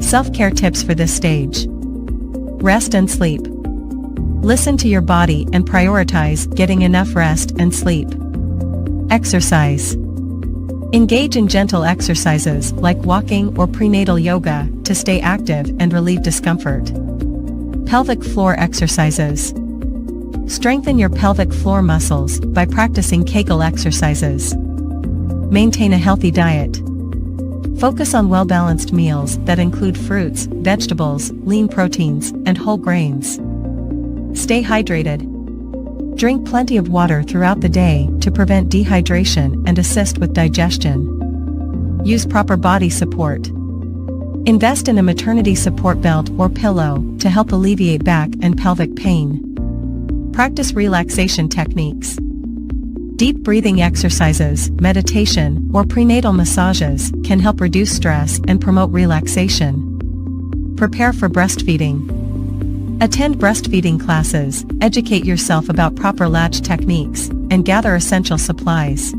Self-care tips for this stage. Rest and sleep. Listen to your body and prioritize getting enough rest and sleep. Exercise. Engage in gentle exercises like walking or prenatal yoga to stay active and relieve discomfort. Pelvic floor exercises. Strengthen your pelvic floor muscles by practicing Kegel exercises. Maintain a healthy diet. Focus on well-balanced meals that include fruits, vegetables, lean proteins, and whole grains. Stay hydrated. Drink plenty of water throughout the day to prevent dehydration and assist with digestion. Use proper body support. Invest in a maternity support belt or pillow to help alleviate back and pelvic pain. Practice relaxation techniques. Deep breathing exercises, meditation, or prenatal massages can help reduce stress and promote relaxation. Prepare for breastfeeding. Attend breastfeeding classes, educate yourself about proper latch techniques, and gather essential supplies.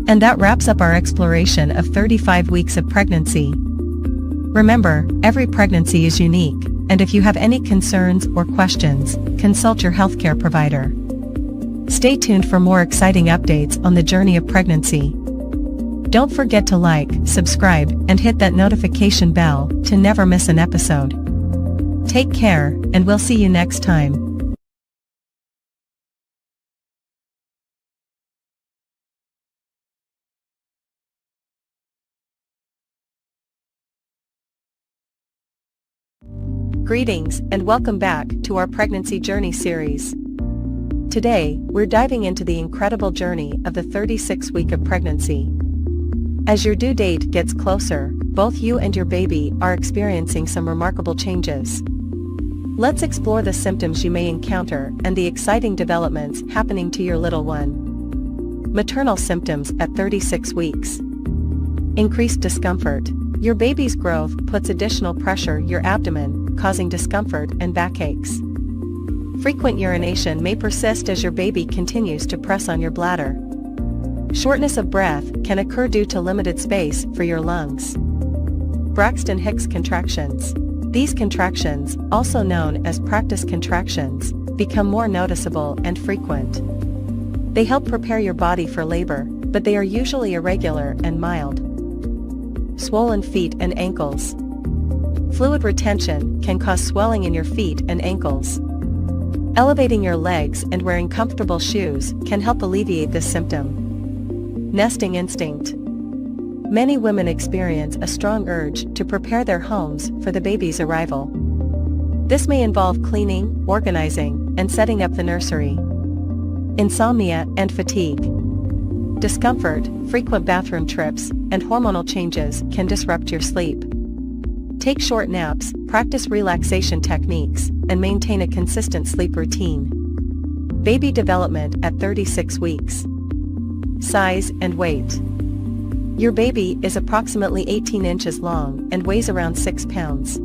And that wraps up our exploration of 35 weeks of pregnancy. Remember, every pregnancy is unique, and if you have any concerns or questions, consult your healthcare provider. Stay tuned for more exciting updates on the journey of pregnancy. Don't forget to like, subscribe, and hit that notification bell to never miss an episode. Take care, and we'll see you next time. Greetings and welcome back to our Pregnancy Journey series. Today, we're diving into the incredible journey of the 36th week of pregnancy. As your due date gets closer, both you and your baby are experiencing some remarkable changes. Let's explore the symptoms you may encounter and the exciting developments happening to your little one. Maternal symptoms at 36 weeks. Increased discomfort. Your baby's growth puts additional pressure on your abdomen, causing discomfort and backaches. Frequent urination may persist as your baby continues to press on your bladder. Shortness of breath can occur due to limited space for your lungs. Braxton Hicks contractions. These contractions, also known as practice contractions, become more noticeable and frequent. They help prepare your body for labor, but they are usually irregular and mild. Swollen feet and ankles. Fluid retention can cause swelling in your feet and ankles. Elevating your legs and wearing comfortable shoes can help alleviate this symptom. Nesting instinct. Many women experience a strong urge to prepare their homes for the baby's arrival. This may involve cleaning, organizing, and setting up the nursery. Insomnia and fatigue. Discomfort, frequent bathroom trips, and hormonal changes can disrupt your sleep. Take short naps, practice relaxation techniques, and maintain a consistent sleep routine. Baby development at 36 weeks. Size and weight. Your baby is approximately 18 inches long and weighs around 6 pounds.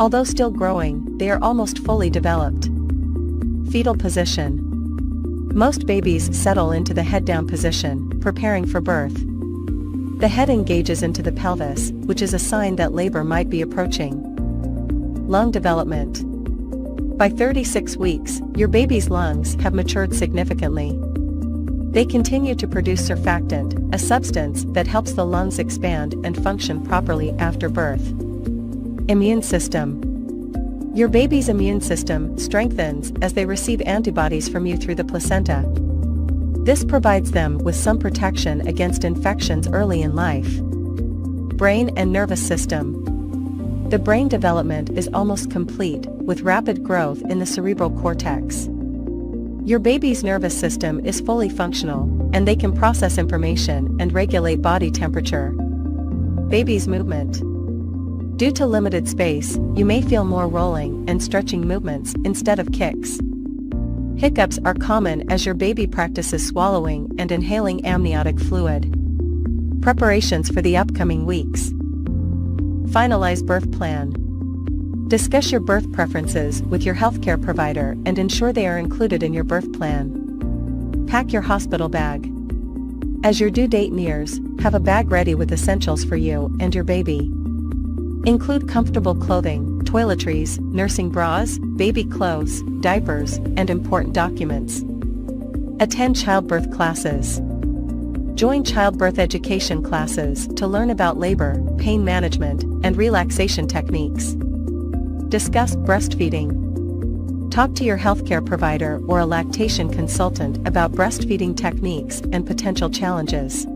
Although still growing, they are almost fully developed. Fetal position. Most babies settle into the head-down position, preparing for birth. The head engages into the pelvis, which is a sign that labor might be approaching. Lung development. By 36 weeks, your baby's lungs have matured significantly. They continue to produce surfactant, a substance that helps the lungs expand and function properly after birth. Immune system. Your baby's immune system strengthens as they receive antibodies from you through the placenta. This provides them with some protection against infections early in life. Brain and nervous system. The brain development is almost complete, with rapid growth in the cerebral cortex. Your baby's nervous system is fully functional, and they can process information and regulate body temperature. Baby's movement. Due to limited space, you may feel more rolling and stretching movements instead of kicks. Hiccups are common as your baby practices swallowing and inhaling amniotic fluid. Preparations for the upcoming weeks. Finalize birth plan. Discuss your birth preferences with your healthcare provider and ensure they are included in your birth plan. Pack your hospital bag. As your due date nears, have a bag ready with essentials for you and your baby. Include comfortable clothing, toiletries, nursing bras, baby clothes, diapers, and important documents. Attend childbirth classes. Join childbirth education classes to learn about labor, pain management, and relaxation techniques. Discuss breastfeeding. Talk to your healthcare provider or a lactation consultant about breastfeeding techniques and potential challenges.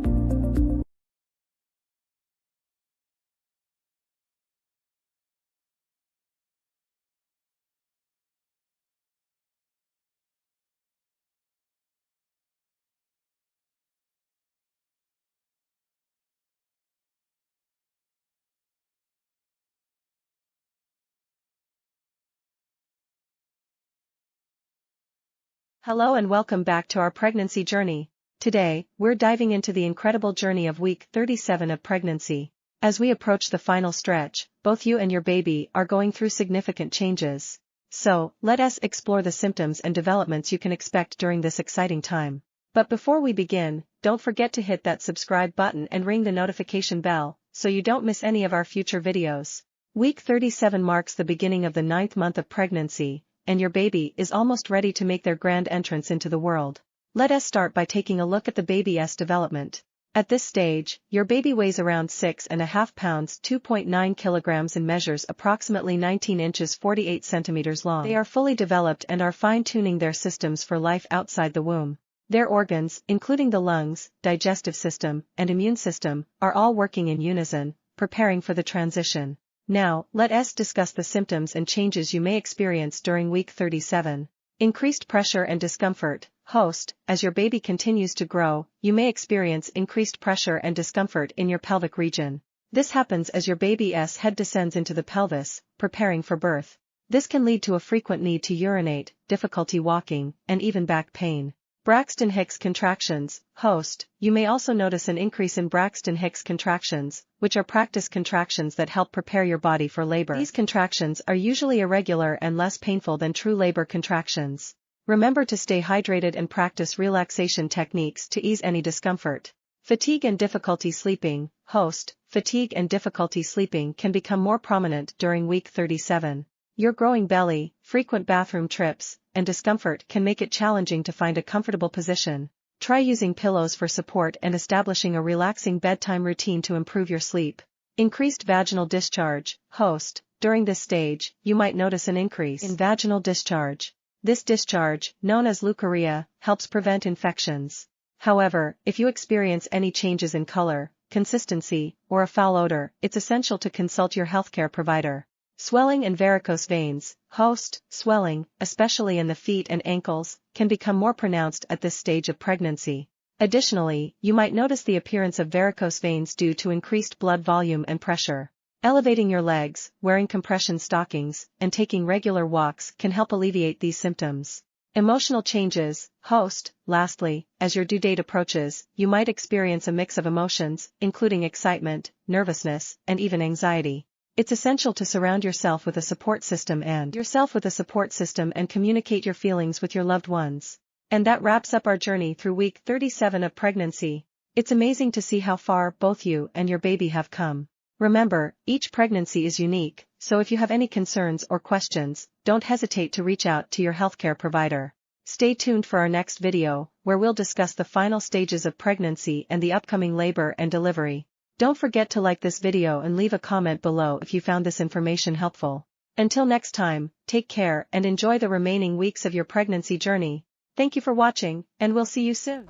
Hello and welcome back to our pregnancy journey. Today, we're diving into the incredible journey of week 37 of pregnancy. As we approach the final stretch, both you and your baby are going through significant changes. So, let us explore the symptoms and developments you can expect during this exciting time. But before we begin, don't forget to hit that subscribe button and ring the notification bell, so you don't miss any of our future videos. Week 37 marks the beginning of the 9th month of pregnancy, and your baby is almost ready to make their grand entrance into the world. Let us start by taking a look at the baby's development. At this stage, your baby weighs around 6.5 pounds 2.9 kilograms and measures approximately 19 inches 48 centimeters long. They are fully developed and are fine-tuning their systems for life outside the womb. Their organs, including the lungs, digestive system, and immune system, are all working in unison, preparing for the transition. Now, let us discuss the symptoms and changes you may experience during week 37. Increased pressure and discomfort. Host, as your baby continues to grow, you may experience increased pressure and discomfort in your pelvic region. This happens as your baby's head descends into the pelvis, preparing for birth. This can lead to a frequent need to urinate, difficulty walking, and even back pain. Braxton Hicks contractions. Host, you may also notice an increase in Braxton Hicks contractions, which are practice contractions that help prepare your body for labor. These contractions are usually irregular and less painful than true labor contractions. Remember to stay hydrated and practice relaxation techniques to ease any discomfort. Fatigue and difficulty sleeping. Host, fatigue and difficulty sleeping can become more prominent during week 37. Your growing belly, frequent bathroom trips, and discomfort can make it challenging to find a comfortable position. Try using pillows for support and establishing a relaxing bedtime routine to improve your sleep. Increased vaginal discharge. Host, during this stage, you might notice an increase in vaginal discharge. This discharge, known as leukorrhea, helps prevent infections. However, if you experience any changes in color, consistency, or a foul odor, it's essential to consult your healthcare provider. Swelling and varicose veins. Host, swelling, especially in the feet and ankles, can become more pronounced at this stage of pregnancy. Additionally, you might notice the appearance of varicose veins due to increased blood volume and pressure. Elevating your legs, wearing compression stockings, and taking regular walks can help alleviate these symptoms. Emotional changes. Host, lastly, as your due date approaches, you might experience a mix of emotions, including excitement, nervousness, and even anxiety. It's essential to surround yourself with a support system and communicate your feelings with your loved ones. And that wraps up our journey through week 37 of pregnancy. It's amazing to see how far both you and your baby have come. Remember, each pregnancy is unique, so if you have any concerns or questions, don't hesitate to reach out to your healthcare provider. Stay tuned for our next video, where we'll discuss the final stages of pregnancy and the upcoming labor and delivery. Don't forget to like this video and leave a comment below if you found this information helpful. Until next time, take care and enjoy the remaining weeks of your pregnancy journey. Thank you for watching, and we'll see you soon.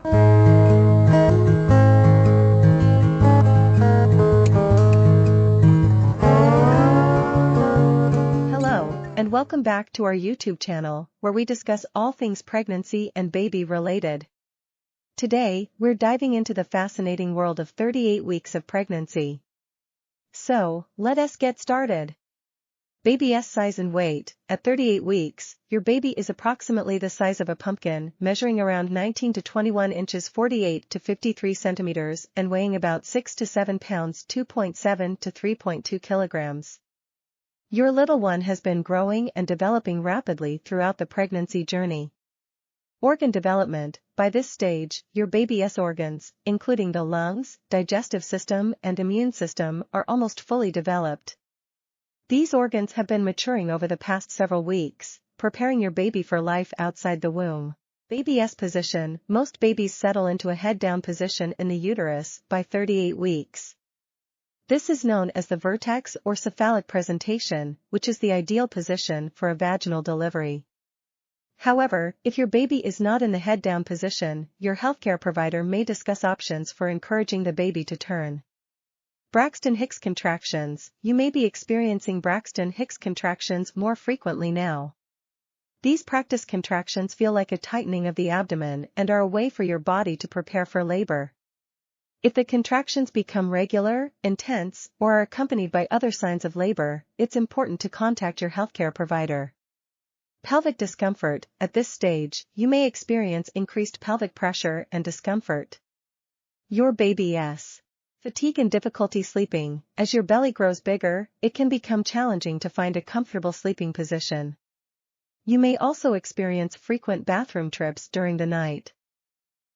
Hello, and welcome back to our YouTube channel, where we discuss all things pregnancy and baby related. Today, we're diving into the fascinating world of 38 weeks of pregnancy. So, let us get started. Baby's size and weight. At 38 weeks, your baby is approximately the size of a pumpkin, measuring around 19 to 21 inches 48 to 53 centimeters and weighing about 6 to 7 pounds 2.7 to 3.2 kilograms. Your little one has been growing and developing rapidly throughout the pregnancy journey. Organ development. By this stage, your baby's organs, including the lungs, digestive system, and immune system, are almost fully developed. These organs have been maturing over the past several weeks, preparing your baby for life outside the womb. Baby's position. Most babies settle into a head-down position in the uterus by 38 weeks. This is known as the vertex or cephalic presentation, which is the ideal position for a vaginal delivery. However, if your baby is not in the head-down position, your healthcare provider may discuss options for encouraging the baby to turn. Braxton Hicks contractions. You may be experiencing Braxton Hicks contractions more frequently now. These practice contractions feel like a tightening of the abdomen and are a way for your body to prepare for labor. If the contractions become regular, intense, or are accompanied by other signs of labor, it's important to contact your healthcare provider. Pelvic discomfort. At this stage, you may experience increased pelvic pressure and discomfort. Your baby's fatigue and difficulty sleeping. As your belly grows bigger, it can become challenging to find a comfortable sleeping position. You may also experience frequent bathroom trips during the night.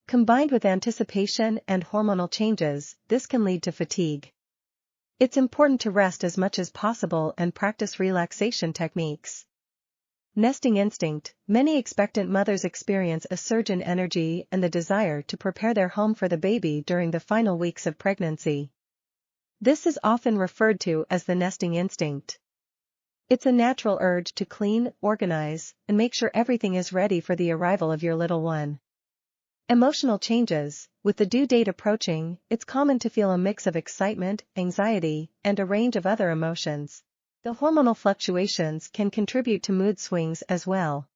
Combined with anticipation and hormonal changes, this can lead to fatigue. It's important to rest as much as possible and practice relaxation techniques. Nesting instinct. Many expectant mothers experience a surge in energy and the desire to prepare their home for the baby during the final weeks of pregnancy. This is often referred to as the nesting instinct. It's a natural urge to clean, organize, and make sure everything is ready for the arrival of your little one. Emotional changes. With the due date approaching, it's common to feel a mix of excitement, anxiety, and a range of other emotions. The hormonal fluctuations can contribute to mood swings as well.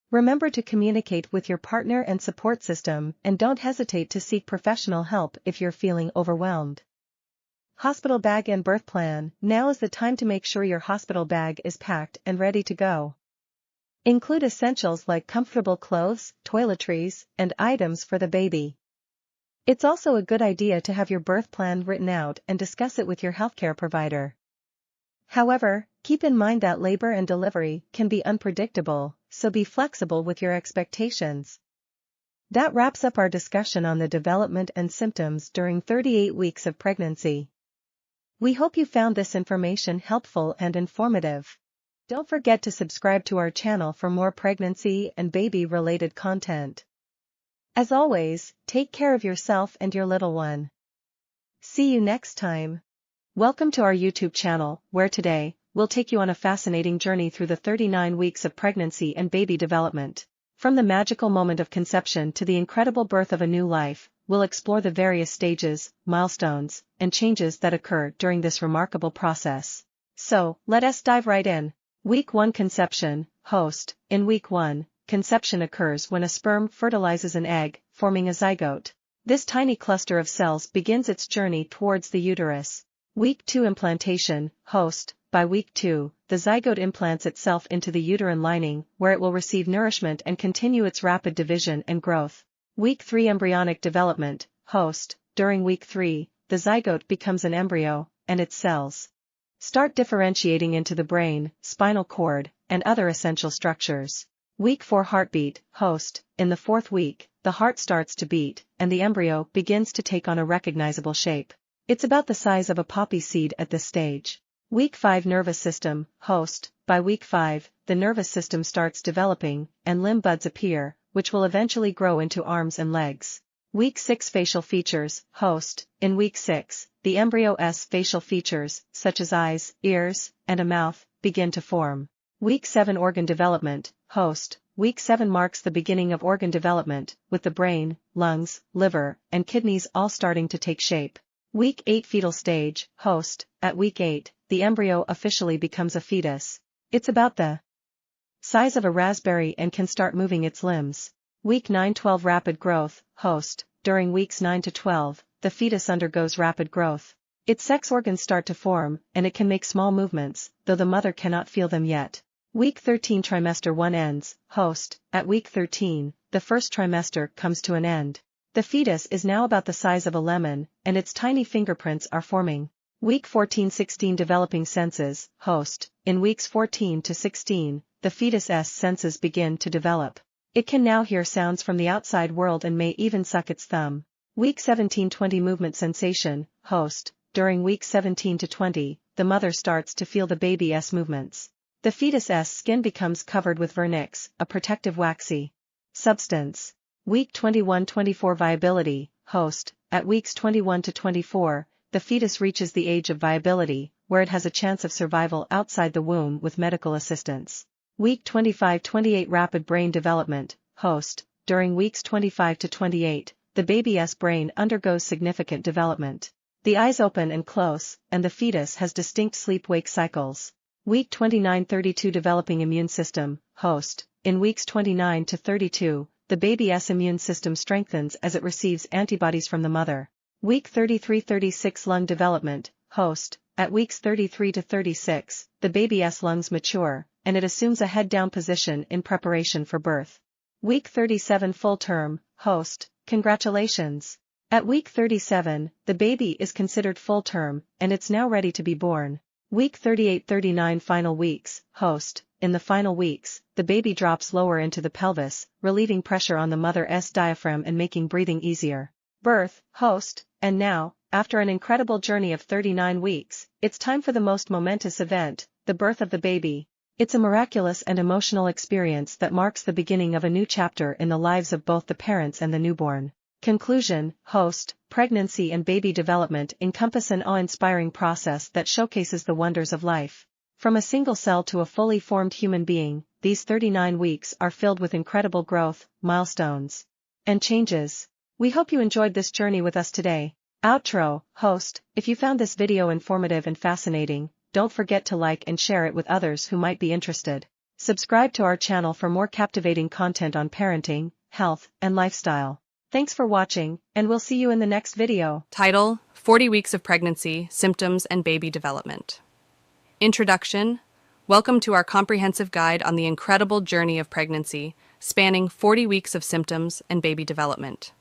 Remember to communicate with your partner and support system, and don't hesitate to seek professional help if you're feeling overwhelmed. Hospital bag and birth plan. Now is the time to make sure your hospital bag is packed and ready to go. Include essentials like comfortable clothes, toiletries, and items for the baby. It's also a good idea to have your birth plan written out and discuss it with your healthcare provider. However, Keep in mind that labor and delivery can be unpredictable, so be flexible with your expectations. That wraps up our discussion on the development and symptoms during 38 weeks of pregnancy. We hope you found this information helpful and informative. Don't forget to subscribe to our channel for more pregnancy and baby-related content. As always, take care of yourself and your little one. See you next time. Welcome to our YouTube channel, where today, we'll take you on a fascinating journey through the 39 weeks of pregnancy and baby development. From the magical moment of conception to the incredible birth of a new life, we'll explore the various stages, milestones, and changes that occur during this remarkable process. So, let us dive right in. Week 1 Conception, host. In Week 1, conception occurs when a sperm fertilizes an egg, forming a zygote. This tiny cluster of cells begins its journey towards the uterus. Week 2 Implantation, host. By Week 2, the zygote implants itself into the uterine lining, where it will receive nourishment and continue its rapid division and growth. Week 3 Embryonic Development, host. During Week 3, the zygote becomes an embryo, and its cells start differentiating into the brain, spinal cord, and other essential structures. Week 4 Heartbeat, host. In the 4th week, the heart starts to beat, and the embryo begins to take on a recognizable shape. It's about the size of a poppy seed at this stage. Week 5 Nervous System, host. By Week 5, the nervous system starts developing, and limb buds appear, which will eventually grow into arms and legs. Week 6 Facial Features, host. In Week 6, the embryo's facial features, such as eyes, ears, and a mouth, begin to form. Week 7 Organ Development, host. Week 7 marks the beginning of organ development, with the brain, lungs, liver, and kidneys all starting to take shape. Week 8 Fetal Stage, host. At Week 8, the embryo officially becomes a fetus. It's about the size of a raspberry and can start moving its limbs. Week 9-12 Rapid Growth, host. During weeks 9 to 12, the fetus undergoes rapid growth. Its sex organs start to form, and it can make small movements, though the mother cannot feel them yet. Week 13 Trimester 1 ends, host. At Week 13, the first trimester comes to an end. The fetus is now about the size of a lemon, and its tiny fingerprints are forming. Week 14-16 Developing Senses, host. In weeks 14 to 16, the fetus's senses begin to develop. It can now hear sounds from the outside world and may even suck its thumb. Week 17-20 Movement Sensation, host. During weeks 17 to 20, the mother starts to feel the baby's movements. The fetus's skin becomes covered with vernix, a protective waxy substance. Week 21-24 Viability, host. At weeks 21 to 24, the fetus reaches the age of viability, where it has a chance of survival outside the womb with medical assistance. Week 25-28 Rapid Brain Development, host. During weeks 25 to 28, the baby's brain undergoes significant development. The eyes open and close, and the fetus has distinct sleep-wake cycles. Week 29-32 Developing Immune System, host. In weeks 29 to 32, the baby's immune system strengthens as it receives antibodies from the mother. Week 33-36 Lung Development, host. At weeks 33 to 36, the baby's lungs mature, and it assumes a head-down position in preparation for birth. Week 37 Full Term, host. Congratulations! At week 37, the baby is considered full term, and it's now ready to be born. Week 38-39 Final Weeks, host. In the final weeks, the baby drops lower into the pelvis, relieving pressure on the mother's diaphragm and making breathing easier. Birth, host. And now, after an incredible journey of 39 weeks, it's time for the most momentous event, the birth of the baby. It's a miraculous and emotional experience that marks the beginning of a new chapter in the lives of both the parents and the newborn. Conclusion, host. Pregnancy and baby development encompass an awe-inspiring process that showcases the wonders of life. From a single cell to a fully formed human being, these 39 weeks are filled with incredible growth, milestones, and changes. We hope you enjoyed this journey with us today. Outro, host. If you found this video informative and fascinating, don't forget to like and share it with others who might be interested. Subscribe to our channel for more captivating content on parenting, health, and lifestyle. Thanks for watching, and we'll see you in the next video. Title: 40 Weeks of Pregnancy, Symptoms and Baby Development. Introduction: Welcome to our comprehensive guide on the incredible journey of pregnancy, spanning 40 weeks of symptoms and baby development.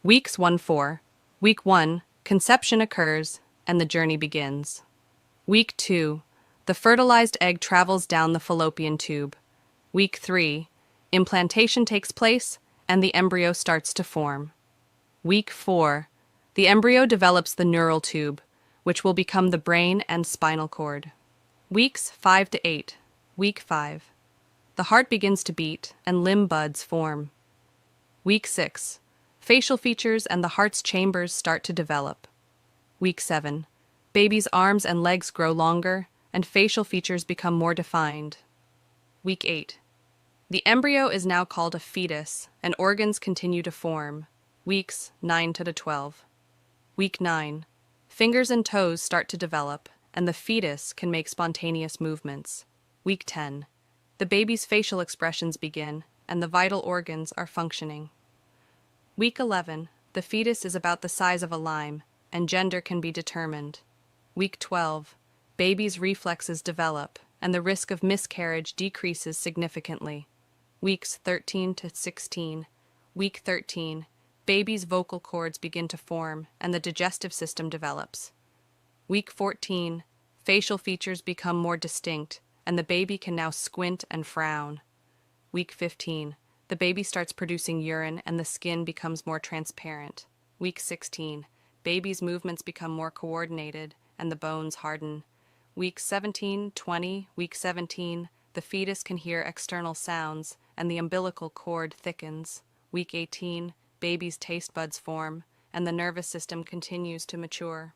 Weeks 1-4. Week 1, conception occurs, and the journey begins. Week 2, The fertilized egg travels down the fallopian tube. Week 3, implantation takes place and the embryo starts to form. Week 4, the embryo develops the neural tube, which will become the brain and spinal cord. Weeks 5 to 8. Week 5. The heart begins to beat and limb buds form. Week 6. Facial features and the heart's chambers start to develop. Week 7. Baby's arms and legs grow longer and facial features become more defined. Week 8. The embryo is now called a fetus and organs continue to form. Weeks 9 to 12. Week 9. Fingers and toes start to develop and the fetus can make spontaneous movements. Week 10. The baby's facial expressions begin and the vital organs are functioning. Week 11. The fetus is about the size of a lime and gender can be determined. Week 12. Baby's reflexes develop and the risk of miscarriage decreases significantly. Weeks 13 to 16. Week 13. Baby's vocal cords begin to form and the digestive system develops. Week 14. Facial features become more distinct and the baby can now squint and frown. Week 15. The baby starts producing urine and the skin becomes more transparent. Week 16. Baby's movements become more coordinated and the bones harden. Week 17, 20, week 17, the fetus can hear external sounds and the umbilical cord thickens. Week 18, baby's taste buds form and the nervous system continues to mature.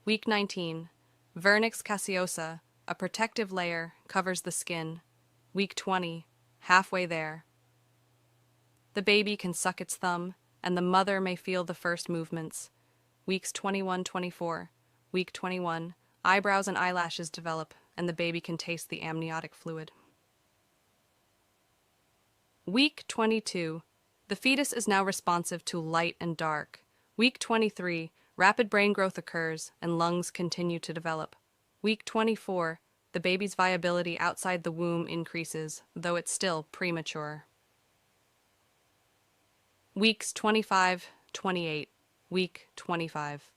Week 19, vernix caseosa, a protective layer, covers the skin. Week 20, halfway there. The baby can suck its thumb and the mother may feel the first movements. Weeks 21-24. Week 21, eyebrows and eyelashes develop, and the baby can taste the amniotic fluid. Week 22, the fetus is now responsive to light and dark. Week 23, rapid brain growth occurs, and lungs continue to develop. Week 24, the baby's viability outside the womb increases, though it's still premature. Weeks 25-28. Week 25.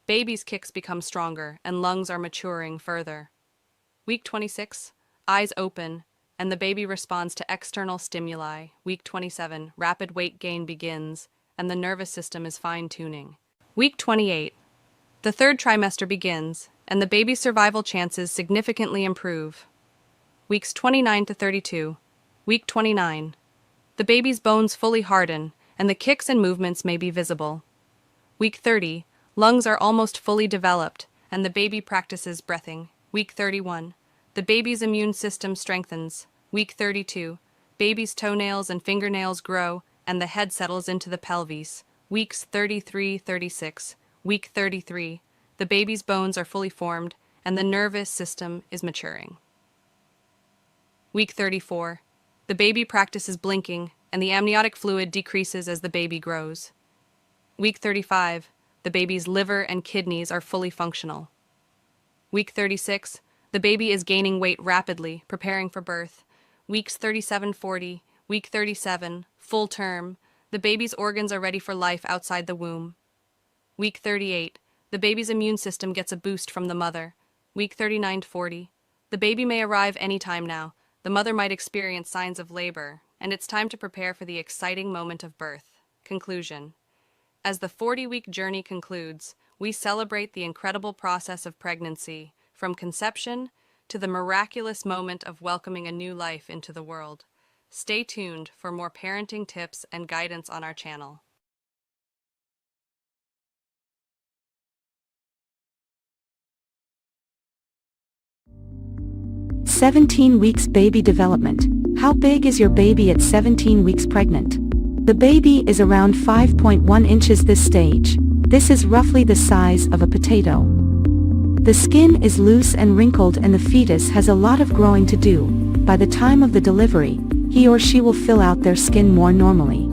Baby's kicks become stronger and lungs are maturing further. Week 26, eyes open and the baby responds to external stimuli. Week 27, rapid weight gain begins and the nervous system is fine-tuning. Week 28, the third trimester begins and the baby's survival chances significantly improve. Weeks 29 to 32. Week 29, the baby's bones fully harden and the kicks and movements may be visible. Week 30, lungs are almost fully developed, and the baby practices breathing. Week 31, the baby's immune system strengthens. Week 32, baby's toenails and fingernails grow, and the head settles into the pelvis. Weeks 33-36. Week 33, the baby's bones are fully formed, and the nervous system is maturing. Week 34, the baby practices blinking, and the amniotic fluid decreases as the baby grows. Week 35, the baby's liver and kidneys are fully functional. Week 36, the baby is gaining weight rapidly, preparing for birth. Weeks 37-40, week 37, full term, the baby's organs are ready for life outside the womb. Week 38, the baby's immune system gets a boost from the mother. Week 39-40, the baby may arrive any time now. The mother might experience signs of labor, and it's time to prepare for the exciting moment of birth. Conclusion. As the 40-week journey concludes, we celebrate the incredible process of pregnancy, from conception to the miraculous moment of welcoming a new life into the world. Stay tuned for more parenting tips and guidance on our channel. "17 weeks baby development. How big is your baby at 17 weeks pregnant?" The baby is around 5.1 inches this stage. This is roughly the size of a potato. The skin is loose and wrinkled and the fetus has a lot of growing to do. By the time of the delivery, he or she will fill out their skin more normally.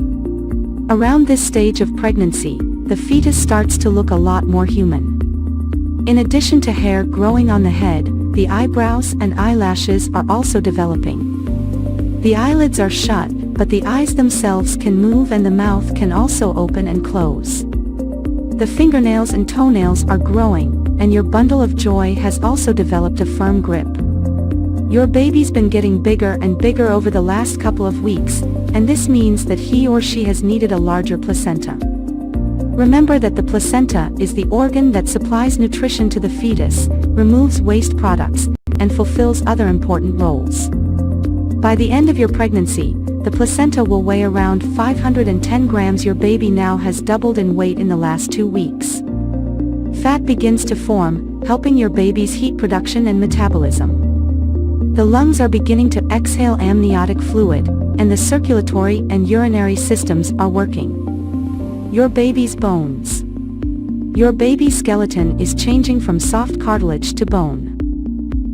Around this stage of pregnancy, the fetus starts to look a lot more human. In addition to hair growing on the head, the eyebrows and eyelashes are also developing. The eyelids are shut, but the eyes themselves can move and the mouth can also open and close. The fingernails and toenails are growing, and your bundle of joy has also developed a firm grip. Your baby's been getting bigger and bigger over the last couple of weeks, and this means that he or she has needed a larger placenta. Remember that the placenta is the organ that supplies nutrition to the fetus, removes waste products, and fulfills other important roles. By the end of your pregnancy, the placenta will weigh around 510 grams. Your baby now has doubled in weight in the last 2 weeks. Fat begins to form, helping your baby's heat production and metabolism. The lungs are beginning to exhale amniotic fluid, and the circulatory and urinary systems are working. Your baby's bones. Your baby's skeleton is changing from soft cartilage to bone.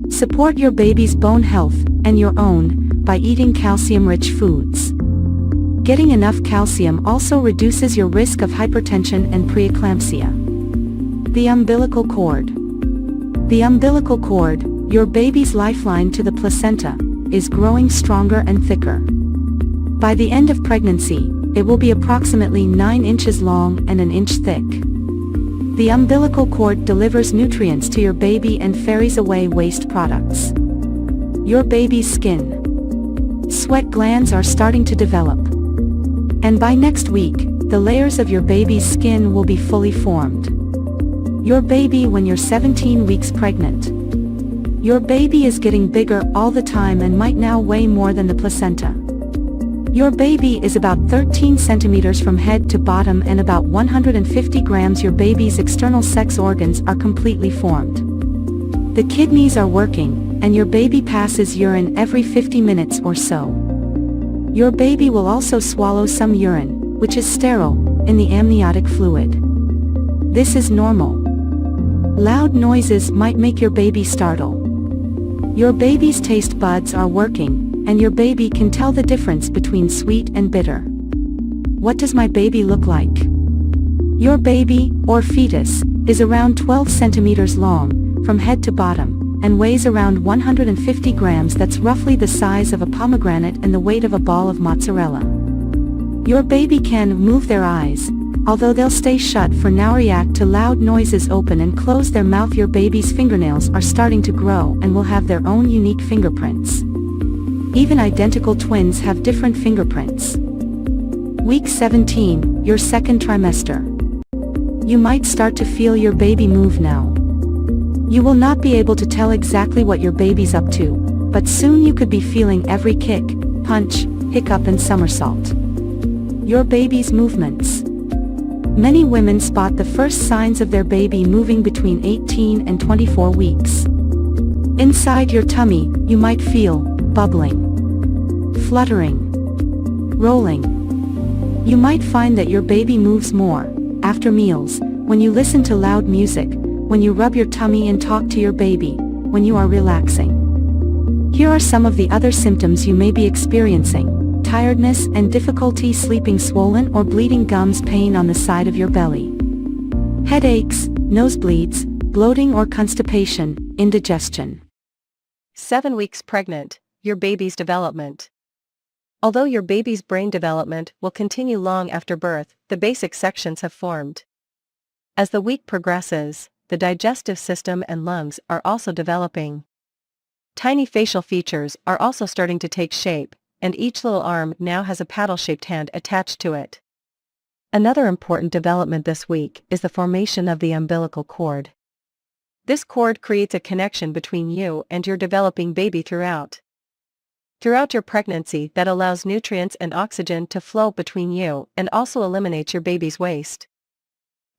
Support your baby's bone health, and your own, by eating calcium-rich foods. Getting enough calcium also reduces your risk of hypertension and preeclampsia. The umbilical cord. The umbilical cord, your baby's lifeline to the placenta, is growing stronger and thicker. By the end of pregnancy, it will be approximately 9 inches long and an inch thick. The umbilical cord delivers nutrients to your baby and ferries away waste products. Your baby's skin. Sweat glands are starting to develop. And by next week, the layers of your baby's skin will be fully formed. Your baby when you're 17 weeks pregnant. Your baby is getting bigger all the time and might now weigh more than the placenta. Your baby is about 13 centimeters from head to bottom and about 150 grams. Your baby's external sex organs are completely formed. The kidneys are working, and your baby passes urine every 50 minutes or so. Your baby will also swallow some urine, which is sterile, in the amniotic fluid. This is normal. Loud noises might make your baby startle. Your baby's taste buds are working, and your baby can tell the difference between sweet and bitter. What does my baby look like? Your baby, or fetus, is around 12 centimeters long, from head to bottom, and weighs around 150 grams. That's roughly the size of a pomegranate and the weight of a ball of mozzarella. Your baby can move their eyes, although they'll stay shut for now. React to loud noises, open and close their mouth. Your baby's fingernails are starting to grow and will have their own unique fingerprints. Even identical twins have different fingerprints. Week 17, your second trimester. You might start to feel your baby move now. You will not be able to tell exactly what your baby's up to, but soon you could be feeling every kick, punch, hiccup and somersault. Your baby's movements. Many women spot the first signs of their baby moving between 18 and 24 weeks. Inside your tummy, you might feel bubbling, fluttering, rolling. You might find that your baby moves more after meals, when you listen to loud music, when you rub your tummy and talk to your baby, when you are relaxing. Here are some of the other symptoms you may be experiencing: tiredness and difficulty sleeping, swollen or bleeding gums, pain on the side of your belly, headaches, nosebleeds, bloating or constipation, indigestion. 7 weeks pregnant, your baby's development. Although your baby's brain development will continue long after birth, the basic sections have formed. As the week progresses, the digestive system and lungs are also developing. Tiny facial features are also starting to take shape, and each little arm now has a paddle-shaped hand attached to it. Another important development this week is the formation of the umbilical cord. This cord creates a connection between you and your developing baby throughout your pregnancy that allows nutrients and oxygen to flow between you and also eliminates your baby's waste.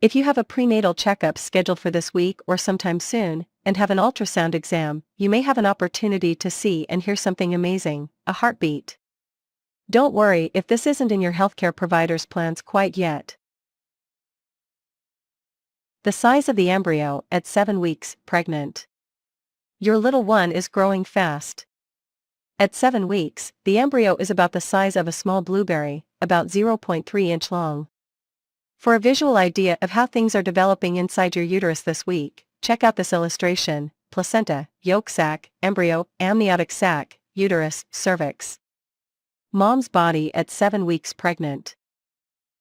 If you have a prenatal checkup scheduled for this week or sometime soon, and have an ultrasound exam, you may have an opportunity to see and hear something amazing: a heartbeat. Don't worry if this isn't in your healthcare provider's plans quite yet. The size of the embryo at 7 weeks pregnant. Your little one is growing fast. At 7 weeks, the embryo is about the size of a small blueberry, about 0.3 inch long. For a visual idea of how things are developing inside your uterus this week, check out this illustration: placenta, yolk sac, embryo, amniotic sac, uterus, cervix. Mom's body at 7 weeks pregnant.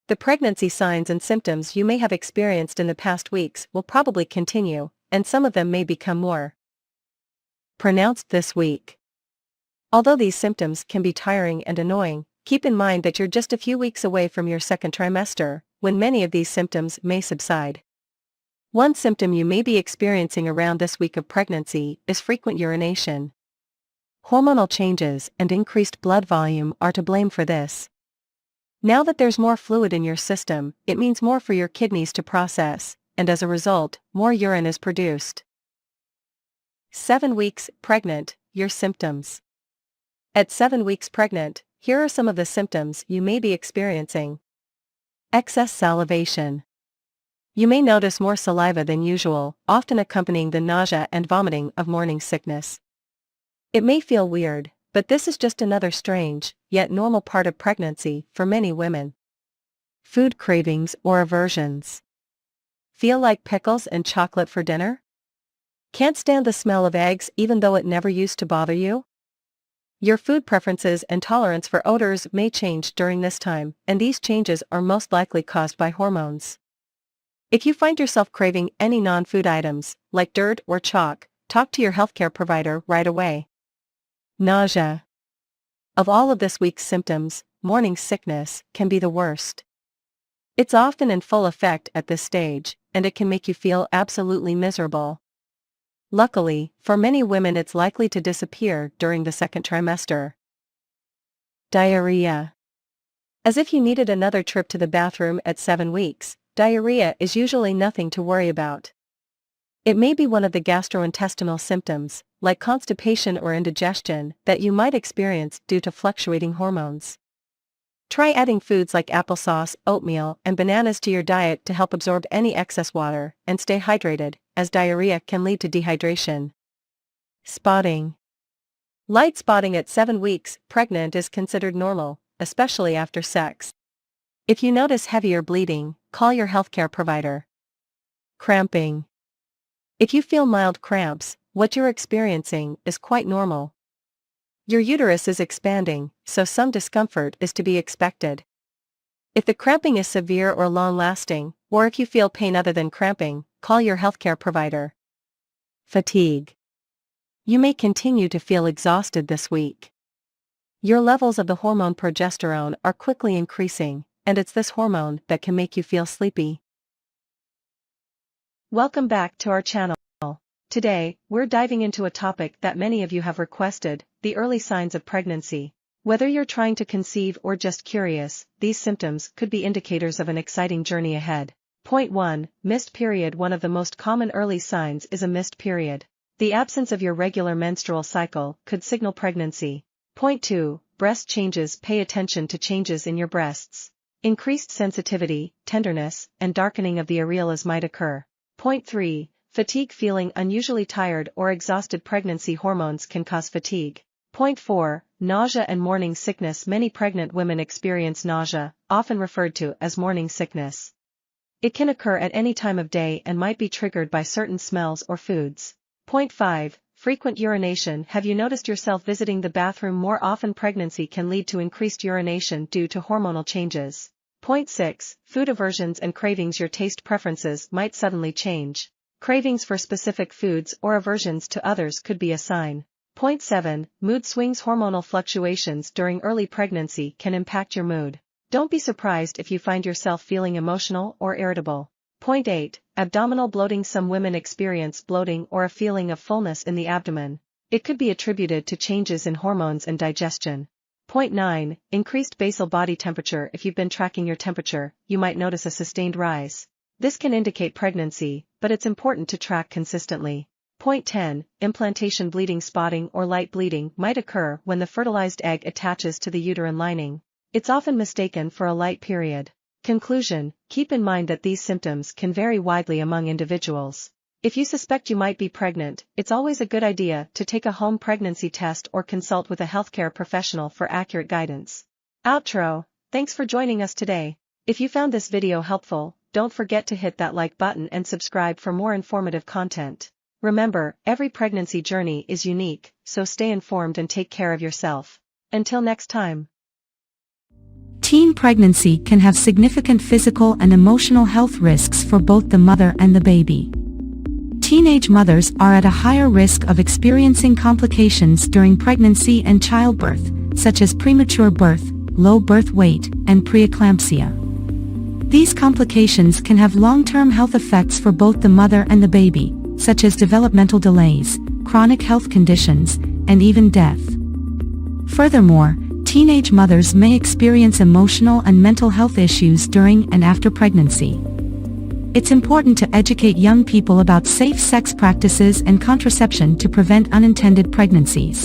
The pregnancy signs and symptoms you may have experienced in the past weeks will probably continue, and some of them may become more pronounced this week. Although these symptoms can be tiring and annoying, keep in mind that you're just a few weeks away from your second trimester, when many of these symptoms may subside. One symptom you may be experiencing around this week of pregnancy is frequent urination. Hormonal changes and increased blood volume are to blame for this. Now that there's more fluid in your system, it means more for your kidneys to process, and as a result, more urine is produced. 7 weeks pregnant, your symptoms. At 7 weeks pregnant, here are some of the symptoms you may be experiencing. Excess salivation. You may notice more saliva than usual, often accompanying the nausea and vomiting of morning sickness. It may feel weird, but this is just another strange, yet normal part of pregnancy for many women. Food cravings or aversions. Feel like pickles and chocolate for dinner? Can't stand the smell of eggs even though it never used to bother you? Your food preferences and tolerance for odors may change during this time, and these changes are most likely caused by hormones. If you find yourself craving any non-food items, like dirt or chalk, talk to your healthcare provider right away. Nausea. Of all of this week's symptoms, morning sickness can be the worst. It's often in full effect at this stage, and it can make you feel absolutely miserable. Luckily, for many women it's likely to disappear during the second trimester. Diarrhea. As if you needed another trip to the bathroom at 7 weeks, diarrhea is usually nothing to worry about. It may be one of the gastrointestinal symptoms, like constipation or indigestion, that you might experience due to fluctuating hormones. Try adding foods like applesauce, oatmeal, and bananas to your diet to help absorb any excess water, and stay hydrated, as diarrhea can lead to dehydration. Spotting. Light spotting at 7 weeks pregnant is considered normal, especially after sex. If you notice heavy or bleeding, call your healthcare provider. Cramping. If you feel mild cramps, what you're experiencing is quite normal. Your uterus is expanding, so some discomfort is to be expected. If the cramping is severe or long-lasting, or if you feel pain other than cramping, call your healthcare provider. Fatigue. You may continue to feel exhausted this week. Your levels of the hormone progesterone are quickly increasing, and it's this hormone that can make you feel sleepy. Welcome back to our channel. Today, we're diving into a topic that many of you have requested, the early signs of pregnancy. Whether you're trying to conceive or just curious, these symptoms could be indicators of an exciting journey ahead. Point 1. Missed period. One of the most common early signs is a missed period. The absence of your regular menstrual cycle could signal pregnancy. Point 2. Breast changes. Pay attention to changes in your breasts. Increased sensitivity, tenderness, and darkening of the areolas might occur. Point 3. Fatigue. Feeling unusually tired or exhausted. Pregnancy hormones can cause fatigue. Point 4. Nausea and morning sickness. Many pregnant women experience nausea, often referred to as morning sickness. It can occur at any time of day and might be triggered by certain smells or foods. Point 5. Frequent urination. Have you noticed yourself visiting the bathroom more often? Pregnancy can lead to increased urination due to hormonal changes. Point 6. Food aversions and cravings. Your taste preferences might suddenly change. Cravings for specific foods or aversions to others could be a sign. Point 7. Mood swings. Hormonal fluctuations during early pregnancy can impact your mood. Don't be surprised if you find yourself feeling emotional or irritable. Point 8. Abdominal bloating. Some women experience bloating or a feeling of fullness in the abdomen. It could be attributed to changes in hormones and digestion. Point 9. Increased basal body temperature. If you've been tracking your temperature, you might notice a sustained rise. This can indicate pregnancy, but it's important to track consistently. Point 10. Implantation. Bleeding. Spotting or light bleeding might occur when the fertilized egg attaches to the uterine lining. It's often mistaken for a light period. Conclusion. Keep in mind that these symptoms can vary widely among individuals. If you suspect you might be pregnant, it's always a good idea to take a home pregnancy test or consult with a healthcare professional for accurate guidance. Outro. Thanks for joining us today. If you found this video helpful, don't forget to hit that like button and subscribe for more informative content. Remember, every pregnancy journey is unique, so stay informed and take care of yourself. Until next time. Teen pregnancy can have significant physical and emotional health risks for both the mother and the baby. Teenage mothers are at a higher risk of experiencing complications during pregnancy and childbirth, such as premature birth, low birth weight, and preeclampsia. These complications can have long-term health effects for both the mother and the baby, such as developmental delays, chronic health conditions, and even death. Furthermore, teenage mothers may experience emotional and mental health issues during and after pregnancy. It's important to educate young people about safe sex practices and contraception to prevent unintended pregnancies.